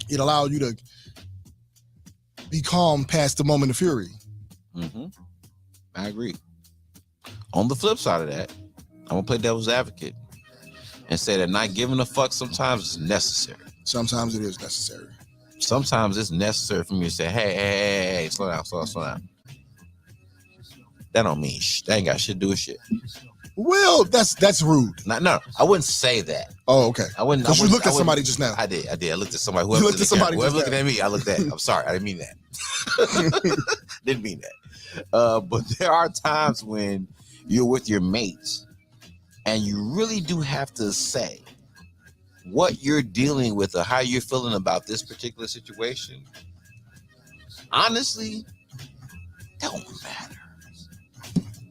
It'll allow you to be calm past the moment of fury. Mm-hmm. I agree. On the flip side of that, I'm going to play devil's advocate and say that not giving a fuck sometimes is necessary. Sometimes it is necessary. Sometimes it's necessary for me to say, hey, slow down. That don't mean shit. That ain't got shit to do with shit. Well, that's rude. No, I wouldn't say that. Oh, okay. I wouldn't. Because you looked at somebody just now. I did. I looked at somebody. Whoever looking at me, I looked at. I'm sorry, I didn't mean that. Didn't mean that. But there are times when you're with your mates, and you really do have to say what you're dealing with or how you're feeling about this particular situation. Honestly, don't matter.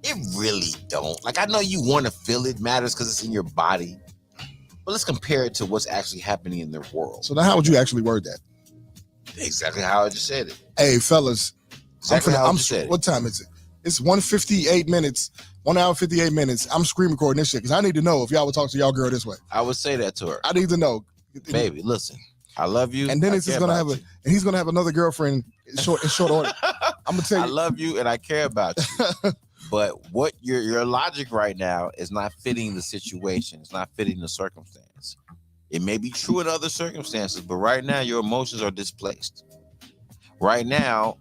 It really don't. Like, I know you want to feel it matters because it's in your body, but let's compare it to what's actually happening in the world. So now how would you actually word that? Exactly how I just said it. Hey, fellas. Exactly how I just said it. What time is it? It's 1:58 minutes. 1 hour, 58 minutes. I'm screen recording this shit because I need to know if y'all would talk to y'all girl this way. I would say that to her. I need to know. Baby, listen. I love you. And then he's gonna have another girlfriend in short order. I'm gonna tell you. I love you and I care about you. But what your logic right now is not fitting the situation. It's not fitting the circumstance. It may be true in other circumstances, but right now your emotions are displaced. Right now,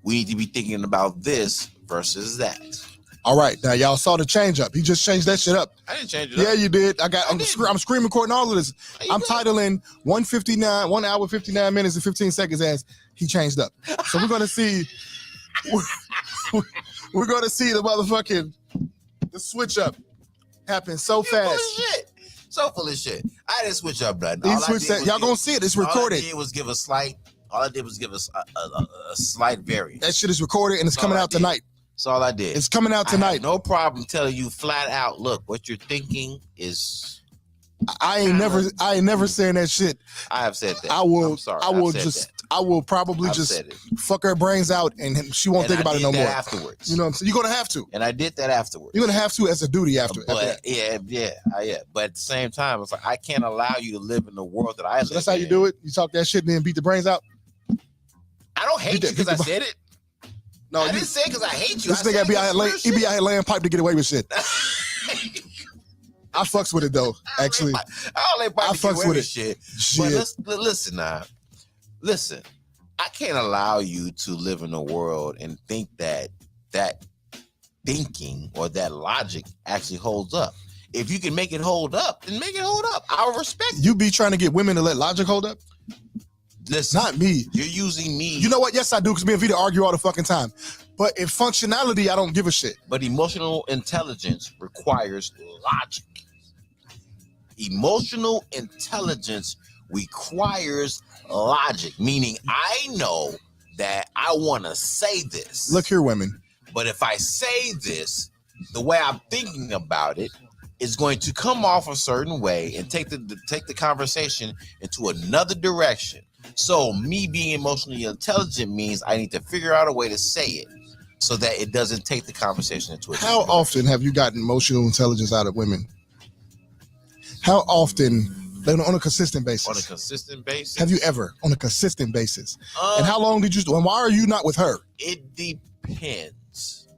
we need to be thinking about this versus that. All right, now y'all saw the change up. He just changed that shit up. I didn't change it up. Yeah, you did. I'm screen recording all of this. I'm titling 1 hour, 59 minutes and 15 seconds as he changed up. So we're gonna see. We're gonna see the switch up happen so fast. So full of shit. I didn't switch up nothing. Y'all gonna see it. It's recorded. All I did was give us a slight variance. That shit is recorded and it's coming out tonight. That's all I did. It's coming out tonight. I have no problem telling you flat out, look, what you're thinking is. I ain't never saying that shit. I have said that. I'm sorry. I will probably I've just fuck her brains out and she won't think about it no more. Afterwards. You know what I'm saying? You're gonna have to. And I did that afterwards. You're gonna have to as a duty after. But yeah. But at the same time, it's like I can't allow you to live in the world that I live in. So that's how you do it? You talk that shit and then beat the brains out? I don't hate you because I said it. No, I didn't say it because I hate you. This nigga be out here laying pipe to get away with shit. I fucks with it though, actually. I don't lay pipe to get away with shit. But listen now. Listen, I can't allow you to live in a world and think that thinking or that logic actually holds up. If you can make it hold up, then make it hold up. I'll respect You be trying to get women to let logic hold up? Listen, Not me. You're using me. You know what? Yes, I do, because me and Vita argue all the fucking time. But in functionality, I don't give a shit. But emotional intelligence requires logic. Emotional intelligence requires logic, meaning I know that I want to say this. Look here, women. But if I say this, the way I'm thinking about it is going to come off a certain way and take the conversation into another direction. So me being emotionally intelligent means I need to figure out a way to say it so that it doesn't take the conversation into a How different often have you gotten emotional intelligence out of women? How often, on a consistent basis? on a consistent basis. Have you ever, on a consistent basis? And how long did you do? And why are you not with her? It depends.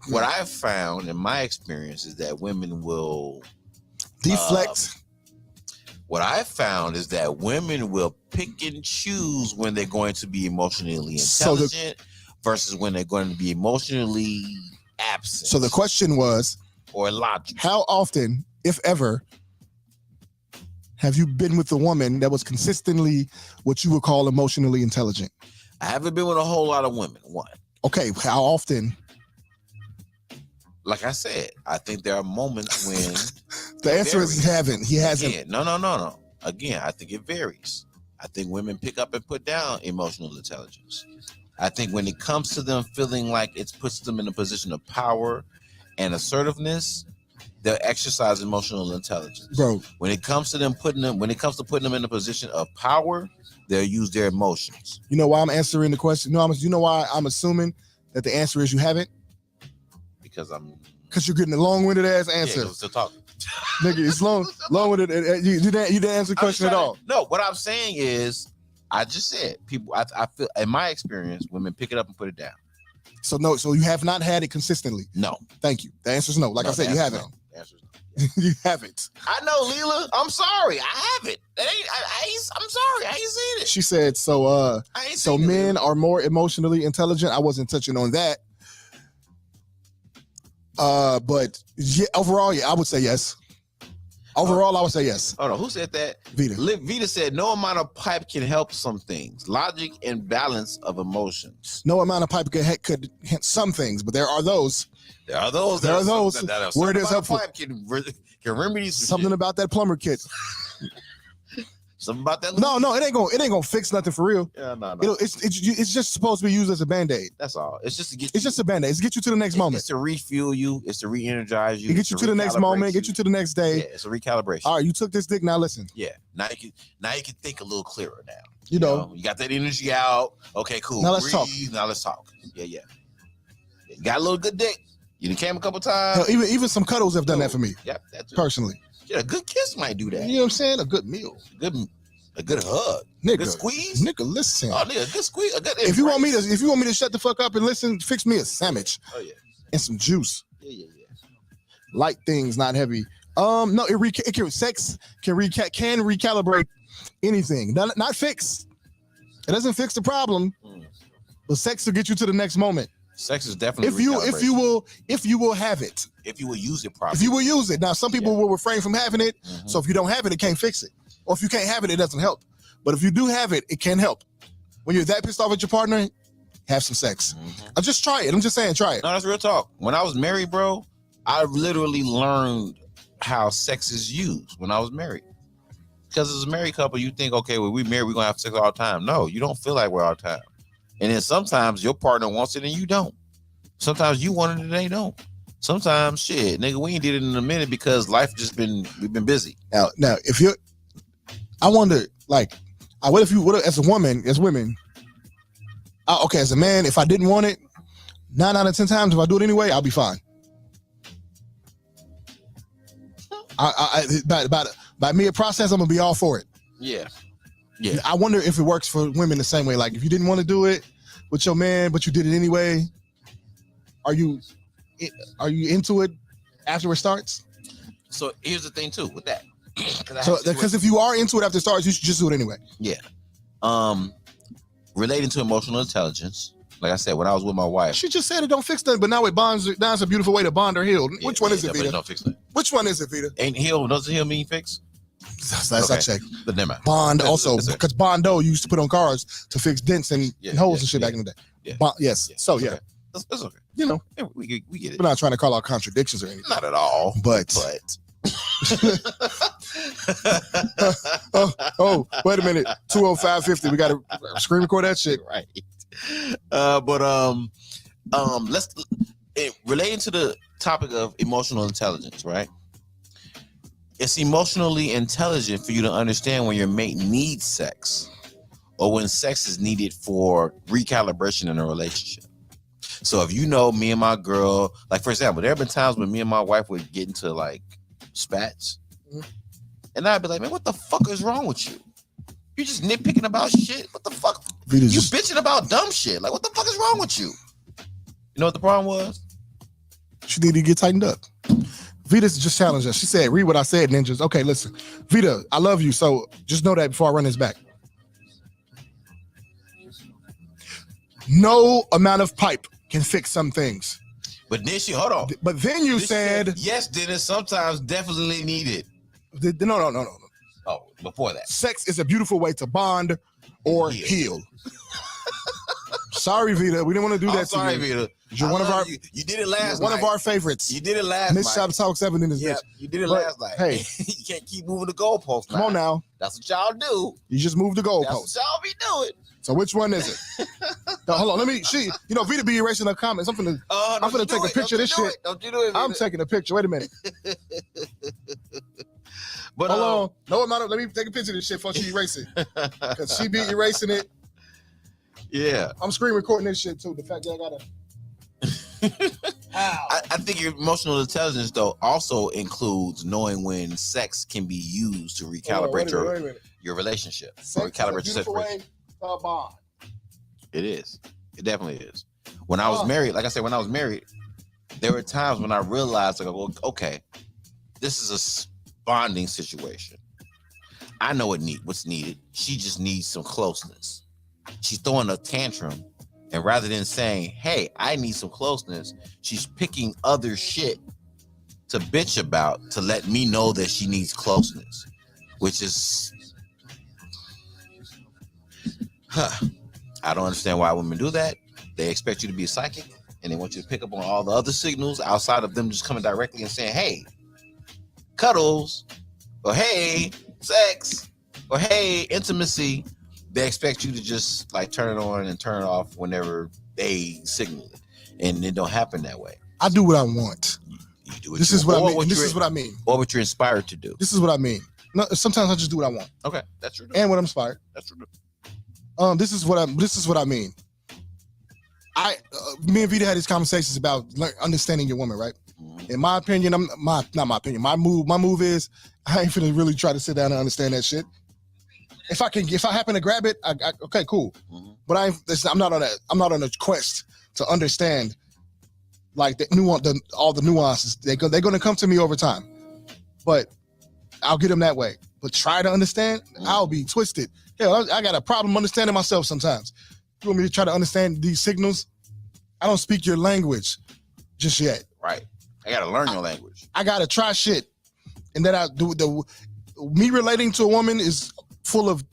What I've found in my experience is that women will deflect. What I found is that women will pick and choose when they're going to be emotionally intelligent versus when they're going to be emotionally absent. So the question was, or logical. How often, if ever, have you been with a woman that was consistently what you would call emotionally intelligent? I haven't been with a whole lot of women. One. Okay, how often? Like I said, I think there are moments when the answer is he haven't. He hasn't. Again, no. Again, I think it varies. I think women pick up and put down emotional intelligence. I think when it comes to them feeling like it puts them in a position of power and assertiveness, they'll exercise emotional intelligence. Bro, when it comes to putting them in a position of power, they'll use their emotions. You know why I'm answering the question? No, you know why I'm assuming that the answer is you haven't? Because you're getting a long-winded ass answer. Yeah, I'm still talking. Nigga, it's long-winded. You didn't answer the question at all. No, what I'm saying is, I just said people. I feel, in my experience, women pick it up and put it down. So no, so you have not had it consistently. No, thank you. The answer is no. Like I said, you haven't. No. The answer is no. You haven't. I know, Leela. I'm sorry. I haven't. I'm sorry. I ain't seen it. She said so. So men are more emotionally intelligent. I wasn't touching on that. But yeah, overall, yeah, I would say yes. Overall, I would say yes. Hold on, who said that? Vita. Vita said no amount of pipe can help some things. Logic and balance of emotions. No amount of pipe could hint some things, but there are those. There are those where it is helpful. Pipe can remedy something about that plumber kit. Something about that. No, it ain't gonna fix nothing for real. Yeah, no. It's just supposed to be used as a band-aid. That's all. It's just to get. It's just a band-aid. It's to get you to the next moment. It's to refuel you. It's to re-energize you. It get you to the next moment. Get you to the next day. Yeah, it's a recalibration. All right, you took this dick. Now listen. Yeah. Now you can think a little clearer now. You know, you got that energy out. Okay, cool. Now let's talk. Now let's talk. Yeah. You got a little good dick. You done came a couple times. Hell, even some cuddles have done that for me. Yep, that's personally. Yeah, a good kiss might do that. You know what I'm saying? A good meal. A good hug, nigga. Good squeeze, nigga. Listen, oh nigga, a good squeeze. A good if you want me to shut the fuck up and listen, fix me a sandwich. Oh yeah, and some juice. Yeah. Light things, not heavy. No, sex can recalibrate anything. Not fix. It doesn't fix the problem, but sex will get you to the next moment. Sex is definitely if you will have it. If you will use it properly. If you will use it. Now, some people will refrain from having it. Mm-hmm. So if you don't have it, it can't fix it. Or if you can't have it, it doesn't help. But if you do have it, it can help. When you're that pissed off at your partner, have some sex. Mm-hmm. Just try it. I'm just saying, try it. No, that's real talk. When I was married, bro, I literally learned how sex is used when I was married. Because as a married couple, you think, okay, well, we married, we're going to have sex all the time. No, you don't feel like we're all the time. And then sometimes your partner wants it and you don't. Sometimes you want it and they don't. Sometimes, shit, nigga, we ain't did it in a minute because we've been busy. Now, if you're, I wonder, like, what if as women, okay, as a man, if I didn't want it, 9 out of 10 times, if I do it anyway, I'll be fine. By mere process, I'm gonna be all for it. Yeah. I wonder if it works for women the same way. Like, if you didn't want to do it with your man, but you did it anyway, are you into it after it starts? So here's the thing too with that. Because if you are into it after it starts, you should just do it anyway. Yeah. Relating to emotional intelligence, Like I said, when I was with my wife, she just said it don't fix nothing, but now it bonds. Now it's a beautiful way to bond or heal. Which one is it, Vita? Don't fix that. Which one is it, Vita? Ain't heal? Doesn't heal mean fix? That's I check. But never mind. Bond also because Bondo used to put on cars to fix dents and holes and shit back in the day. Yeah. Yes. So yeah, that's okay. You know, we get it. We're not trying to call out contradictions or anything. Not at all. But oh, wait a minute. 20550. We got to screen record that shit. Right. Let's relating to the topic of emotional intelligence, right? It's emotionally intelligent for you to understand when your mate needs sex or when sex is needed for recalibration in a relationship. So if you know me and my girl, like for example, there have been times when me and my wife would get into like spats, and I'd be like, man, what the fuck is wrong with you? You just nitpicking about shit. What the fuck? You bitching about dumb shit. Like, what the fuck is wrong with you? You know what the problem was? She needed to get tightened up. Vita's just challenged us. She said, read what I said, ninjas. Okay, listen. Vita, I love you, so just know that before I run this back. No amount of pipe can fix some things. But then hold on. But then you said... Yes, Dennis, sometimes definitely needed. No. Oh, before that. Sex is a beautiful way to bond or heal. Sorry, Vita. We didn't want to do that to you. Sorry, Vita. You're one of our... You did it last night. One of our favorites. You did it last Miss night. Shoptalk 7 in this bitch. You did it last night. Hey. You can't keep moving the goalposts. Come on now. That's what y'all do. You just moved the goalpost. That's what y'all be doing. So which one is it? Now, hold on. Let me... Vita be erasing her comments. I'm finna take a picture of this shit. Don't you do it, Vita. I'm taking a picture. Wait a minute. But hold on. No amount of... Let me take a picture of this shit before she erase it. Because she be erasing it. Yeah. I'm screen recording this shit too. The fact that I gotta... I think your emotional intelligence though also includes knowing when sex can be used to recalibrate your relationship. Sex recalibrate is a beautiful way to bond. It is. It definitely is. When I was married, like I said, when I was married, there were times when I realized, like, well, okay, this is a bonding situation. I know what's needed. She just needs some closeness. She's throwing a tantrum. And rather than saying, hey, I need some closeness, she's picking other shit to bitch about to let me know that she needs closeness, which is, I don't understand why women do that. They expect you to be psychic and they want you to pick up on all the other signals outside of them just coming directly and saying, hey, cuddles, or hey, sex, or hey, intimacy. They expect you to just like turn it on and turn it off whenever they signal it, and it don't happen that way. I do what I want. You do what this is what I mean. This is what I mean. Or what you're inspired to do. This is what I mean. No, sometimes I just do what I want. Okay, that's true. And what I'm inspired. That's true. This is what I mean. Me and Vita had these conversations about understanding your woman, right? In my opinion, my move is I ain't finna really try to sit down and understand that shit. If I happen to grab it, okay, cool. But I'm not on a quest to understand like all the nuances. They're gonna come to me over time, but I'll get them that way. But try to understand, I'll be twisted. Hell, I got a problem understanding myself sometimes. You want me to try to understand these signals? I don't speak your language just yet. Right. I gotta learn your language. I gotta try shit, and then I do me relating to a woman is full of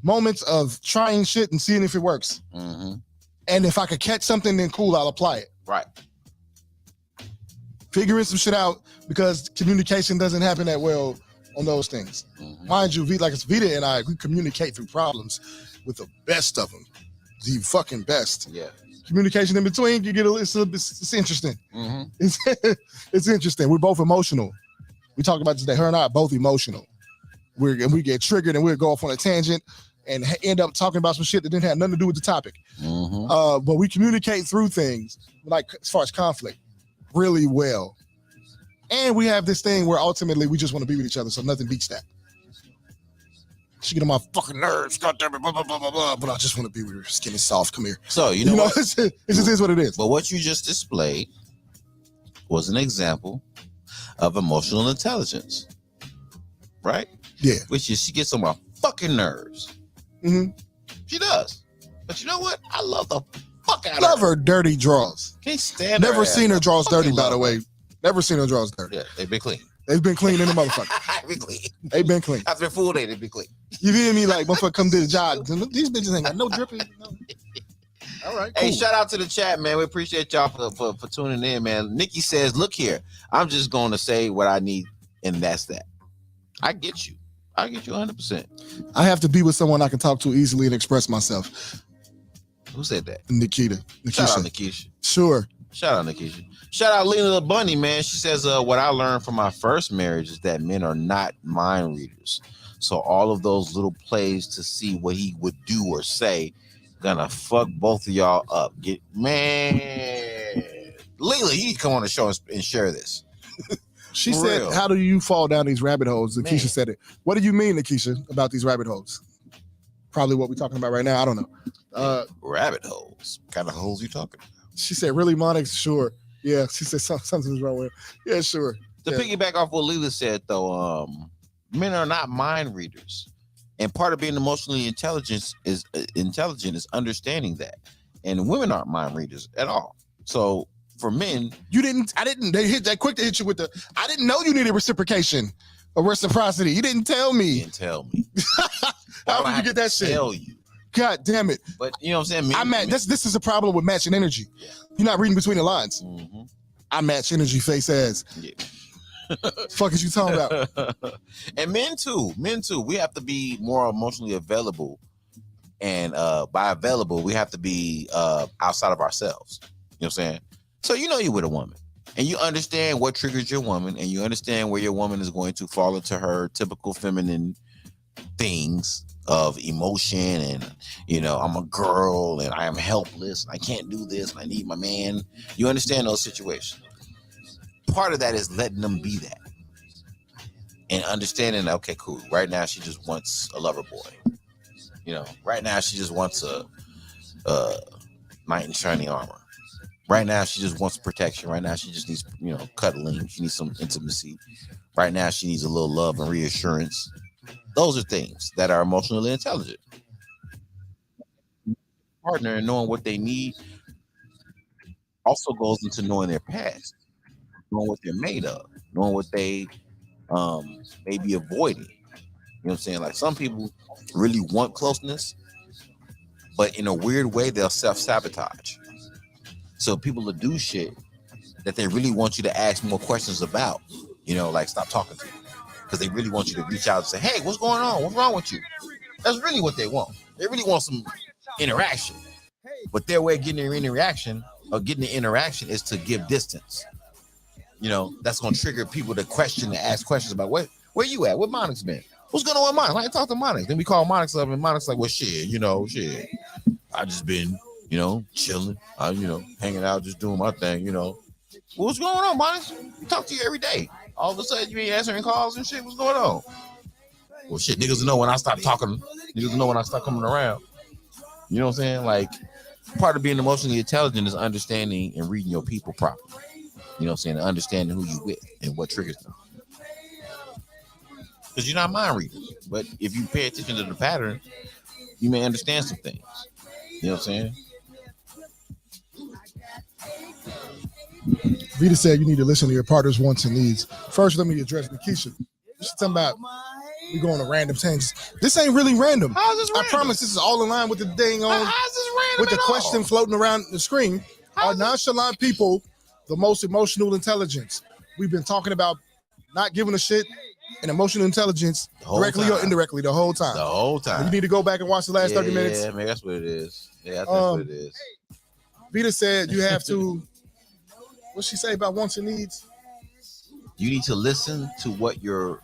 moments of trying shit and seeing if it works. And if I could catch something, then cool, I'll apply it. Right. Figuring some shit out because communication doesn't happen that well on those things. Mind you, it's Vita and I, we communicate through problems with the best of them. The fucking best. Yeah. Communication in between, you get it's interesting. It's interesting. We're both emotional. We talked about today. Her and I are both emotional. We get triggered and we'll go off on a tangent and end up talking about some shit that didn't have nothing to do with the topic. But we communicate through things, like as far as conflict, really well. And we have this thing where ultimately we just want to be with each other, so nothing beats that. She get on my fucking nerves, goddamn it, blah, blah, blah, blah, blah, but I just want to be with her. Skin is soft, come here. So, you know what? It just is what it is. But what you just displayed was an example of emotional intelligence, right? Yeah. Which is she gets on my fucking nerves. She does. But you know what? I love the fuck fuck out Love of her. her dirty draws. Can't stand Never her seen her draws dirty, by the love way. Never seen her draws dirty. Yeah, they've been clean. They've been clean in the motherfucker. They've been clean. They've been clean. After a full day, they've been clean. You feel me? Like, motherfucker come to the job. These bitches ain't got no dripping. No. All right, cool. Hey, shout out to the chat, man. We appreciate y'all for tuning in, man. Nikki says, look here, I'm just going to say what I need, and that's that. I get you 100%. I have to be with someone I can talk to easily and express myself. Who said that? Nikita. Shout out Nikisha. Sure. Shout out Nikisha. Shout out Lena the Bunny, man. She says, what I learned from my first marriage is that men are not mind readers. So all of those little plays to see what he would do or say gonna fuck both of y'all up. Man, Leela, you need to come on the show and share this. She said, real. How do you fall down these rabbit holes? Nikisha said it. What do you mean, Nikisha, about these rabbit holes? Probably what we're talking about right now. I don't know. Rabbit holes. What kind of holes you talking about? She said, really, Monix? Sure. Yeah, she said something's wrong with her. Yeah, sure. To piggyback off what Leela said, though, men are not mind readers. And part of being emotionally intelligent is understanding that. And women aren't mind readers at all. So for men, they hit that quick to hit you with I didn't know you needed reciprocation or reciprocity. You didn't tell me. You didn't tell me. How did you get that shit? Tell you. God damn it. But you know what I'm saying? This is a problem with matching energy. Yeah. You're not reading between the lines. Mm-hmm. I match energy face ass. Yeah. Fuck is you talking about? And men too. We have to be more emotionally available. And by available, we have to be outside of ourselves. You know what I'm saying? So you're with a woman. And you understand what triggers your woman. And you understand where your woman is going to fall into her typical feminine things of emotion and I'm a girl and I am helpless and I can't do this and I need my man. You understand those situations. Part of that is letting them be that and understanding that, okay, cool, right now she just wants a lover boy. Right now she just wants a knight in shining armor. Right now she just wants protection. Right now she just needs cuddling. She needs some intimacy. Right now she needs a little love and reassurance. Those are things that are emotionally intelligent. Partner and knowing what they need also goes into knowing their past, knowing what they're made of, knowing what they may be avoiding. You know what I'm saying? Like some people really want closeness, but in a weird way, they'll self-sabotage. So people will do shit that they really want you to ask more questions about, like stop talking to you. Because they really want you to reach out and say, hey, what's going on? What's wrong with you? That's really what they want. They really want some interaction. But their way of getting the interaction is to give distance. That's going to trigger people to ask questions about where you at? What Monix been? What's going on with Monix? I talk to Monix. Then we call Monix up and Monix like, well, shit. I just been, chilling. Hanging out, just doing my thing, What's going on, Monix? We talk to you every day. All of a sudden, you ain't answering calls and shit. What's going on? Well, shit, niggas know when I stop talking. Niggas know when I stop coming around. You know what I'm saying? Like, part of being emotionally intelligent is understanding and reading your people properly. You know what I'm saying? And understanding who you with and what triggers them. Because you're not mind readers. But if you pay attention to the pattern, you may understand some things. You know what I'm saying? Vita said you need to listen to your partner's wants and needs. First, let me address Nikisha. She's talking about we going to random tangents. This ain't really random. How's this random? I promise this is all in line with the dang on. How's this random with the question floating around the screen. Are nonchalant people the most emotional intelligence? We've been talking about not giving a shit and emotional intelligence directly or indirectly the whole time. The whole time. You need to go back and watch the last 30 minutes. Yeah, man, that's what it is. Yeah, that's what it is. Vita said you have to. What'd she say about wants and needs? You need to listen to what your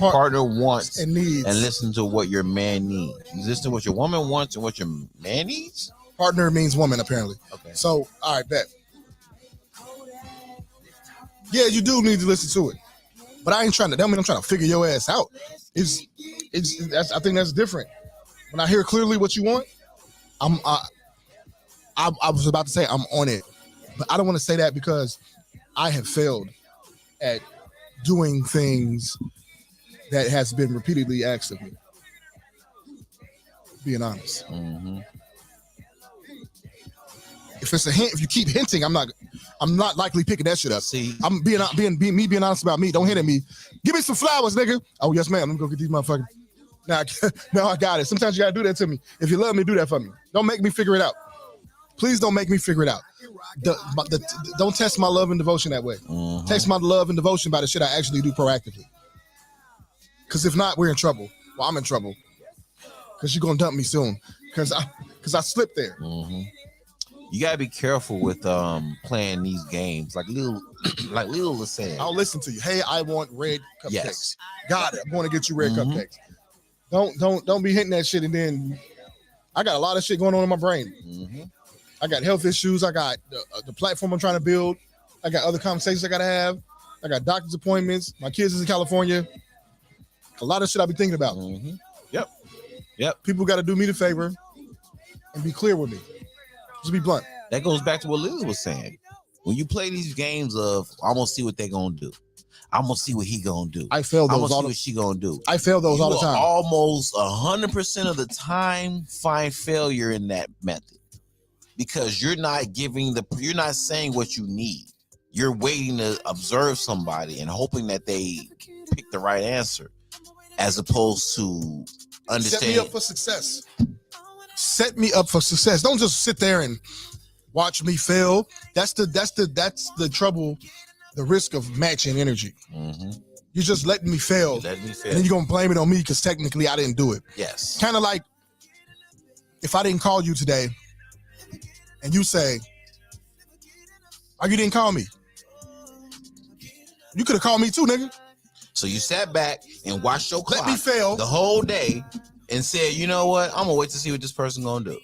partner wants and needs, and listen to what your man needs. You listen to what your woman wants and what your man needs. Partner means woman, apparently. Okay. So, all right, bet. Yeah, you do need to listen to it, but I ain't trying to. That mean I'm trying to figure your ass out. I think that's different. When I hear clearly what you want, I was about to say I'm on it, but I don't want to say that because I have failed at doing things that has been repeatedly asked of me. Being honest. Mm-hmm. If it's a hint, if you keep hinting, I'm not likely picking that shit up. See, I'm being honest about me. Don't hint at me. Give me some flowers, nigga. Oh yes, ma'am. Let me go get these motherfuckers. Now I got it. Sometimes you gotta do that to me. If you love me, do that for me. Don't make me figure it out. Please don't make me figure it out. Don't test my love and devotion that way. Test my love and devotion by the shit I actually do proactively. Because if not, we're in trouble. Well, I'm in trouble. Because you're gonna dump me soon. Because I slipped there. You gotta be careful with playing these games. Like Lil was saying. I'll listen to you. Hey, I want red cupcakes. Yes. Got it. I'm going to get you red cupcakes. Don't be hitting that shit, and then I got a lot of shit going on in my brain. I got health issues. I got the platform I'm trying to build. I got other conversations I gotta have. I got doctor's appointments. My kids is in California. A lot of shit I be thinking about. Yep. People got to do me the favor and be clear with me. Just be blunt. That goes back to what Liz was saying. When you play these games of, I'm gonna see what they gonna do. I'm gonna see what he gonna do. I fail those. I'm gonna see what she gonna do. I fail those all the time. Almost 100% of the time, find failure in that method because you're not saying what you need. You're waiting to observe somebody and hoping that they pick the right answer, as opposed to understand. Set me up for success. Set me up for success. Don't just sit there and watch me fail. That's the trouble, the risk of matching energy. You're just letting me fail. And then you're gonna blame it on me because technically I didn't do it. Yes. Kind of like if I didn't call you today and you say, "Oh, you didn't call me." You could have called me too, nigga. So you sat back and watched your clock Let me fail the whole day and said, you know what? I'm gonna wait to see what this person gonna do.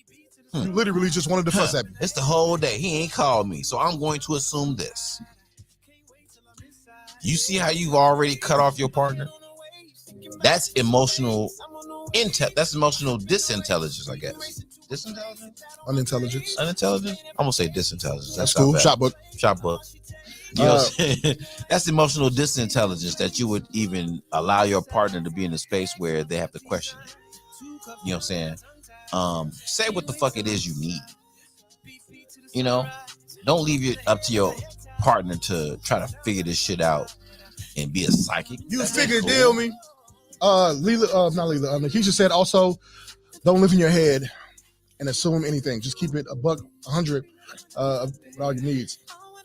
You literally just wanted to fuss at me. It's the whole day. He ain't called me, so I'm going to assume this. You see how you've already cut off your partner? That's emotional that's emotional disintelligence, I guess. Disintelligence? Unintelligence. Unintelligence? I'm gonna say disintelligence. That's cool. Shop book. You know what I'm saying? That's emotional disintelligence that you would even allow your partner to be in a space where they have to question it. You know what I'm saying? Say what the fuck it is you need. You know? Don't leave it up to your partner to try to figure this shit out and be a psychic. You figure deal me. Nakisha said also, don't live in your head and assume anything. Just keep it $100 with all your needs.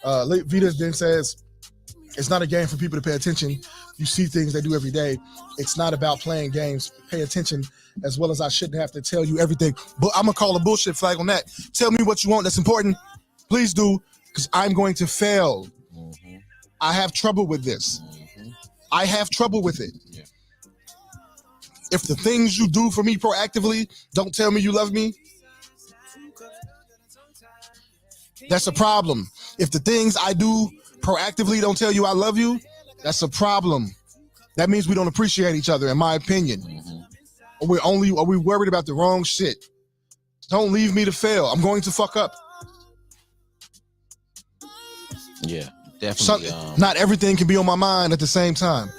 Vita then says, it's not a game for people to pay attention. You see things they do every day. It's not about playing games. Pay attention as well as I shouldn't have to tell you everything. But I'm going to call a bullshit flag on that. Tell me what you want that's important. Please do, because I'm going to fail. I have trouble with this. I have trouble with it. Yeah. If the things you do for me proactively don't tell me you love me, that's a problem. If the things I do proactively don't tell you I love you, that's a problem. That means we don't appreciate each other, in my opinion. Or are we worried about the wrong shit? Don't leave me to fail. I'm going to fuck up. Yeah, definitely. Not everything can be on my mind at the same time.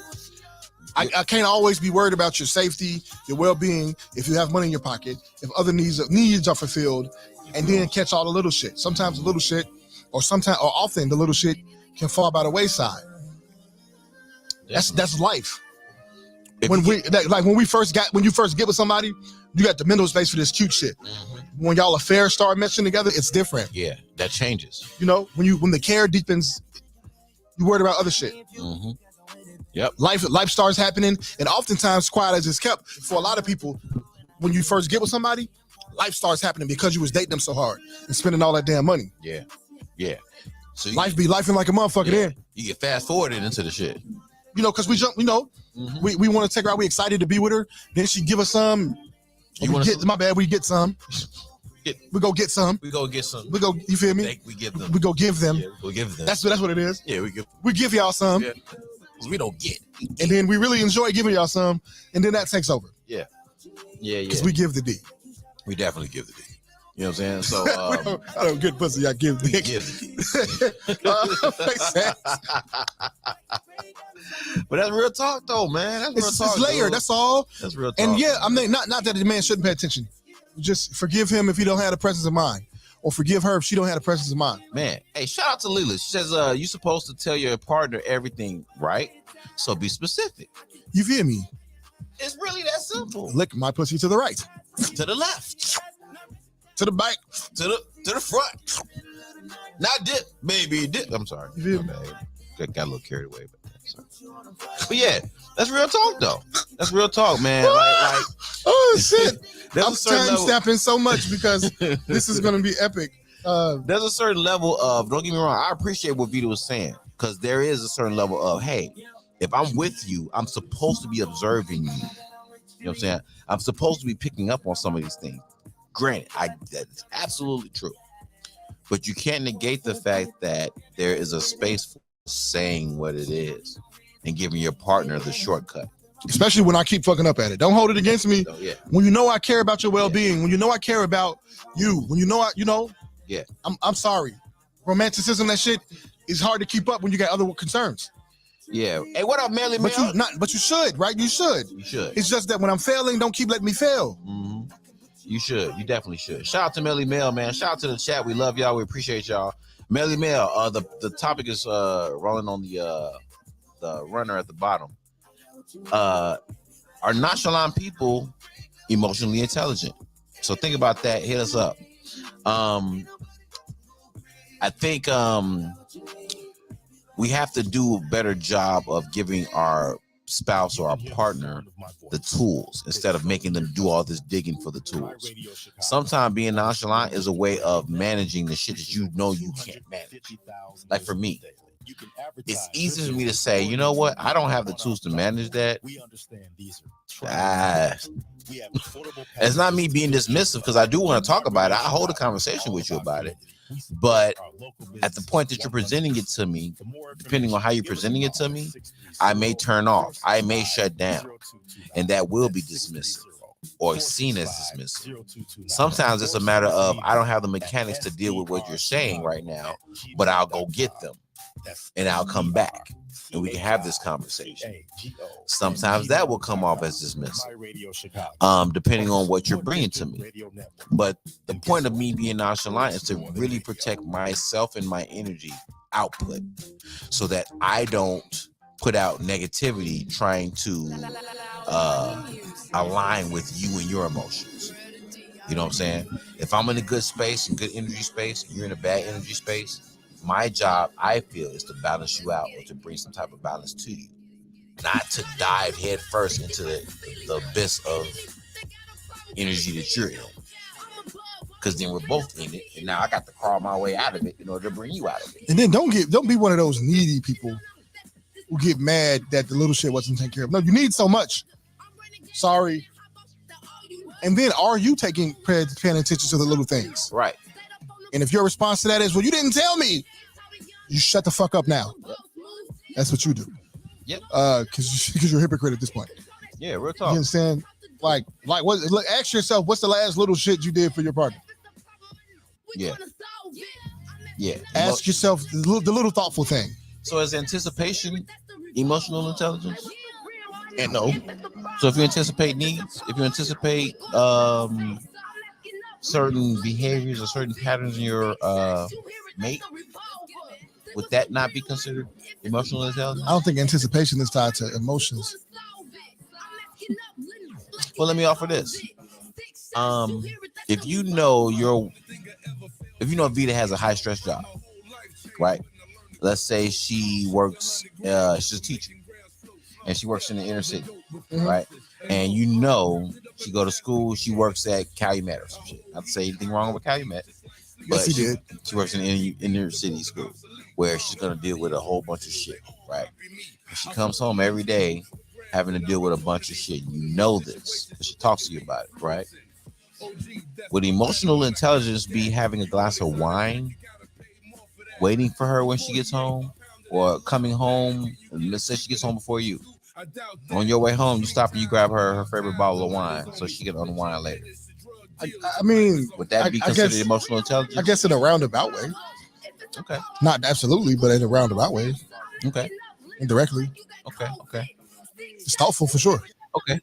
I can't always be worried about your safety, your well-being, if you have money in your pocket, if other needs are fulfilled, and then catch all the little shit. Sometimes the little shit, or often the little shit can fall by the wayside. That's life. When you first get with somebody, you got the mental space for this cute shit. When y'all affairs start meshing together, it's different. Yeah, that changes. You know, when the care deepens, you worried about other shit. Yep. Life starts happening, and oftentimes quiet as it's kept. For a lot of people, when you first get with somebody, life starts happening because you was dating them so hard and spending all that damn money. Yeah. So life be lifing like a motherfucker. Then you get fast forwarded into the shit. You know, because we jump. You know, we want to take her out. We excited to be with her. Then she give us some. We get some. We go get some. You feel me? We give them. We go give them. Yeah, we give them. That's what it is. Yeah, we give y'all some. Yeah. We don't get. And then we really enjoy giving y'all some, and then that takes over. Yeah. Because we give the D. We definitely give the D. You know what I'm saying? So I don't get pussy. I give the D. Makes sense. But that's real talk, though, man. That's real talk. It's layered. Dude. That's all. That's real talk. And yeah, I mean, not that the man shouldn't pay attention. Just forgive him if he don't have the presence of mind. or forgive her if she don't have the presence of mind. Man, hey, shout out to Lila. She says, you're supposed to tell your partner everything, right? So be specific. You feel me? It's really that simple. Lick my pussy to the right, To the left, to the back, to the front. Not dip, baby, dip. I'm sorry. You feel me? Got a little carried away, but yeah, that's real talk though. That's real talk, man. Like oh shit! There's I'm a certain time level. stamping so much because this is gonna be epic. There's a certain level of, don't get me wrong, I appreciate what Vito was saying, because there is a certain level of, hey, if I'm with you, I'm supposed to be observing you. You know what I'm saying? I'm supposed to be picking up on some of these things. Granted, that's absolutely true. But you can't negate the fact that there is a space for saying what it is and giving your partner the shortcut. Especially when I keep fucking up at it. Don't hold it against me. So, yeah. When you know I care about your well-being, when you know I care about you, when you know yeah. I'm sorry. Romanticism, that shit is hard to keep up when you got other concerns. Yeah. Hey, what up, Melly? But you should, right? You should. You should. It's just that when I'm failing, don't keep letting me fail. Mm-hmm. You should. You definitely should. Shout out to Melly Mel, man. Shout out to the chat. We love y'all. We appreciate y'all. Melly Mel, the topic is rolling on the runner at the bottom. Are nonchalant people emotionally intelligent? So think about that. Hit us up. I think we have to do a better job of giving our spouse or our partner the tools instead of making them do all this digging for the tools. Sometimes being nonchalant is a way of managing the shit that you know you can't manage. Like for me, it's easy for me to say, you know what? I don't have the tools to manage that. It's not me being dismissive, because I do want to talk about it. I hold a conversation with you about it. But at the point that you're presenting it to me, depending on how you're presenting it to me, I may turn off. I may shut down. And that will be dismissive or seen as dismissive. Sometimes it's a matter of, I don't have the mechanics to deal with what you're saying right now, but I'll go get them and I'll come back and we can have this conversation. Sometimes that will come off as dismissive, depending on what you're bringing to me. But the point of me being nonchalant is to really protect myself and my energy output so that I don't put out negativity trying to align with you and your emotions. You know what I'm saying? If I'm in a good space and good energy space, you're in a bad energy space, my job, I feel, is to balance you out or to bring some type of balance to you. Not to dive head first into the abyss of energy that you're in. Because then we're both in it, and now I got to crawl my way out of it in order to bring you out of it. And then don't be one of those needy people who get mad that the little shit wasn't taken care of. No, you need so much. Sorry. And then are you paying attention to the little things? Right. And if your response to that is, well, you didn't tell me, you shut the fuck up now. That's what you do. Yep. Because you're a hypocrite at this point. Yeah, real talk. You understand? Like what? Look, ask yourself, what's the last little shit you did for your partner? Yeah. Yeah. Ask yourself the little thoughtful thing. So is anticipation emotional intelligence? And no. So if you anticipate needs, if you anticipate certain behaviors or certain patterns in your mate, would that not be considered emotional intelligence? I don't think anticipation is tied to emotions. Well, let me offer this. If you know Vita has a high stress job, right? Let's say she works, she's a teacher, and she works in the inner city, right? And you know she go to school, she works at Calumet or some shit. Not to say anything wrong with Calumet, but yes, did. She works in an inner city school where she's gonna deal with a whole bunch of shit, right? And she comes home every day having to deal with a bunch of shit. You know this, because she talks to you about it, right? Would emotional intelligence be having a glass of wine waiting for her when she gets home, or coming home, and let's say she gets home before you? On your way home, you stop and you grab her favorite bottle of wine so she can unwind later. I mean, would that be considered emotional intelligence? I guess in a roundabout way. Okay. Not absolutely, but in a roundabout way. Okay. Indirectly. Okay. It's thoughtful for sure. Okay.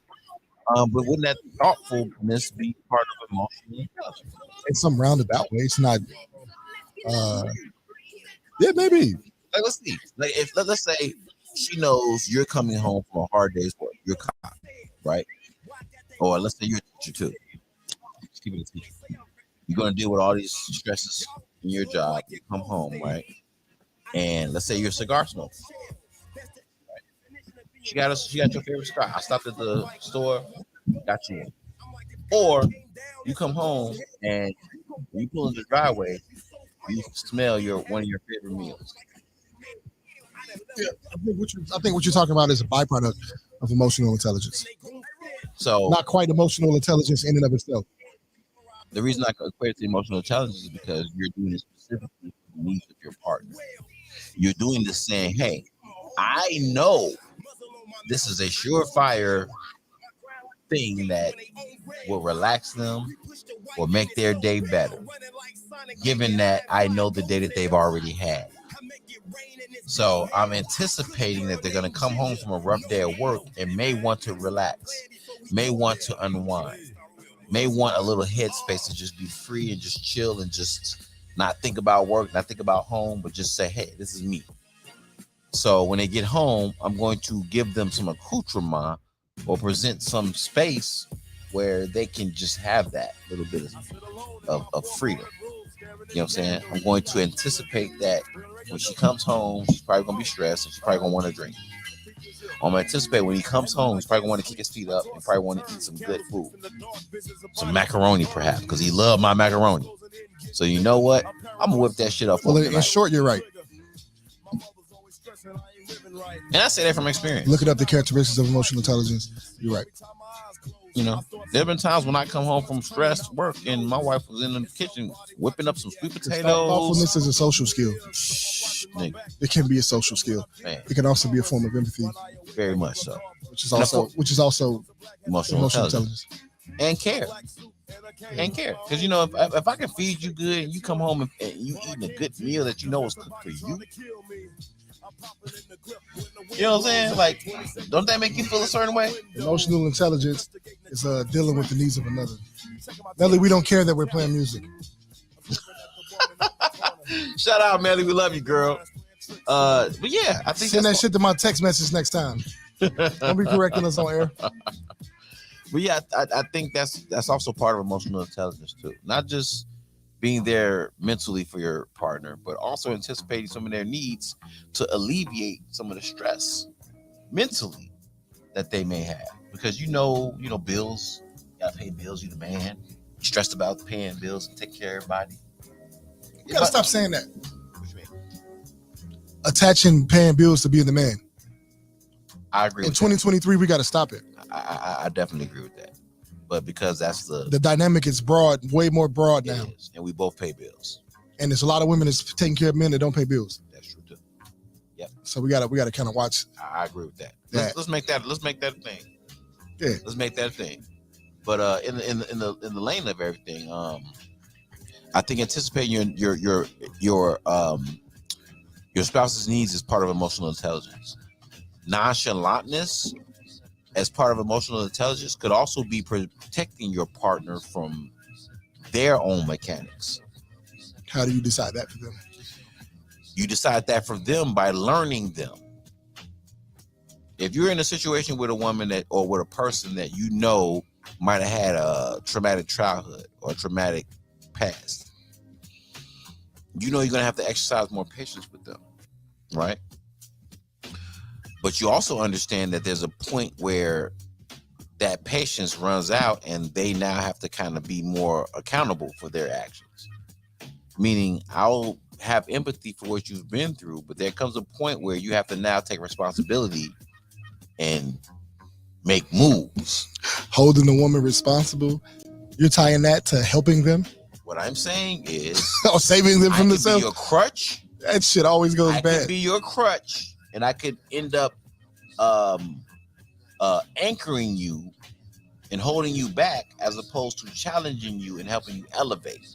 But wouldn't that thoughtfulness be part of emotional intelligence? In some roundabout way. It's not. Yeah, maybe. Like, let's see. Like, if let's say she knows you're coming home from a hard day's work, you're a cop, right? Or let's say you're a teacher too. Let's keep it a teacher. You're gonna deal with all these stresses in your job. You come home, right? And let's say you're a cigar smoker. Right? She got your favorite cigar. I stopped at the store, got you one. Or you come home and when you pull in the driveway, you smell one of your favorite meals. Yeah, I think what you're talking about is a byproduct of emotional intelligence. So not quite emotional intelligence in and of itself. The reason I equate it to emotional intelligence is because you're doing it specifically for the needs of your partner. You're doing this saying, hey, I know this is a surefire thing that will relax them or make their day better, given that I know the day that they've already had. So I'm anticipating that they're going to come home from a rough day of work and may want to relax, may want to unwind, may want a little headspace to just be free and just chill and just not think about work, not think about home, but just say, hey, this is me. So when they get home, I'm going to give them some accoutrement or present some space where they can just have that little bit of freedom. You know what I'm saying? I'm going to anticipate that when she comes home, she's probably going to be stressed and she's probably going to want to drink. I'm going to anticipate when he comes home, he's probably going to want to kick his feet up and probably want to eat some good food. Some macaroni, perhaps, because he loved my macaroni. So you know what? I'm going to whip that shit up. Well, in short, you're right. And I say that from experience. Looking up the characteristics of emotional intelligence, you're right. You know, there have been times when I come home from stressed work and my wife was in the kitchen whipping up some sweet potatoes. Thoughtfulness is a social skill. Nigga. It can be a social skill. Man. It can also be a form of empathy. Very much so. Which is also emotional intelligence. And care. And care. Because, you know, if I can feed you good and you come home and you eating a good meal that you know is cooked for you, you know what I'm saying? Like, don't that make you feel a certain way? Emotional intelligence is dealing with the needs of another. Melly, we don't care that we're playing music. Shout out, Melly. We love you, girl. But yeah, I think send that shit to my text message next time. Don't be correcting us on air. But yeah, I think that's also part of emotional intelligence too. Not just being there mentally for your partner, but also anticipating some of their needs to alleviate some of the stress mentally that they may have. Because you know, bills, you gotta pay bills, you the man. You're stressed about paying bills and taking care of everybody. You gotta stop saying that. What you mean? Attaching paying bills to being the man. I agree. In 2023, we gotta stop it. I definitely agree with that. But because that's the dynamic is broad, way more broad now. Is, and we both pay bills. And there's a lot of women that's taking care of men that don't pay bills. That's true too. Yep. So we gotta kind of watch. I agree with that. Let's make that a thing. Yeah. Let's make that a thing. But in the lane of everything, I think anticipating your spouse's needs is part of emotional intelligence. Nonchalantness as part of emotional intelligence could also be protecting your partner from their own mechanics. How do you decide that for them? You decide that for them by learning them. If you're in a situation with a woman or with a person that you know might have had a traumatic childhood or a traumatic past, you know you're going to have to exercise more patience with them, right? But you also understand that there's a point where that patience runs out and they now have to kind of be more accountable for their actions. Meaning, I'll have empathy for what you've been through, but there comes a point where you have to now take responsibility and make moves. Holding the woman responsible, you're tying that to helping them? What I'm saying is... or saving them from themselves? Be your crutch. That shit always goes bad. I could be your crutch. And I could end up anchoring you and holding you back as opposed to challenging you and helping you elevate.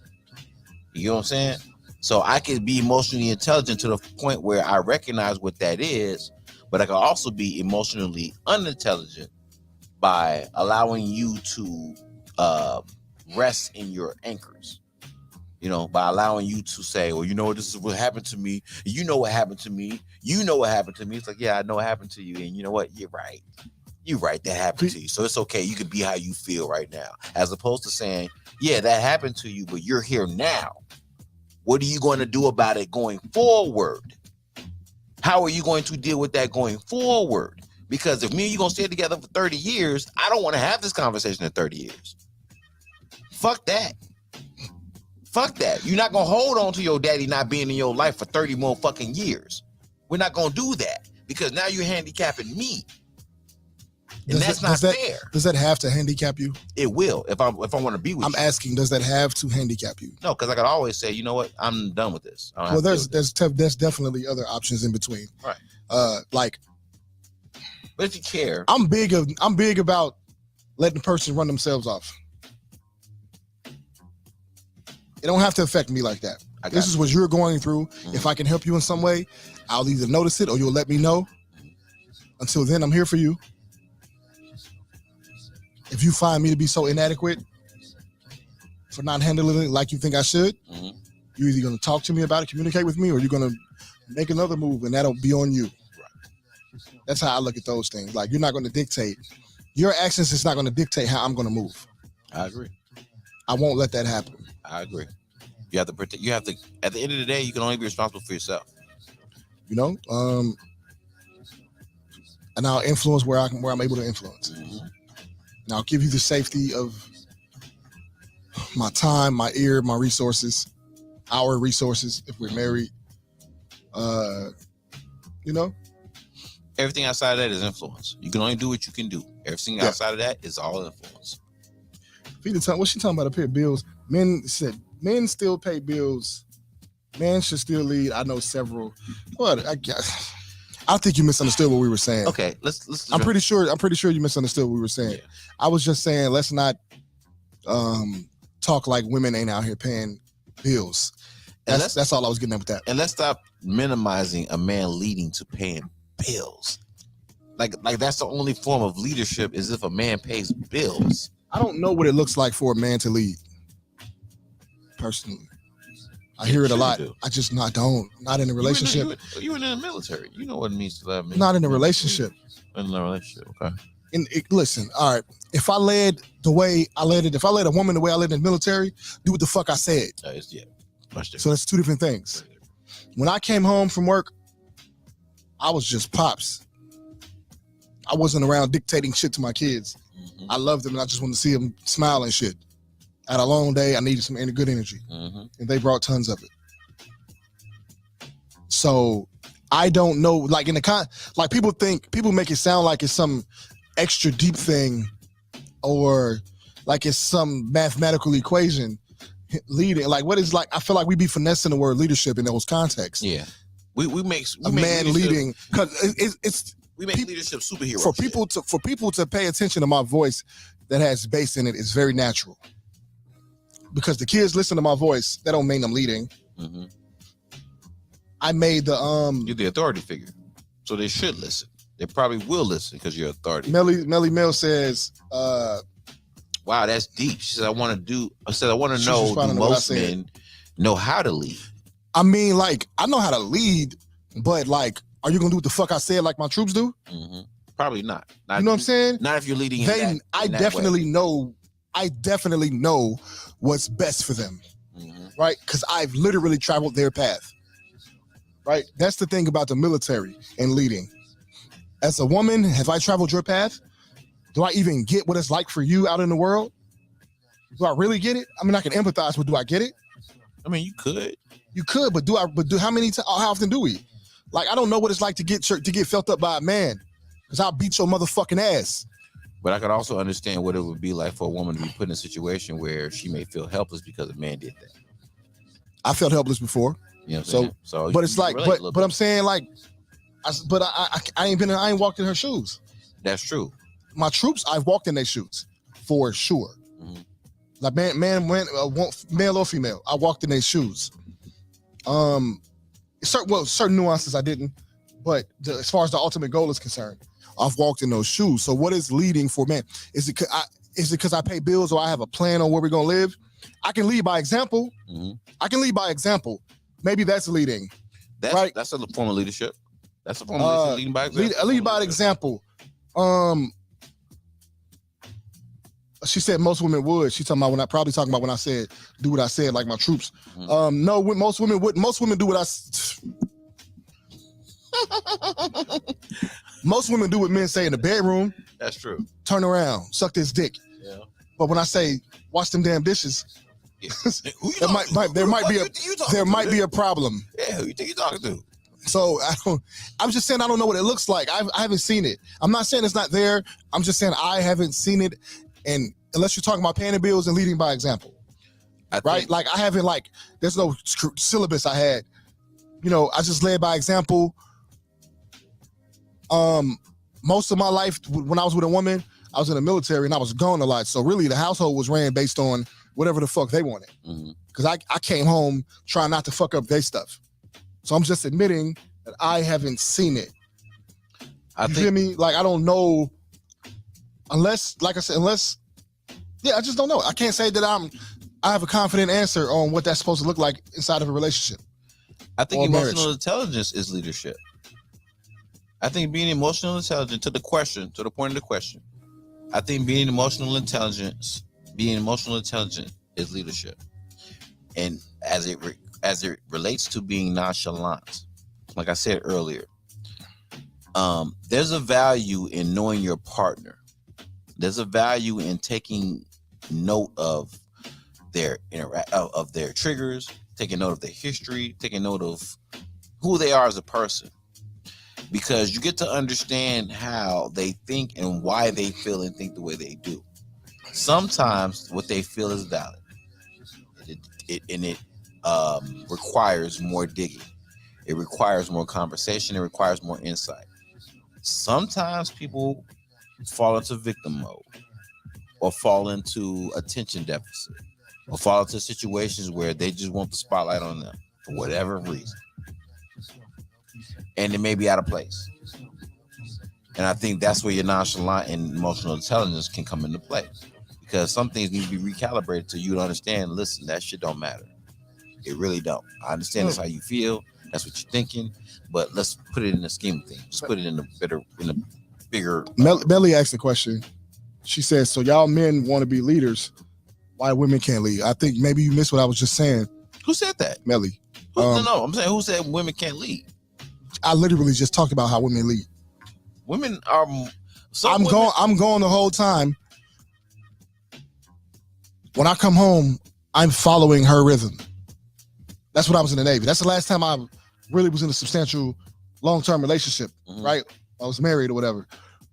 You know what I'm saying? So I could be emotionally intelligent to the point where I recognize what that is, but I can also be emotionally unintelligent by allowing you to rest in your anchors. You know, by allowing you to say, well, you know what, this is what happened to me. You know what happened to me. You know what happened to me. It's like, yeah, I know what happened to you. And you know what? You're right. You're right. That happened to you. So it's okay. You can be how you feel right now. As opposed to saying, yeah, that happened to you, but you're here now. What are you going to do about it going forward? How are you going to deal with that going forward? Because if me and you going to stay together for 30 years, I don't want to have this conversation in 30 years. Fuck that. Fuck that. You're not going to hold on to your daddy not being in your life for 30 more fucking years. We're not going to do that because now you're handicapping me. And that's not fair. Does that have to handicap you? It will if I want to be with you. I'm asking, does that have to handicap you? No, because I could always say, you know what, I'm done with this. Well, there's definitely other options in between. Right. Like, but if you care, I'm big about letting the person run themselves off. It don't have to affect me like that. This is what you're going through. Mm-hmm. If I can help you in some way, I'll either notice it or you'll let me know. Until then, I'm here for you. If you find me to be so inadequate for not handling it like you think I should, mm-hmm. you're either going to talk to me about it, communicate with me, or you're going to make another move, and that'll be on you. Right. That's how I look at those things. Like, you're not going to dictate. Your actions is not going to dictate how I'm going to move. I agree. I won't let that happen. I agree. You have to protect. You have to. At the end of the day, you can only be responsible for yourself. You know, and I'll influence where I'm able to influence. Mm-hmm. And I'll give you the safety of my time, my ear, my resources, our resources if we're married. You know, everything outside of that is influence. You can only do what you can do. Everything outside of that is all influence. What's she talking about up here? Bills. Men said men still pay bills. Men should still lead. I know several. What? I think you misunderstood what we were saying. Okay, let's. I'm pretty sure you misunderstood what we were saying. Yeah. I was just saying let's not talk like women ain't out here paying bills. That's all I was getting at with that. And let's stop minimizing a man leading to paying bills. Like that's the only form of leadership is if a man pays bills. I don't know what it looks like for a man to lead. Personally, I hear it a lot. I just not in a relationship. You were in the military. You know what it means to love me. Not in a relationship. In a relationship, okay. Listen, all right. If I led the way I led it, if I led a woman the way I led in the military, do what the fuck I said. So that's two different things. When I came home from work, I was just pops. I wasn't around dictating shit to my kids. Mm-hmm. I loved them and I just wanted to see them smile and shit. At a long day, I needed some good energy. Mm-hmm. And they brought tons of it. So I don't know, like people make it sound like it's some extra deep thing or like it's some mathematical equation leading. Like what is like, I feel like we be finessing the word leadership in those contexts. Yeah. We make man leading, because we make leadership superheroes. For people to pay attention to my voice that has bass in it is very natural. Because the kids listen to my voice, that don't mean I'm leading. Mm-hmm. I made the You're the authority figure, so they should listen. They probably will listen because you're authority. Melly Mel says, "Wow, that's deep." She said, "I want to know do most men know how to lead." I mean, like I know how to lead, but like, are you gonna do what the fuck I said like my troops do? Mm-hmm. Probably not. You know what I'm saying? Not if you're leading. I definitely know what's best for them, mm-hmm. right? Because I've literally traveled their path, right? That's the thing about the military and leading. As a woman, have I traveled your path? Do I even get what it's like for you out in the world? Do I really get it? I mean, I can empathize, but do I get it? I mean, you could. You could, but how often do we? Like, I don't know what it's like to get felt up by a man, because I'll beat your motherfucking ass. But I could also understand what it would be like for a woman to be put in a situation where she may feel helpless because a man did that. I felt helpless before. You know what I'm saying? So but it's like, but I'm saying like, I ain't walked in her shoes. That's true. My troops, I've walked in their shoes for sure. Mm-hmm. Like male or female, I walked in their shoes. Certain nuances I didn't, but as far as the ultimate goal is concerned, I've walked in those shoes. So what is leading for men? Is it because I pay bills or I have a plan on where we're gonna live? I can lead by example. Mm-hmm. I can lead by example. Maybe that's leading. Right? That's a form of leadership. That's a form of leadership, leading by example. Lead by example. She said most women would. She's talking about probably talking about when I said do what I said, like my troops. Mm-hmm. No, most women would. Most women do what I. Most women do what men say in the bedroom. That's true. Turn around, suck this dick. Yeah. But when I say wash them damn dishes, there might be a problem. Yeah, who you think you're talking to? So I'm just saying I don't know what it looks like. I haven't seen it. I'm not saying it's not there. I'm just saying I haven't seen it. And unless you're talking about paying the bills and leading by example, right? Like I haven't there's no syllabus I had. I just led by example. Most of my life when I was with a woman, I was in the military and I was gone a lot. So really the household was ran based on whatever the fuck they wanted. Because I came home trying not to fuck up their stuff. So I'm just admitting that I haven't seen it. You feel me? I don't know. Unless, like I said, I just don't know. I can't say that I have a confident answer on what that's supposed to look like inside of a relationship. I think emotional intelligence is leadership. I think being emotional intelligent to the point of the question, I think being emotional intelligent is leadership. And as it relates to being nonchalant, like I said earlier, there's a value in knowing your partner. There's a value in taking note of their triggers, taking note of their history, taking note of who they are as a person. Because you get to understand how they think and why they feel and think the way they do. Sometimes what they feel is valid. It requires more digging. It requires more conversation. It requires more insight. Sometimes people fall into victim mode or fall into attention deficit or fall into situations where they just want the spotlight on them for whatever reason. And it may be out of place. And I think that's where your nonchalant and emotional intelligence can come into play. Because some things need to be recalibrated so you understand, listen, that shit don't matter. It really don't. I understand that's how you feel. That's what you're thinking. But let's put it in the scheme of things. Just put it in a bigger. Melly asked the question. She says, so y'all men want to be leaders. Why women can't lead? I think maybe you missed what I was just saying. Who said that? Melly. No, I'm saying who said women can't lead? I literally just talked about how women lead. Women are. I'm going the whole time. When I come home, I'm following her rhythm. That's when I was in the Navy. That's the last time I really was in a substantial long-term relationship, right? I was married or whatever.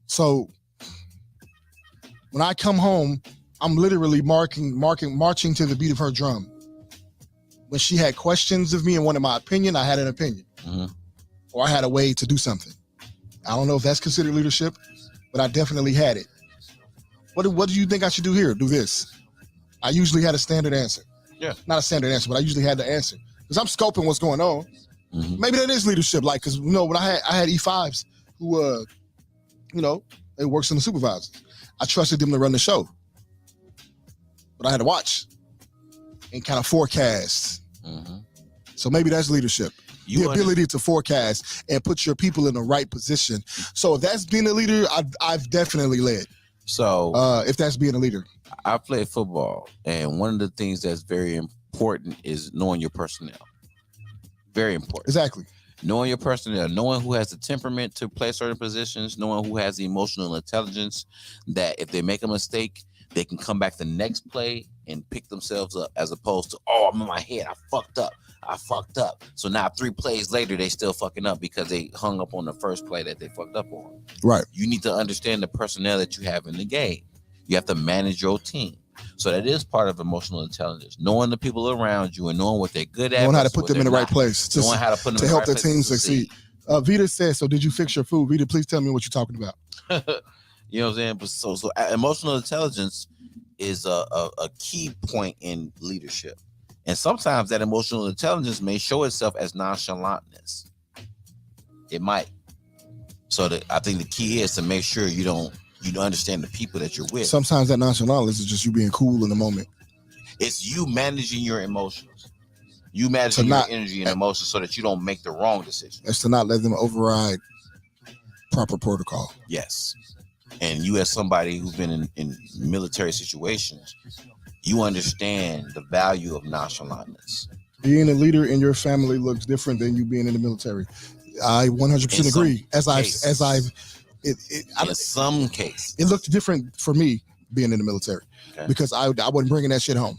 So when I come home, I'm literally marching to the beat of her drum. When she had questions of me and wanted my opinion, I had an opinion. Or I had a way to do something. I don't know if that's considered leadership, but I definitely had it. What do you think I should do here? Do this. I usually had a standard answer. Yeah. Not a standard answer, but I usually had the answer. Because I'm scoping what's going on. Maybe that is leadership. Because when I had E5s who they works in the supervisors. I trusted them to run the show. But I had to watch and kind of forecast. So maybe that's leadership. The ability to forecast and put your people in the right position. So if that's being a leader, I've definitely led. So if that's being a leader. I played football, and one of the things that's very important is knowing your personnel. Very important. Exactly. Knowing your personnel, knowing who has the temperament to play certain positions, knowing who has the emotional intelligence that if they make a mistake, they can come back the next play and pick themselves up, as opposed to, I'm in my head, I fucked up. So now 3 plays later, they still fucking up because they hung up on the first play that they fucked up on. Right. You need to understand the personnel that you have in the game. You have to manage your team. So that is part of emotional intelligence, knowing the people around you and knowing what they're good at. Knowing how to put them in the right place. Knowing how to put them in the right place to help the team succeed. Vita says, so did you fix your food? Vita, please tell me what you're talking about. You know what I'm saying? So emotional intelligence is a key point in leadership. And sometimes that emotional intelligence may show itself as nonchalantness. It might. So I think the key is to make sure you understand the people that you're with. Sometimes that nonchalantness is just you being cool in the moment. It's you managing your emotions. You managing your energy and emotions so that you don't make the wrong decision. It's to not let them override proper protocol. Yes. And you, as somebody who's been in military situations, you understand the value of nonchalantness. Being a leader in your family looks different than you being in the military. I 100% agree. In some cases, it looked different for me being in the military because I wasn't bringing that shit home.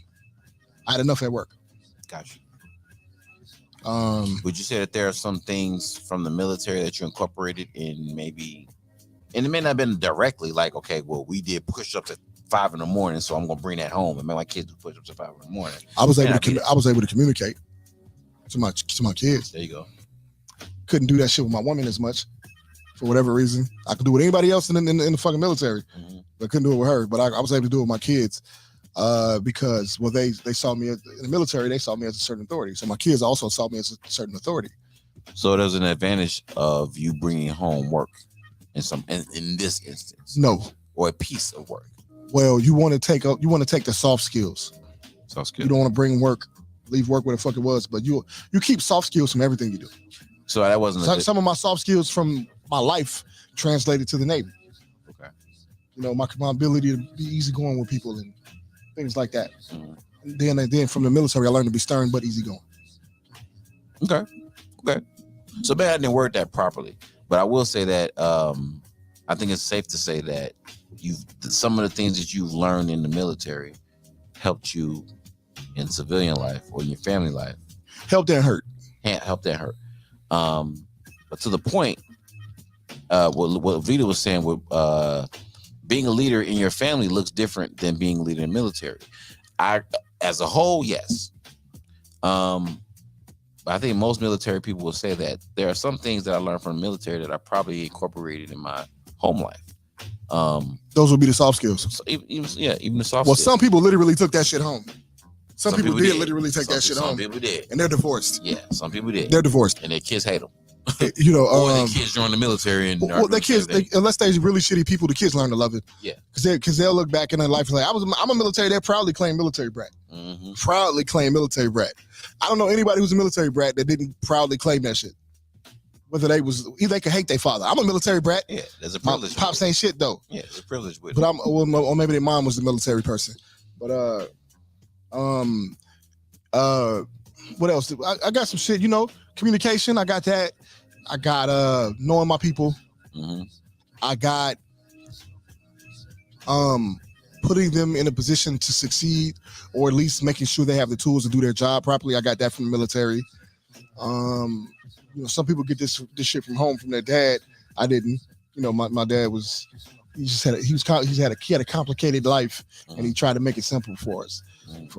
I had enough at work. Gotcha. Would you say that there are some things from the military that you incorporated in maybe, and it may not have been directly like, okay, well, we did push-ups at 5 a.m, so I'm gonna bring that home and make my kids do push-ups at 5 a.m. I was able to communicate to my kids. There you go. Couldn't do that shit with my woman as much for whatever reason. I could do it with anybody else in the fucking military, but I couldn't do it with her. But I was able to do it with my kids because they saw me in the military. They saw me as a certain authority. So my kids also saw me as a certain authority. So there's an advantage of you bringing home work in this instance. No, or a piece of work. Well, you want to take the soft skills. You don't want to bring leave work where the fuck it was, but you keep soft skills from everything you do. So that wasn't some of my soft skills from my life translated to the Navy. Okay. You know, my ability to be easygoing with people and things like that. And then from the military, I learned to be stern but easygoing. Okay. So maybe I didn't word that properly, but I will say that I think it's safe to say that some of the things that you've learned in the military helped you in civilian life or in your family life. Helped and hurt. But to the point, what Vita was saying, with being a leader in your family looks different than being a leader in the military. As a whole, yes. But I think most military people will say that there are some things that I learned from the military that I probably incorporated in my home life. Those would be the soft skills. So even the soft skills. Well, some people literally took that shit home. Some people did literally take that shit home. Some people did. And they're divorced. Yeah, some people did. They're divorced. And their kids hate them. You know, or their kids join the military. And their kids, unless they're really shitty people, the kids learn to love it. Yeah. Because they'll look back in their life and like, I'm a military. They proudly claim military brat. Mm-hmm. Proudly claim military brat. I don't know anybody who's a military brat that didn't proudly claim that shit. Whether they could hate their father. I'm a military brat. Yeah, there's a privilege. My pops ain't shit though. Yeah, there's a privilege with it. But or maybe their mom was the military person. But what else? I got some shit. You know, communication. I got that. I got knowing my people. Mm-hmm. I got putting them in a position to succeed, or at least making sure they have the tools to do their job properly. I got that from the military. You know, some people get this shit from home from their dad. I didn't. You know, my dad he had a complicated life, and he tried to make it simple for us,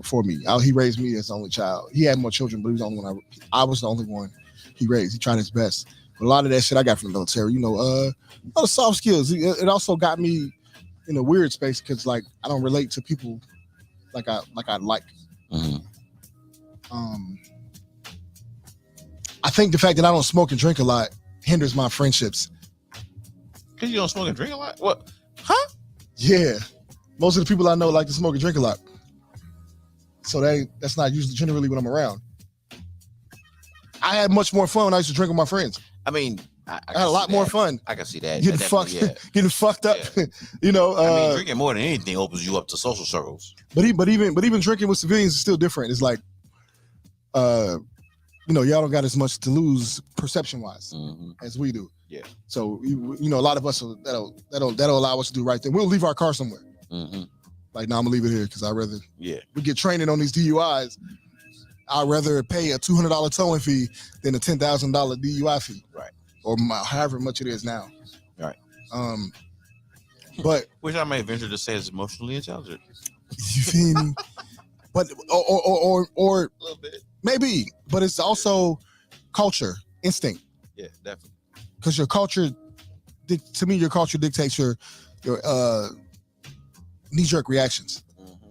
for me. He raised me as the only child. He had more children, but he was the only one. I was the only one he raised. He tried his best. But a lot of that shit I got from the military. You know, a lot of soft skills. It also got me in a weird space because like I don't relate to people like I like. Mm-hmm. I think the fact that I don't smoke and drink a lot hinders my friendships. Because you don't smoke and drink a lot? What? Huh? Yeah. Most of the people I know like to smoke and drink a lot. So that's not usually generally when I'm around. I had much more fun when I used to drink with my friends. I mean, I had a lot more fun. I can see that. Getting fucked up. Yeah. You know, I mean, drinking more than anything opens you up to social circles. But even drinking with civilians is still different. It's like, you know, y'all don't got as much to lose perception wise as we do. Yeah. So you know, a lot of us that'll allow us to do right thing. We'll leave our car somewhere. Mm-hmm. Like, no, I'm gonna leave it here because I'd rather. Yeah. We get training on these DUIs. I'd rather pay a $200 towing fee than a $10,000 DUI fee. Right. Or however much it is now. Right. But which I may venture to say is emotionally intelligent. You feel me? But or a little bit. Maybe, but it's also culture, instinct. Yeah, definitely. Because your culture dictates your knee-jerk reactions. Mm-hmm.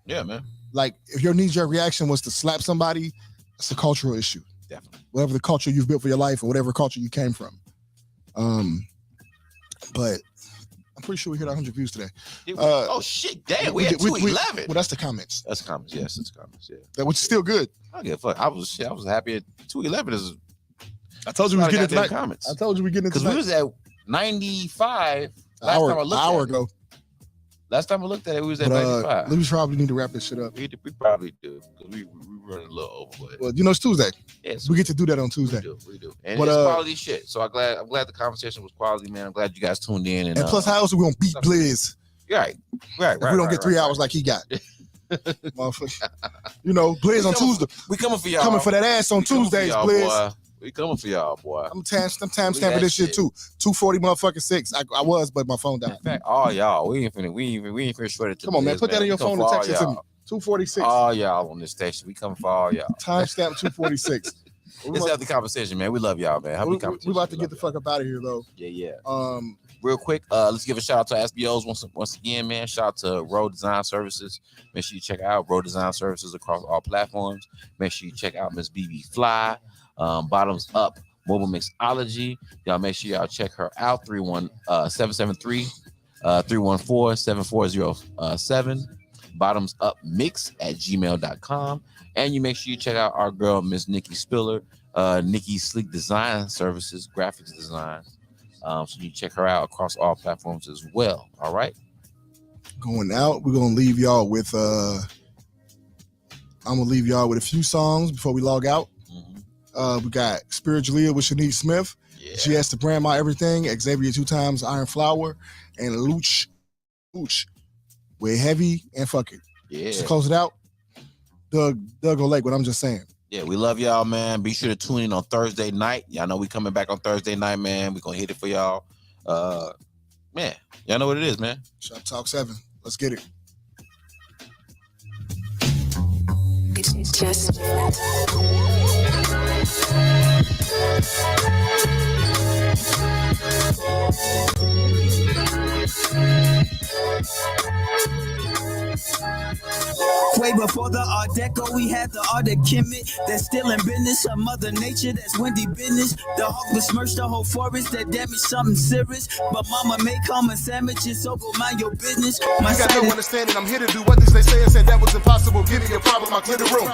Yeah, man. Like if your knee-jerk reaction was to slap somebody, it's a cultural issue. Definitely. Whatever the culture you've built for your life or whatever culture you came from. But I'm pretty sure we hit 100 views today. Oh shit! Damn, we had 211. Well, that's the comments. That's the comments. Yes, it's comments. Yeah, that which is still good. I don't give a fuck. I was happy at 211. Is I told you we was getting tonight. Comments. I told you we getting because we was at 95 last time I looked an hour ago. Last time I looked at it, we was at 95. We probably need to wrap this shit up. We probably do because we running a little over. But well, you know, it's Tuesday. Yes, we get to do that on Tuesday. We do. And it's quality shit. So I'm glad the conversation was quality, man. I'm glad you guys tuned in. And plus, how else are we gonna beat Blizz? Right. If we don't get 3 hours like he got. You know, Blizz on Tuesday. We coming for y'all. Coming for that ass on Tuesdays, Blizz. Boy. We coming for y'all, boy. I'm time stamping this shit too. 240 motherfucking 6. I was, but my phone died. In fact, all y'all, we ain't finna shred it. Come on, man. Put that in your phone and text it to me. 246. All y'all on this station. We coming for all y'all. Timestamp 246. Let's have the conversation, man. We love y'all, man. We about to get the fuck up out of here, though. Yeah. Real quick, let's give a shout out to SBOs once again, man. Shout out to Road Design Services. Make sure you check out Road Design Services across all platforms. Make sure you check out Miss BB Fly, Bottoms Up Mobile Mixology. Y'all make sure y'all check her out. 773-314-7407. Bottoms Up Mix at gmail.com. And you make sure you check out our girl, Miss Nikki Spiller, Nikki Sleek Design Services, graphics design. So you check her out across all platforms as well. All right. Going out, we're gonna leave y'all with I'm gonna leave y'all with a few songs before we log out. We got Spiritualia with Shanice Smith. Yeah. She has to brand my everything. Xavier 2x Iron Flower and Luch with Heavy and Fuck It. Yeah. So close it out. Doug O'Lake, what I'm just saying. Yeah, we love y'all, man. Be sure to tune in on Thursday night. Y'all know we coming back on Thursday night, man. We gonna hit it for y'all. Man, y'all know what it is, man. Shoptalk 7. Let's get it. It's just way before the Art Deco, we had the Art of Kemet that's still in business. Of Mother Nature, that's windy business. The hawk besmirched the whole forest that damaged something serious. But mama made common sandwiches, so go mind your business. My you got no understanding. I'm here to do what they say and said that was impossible. Give me a problem, I clear the room.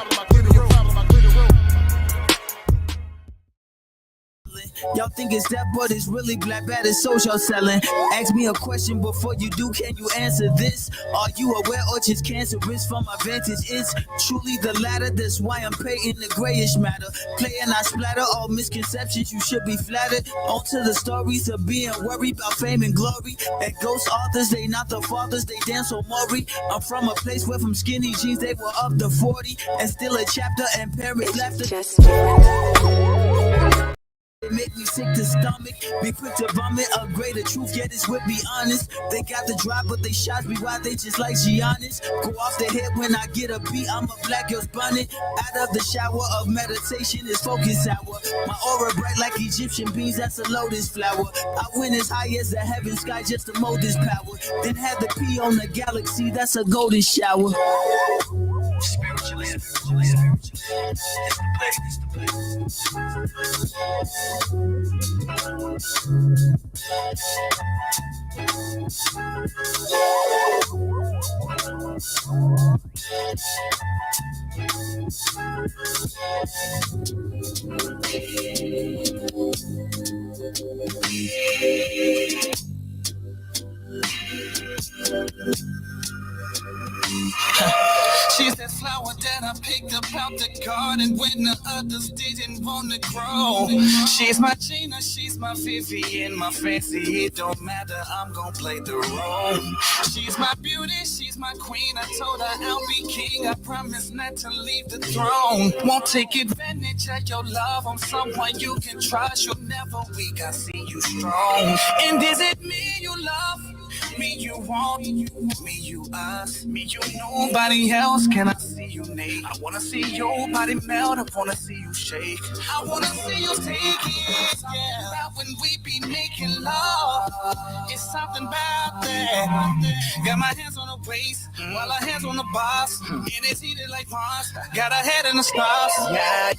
Y'all think it's that, but it's really black bad as social selling. Ask me a question before you do, can you answer this? Are you aware orchard's cancerous? From my vantage, it's truly the latter. That's why I'm painting the grayish matter. Playing I splatter all misconceptions, you should be flattered. On to the stories of being worried about fame and glory. And ghost authors, they not the fathers, they dance on Maury. I'm from a place where from skinny jeans they were up to 40. And still a chapter and parents left it. It make me sick to stomach, be quick to vomit, upgrade the truth, yet it's with be honest. They got the drive, but they shots me why they just like Giannis. Go off the head when I get a beat, I'm a black girl's bonnet. Out of the shower of meditation is focus hour. My aura bright like Egyptian beans, that's a lotus flower. I went as high as the heaven sky just to mold this power. Then had the pee on the galaxy, that's a golden shower. Spiritually, it's the She's that flower that I picked up out the garden when the others didn't want to grow. She's my Gina, she's my Vivian, my fancy. It don't matter, I'm gonna play the role. She's my beauty, she's my queen. I told her I'll be king. I promise not to leave the throne. Won't take advantage of your love. I'm someone you can trust. You're never weak. I see you strong. And is it me you love? Me you want, me you us, me you nobody else. Can I see you naked? I wanna see your body melt, I wanna see you shake. I wanna see you take it. Yeah, about when we be making love. It's something about that. Got my hands on her waist, while her hands on the boss. And it's heated like Mars. Got her head in the stars. Yeah.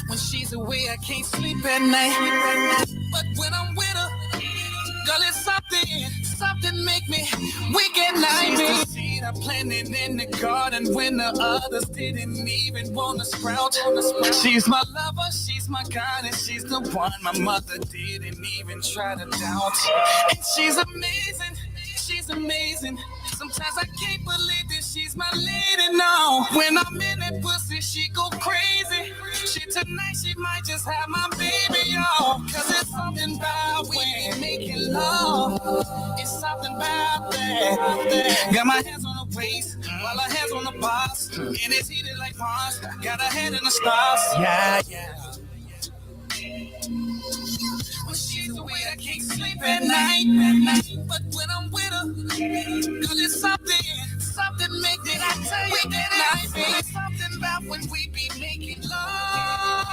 When she's she's away, I can't sleep at night. But when I'm with her, girl, it's something make me weak at night. She's the seed I planted in the garden when the others didn't even want to sprout. She's my lover, she's my God, and she's the one my mother didn't even try to doubt. And she's amazing, she's amazing. Sometimes I can't believe that she's my lady now. When I'm in that pussy, she go crazy. Tonight she might just have my baby, y'all. Cause it's something about when making love. It's something about that. Got my hands on her waist, while her hands on the box. And it's heated like Mars. Got her head in the stars. Yeah, yeah. When she's away, I can't sleep at night. But when I'm with her, girl, it's something make it. I tell you that it's something about when we be making love.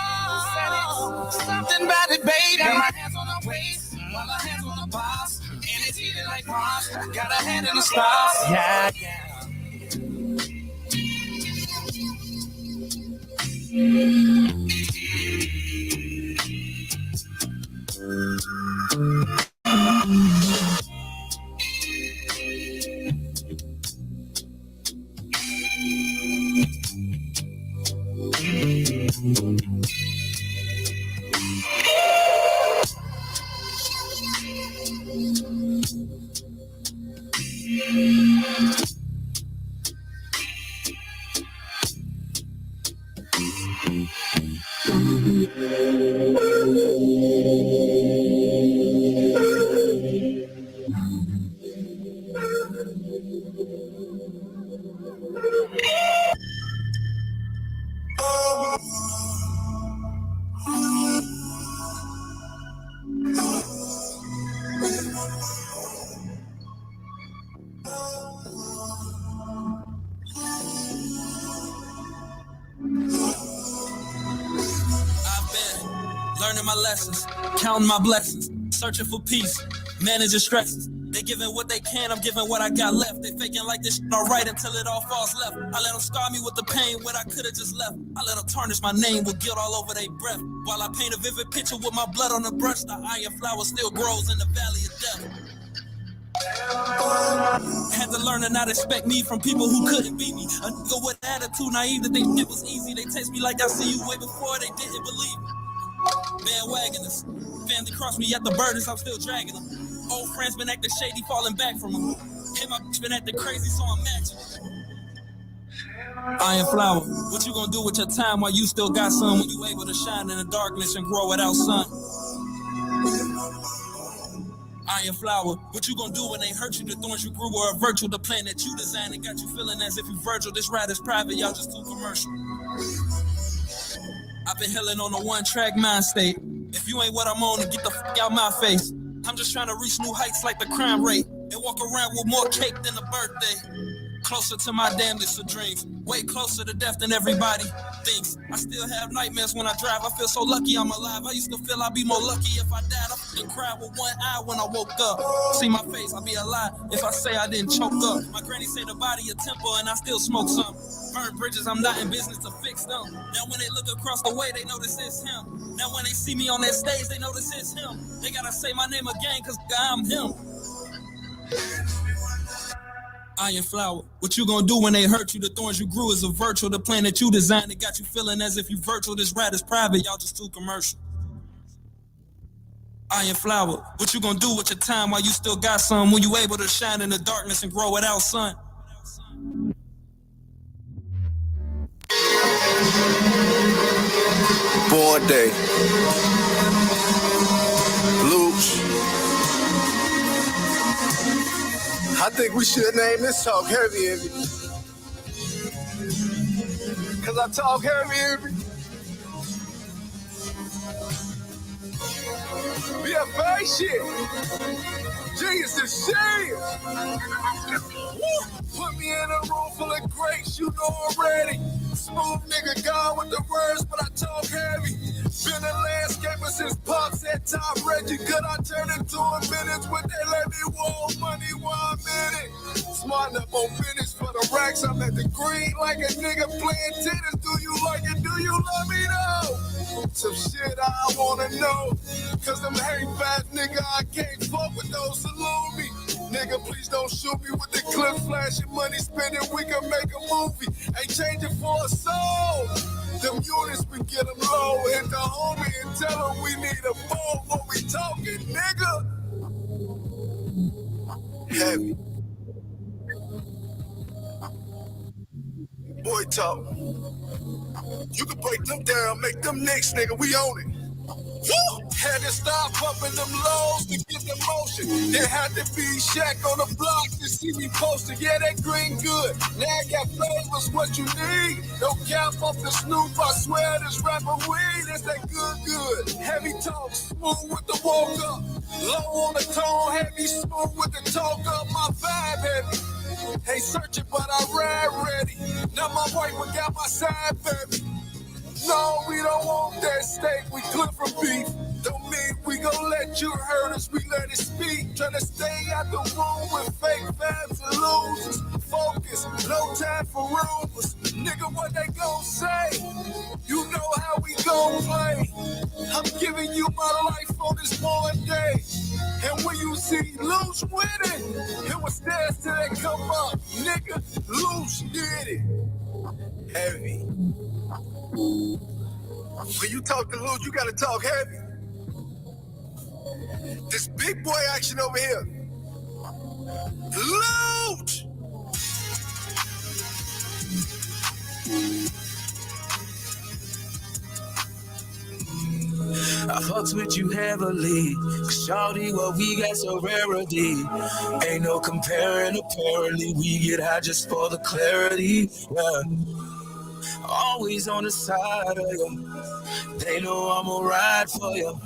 Something about it, baby. Got my hands on her waist, while her hands on the boss. And it's heated like Mars. Got her head in the stars. Yeah, yeah. Learning my lessons, counting my blessings, searching for peace, managing stresses. They giving what they can, I'm giving what I got left. They faking like this shit alright until it all falls left. I let them scar me with the pain when I could've just left. I let them tarnish my name with guilt all over their breath. While I paint a vivid picture with my blood on the brush, the iron flower still grows in the valley of death. Had to learn to not expect me from people who couldn't beat me. A nigga with attitude, naive to think it was easy. They text me like I see you way before they didn't believe me. Bandwagoners, family crossed me at the burdens, I'm still dragging them. Old friends been acting shady, falling back from them. And my bitch been acting crazy, so I'm matching. Iron flower, what you gonna do with your time while you still got some when you able to shine in the darkness and grow without sun? Iron flower, what you gonna do when they hurt you? The thorns you grew were a virtue. The plan that you designed and got you feeling as if you Virgil. This ride is private, y'all just too commercial. I've been healing on a one-track mind state. If you ain't what I'm on, then get the fuck out my face. I'm just trying to reach new heights like the crime rate and walk around with more cake than a birthday. Closer to my damn list of dreams, way closer to death than everybody thinks. I still have nightmares when I drive. I feel so lucky I'm alive. I used to feel I'd be more lucky if I died. I fucking cried with one eye when I woke up. See my face, I'd be a lie if I say I didn't choke up. My granny say the body a temple and I still smoke some. Burn bridges, I'm not in business to fix them. Now when they look across the way, they notice it's him. Now when they see me on that stage, they notice it's him. They gotta say my name again, cause I'm him. Iron flower, what you gonna do when they hurt you? The thorns you grew is a virtue. The plan that you designed, it got you feeling as if you virtual. This ride is private, y'all just too commercial. Iron flower, what you gonna do with your time while you still got some when you able to shine in the darkness and grow without sun? Born Day. Luch. I think we should name this talk Heavy Envy. Cause I talk heavy envy. BFA shit. Genius is serious. Put me in a room full of greats, you know already. Smooth nigga gone with the words, but I talk heavy. Been a landscaper since Pop said top Reggie, could I turn into a minute? Would they let me want money while I'm in it? Smart enough on business for the racks. I'm at the green like a nigga playing tennis. Do you like it? Do you love me though? Some shit I wanna know. Cause them hate fast nigga, I can't fuck with those salute me. Nigga, please don't shoot me with the clip flashing, money spending, we can make a movie. Ain't changing for a soul. Them units, we get them low. Hit the homie and tell him we need a bowl. What we talking, nigga? Heavy. Boy talk. You can break them down, make them nicks, nigga, we own it. Woo! Had to stop pumping them lows to get the motion. There had to be Shaq on the block to see me posted. Yeah, that green good. Now I got flavors, what you need. No cap off the Snoop, I swear this rapper weed is that good. Heavy talk, smooth with the walk up. Low on the tone, heavy, smooth with the talk up. My vibe heavy. Ain't searching, but I ride ready. Now my wife got my side, baby. No, we don't want that steak, we clip from beef. Don't mean we gon' let you hurt us, we let it speak. Tryna stay out the room with fake fans and losers. Focus, no time for rumors. Nigga, what they gon' say? You know how we gon' play. I'm giving you my life on this one day. And when you see Luce with it was stairs till they come up. Nigga, Luce did it. Heavy. When you talk to Luce, you gotta talk heavy. This big boy action over here. Luce! I fucks with you heavily, cause shawty, what we got so rarity. Ain't no comparing, apparently we get high just for the clarity. Yeah. Always on the side of you. They know I'ma ride for you.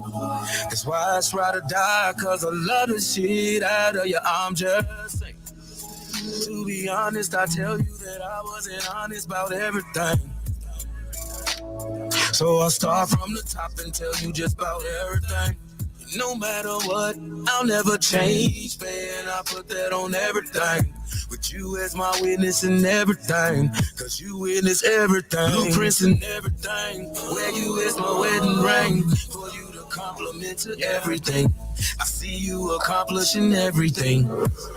That's why it's ride or die, cause I love the shit out of you. I'm just saying. To be honest, I tell you that I wasn't honest about everything. So I'll start from the top and tell you just about everything. No matter what, I'll never change, man. I put that on everything. With you as my witness and everything. Cause you witness everything. Blueprints and everything. Where you is my wedding ring. For you to compliment to everything. I see you accomplishing everything.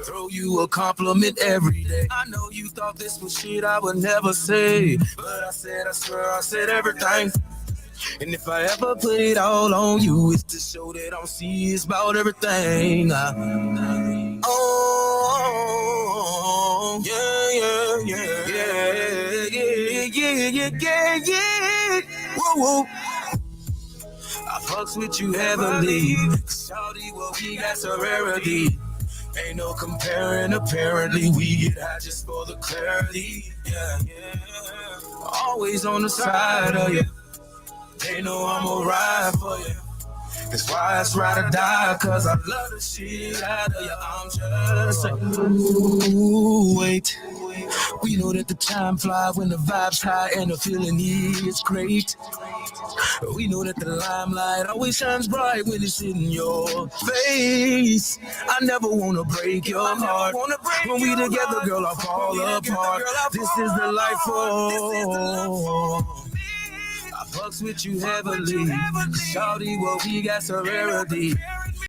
Throw you a compliment every day. I know you thought this was shit I would never say. But I swear I said everything. And if I ever put it all on you, it's to show that I'm serious about everything. Oh, yeah. Whoa. I fucks with you heavily. Shawty, what we got so rarity. Ain't no comparing, apparently we get high just for the clarity. Yeah. Always on the side of you. They know I'ma ride for you. That's why it's ride or die, cause I love the shit out of you. I'm just saying. Ooh, wait. We know that the time flies when the vibe's high and the feeling is great. We know that the limelight always shines bright when it's in your face. I never wanna break your heart. When we together, girl, I fall apart. This is the life for. Fucks with you heavily. Shawty, what we got so rarity.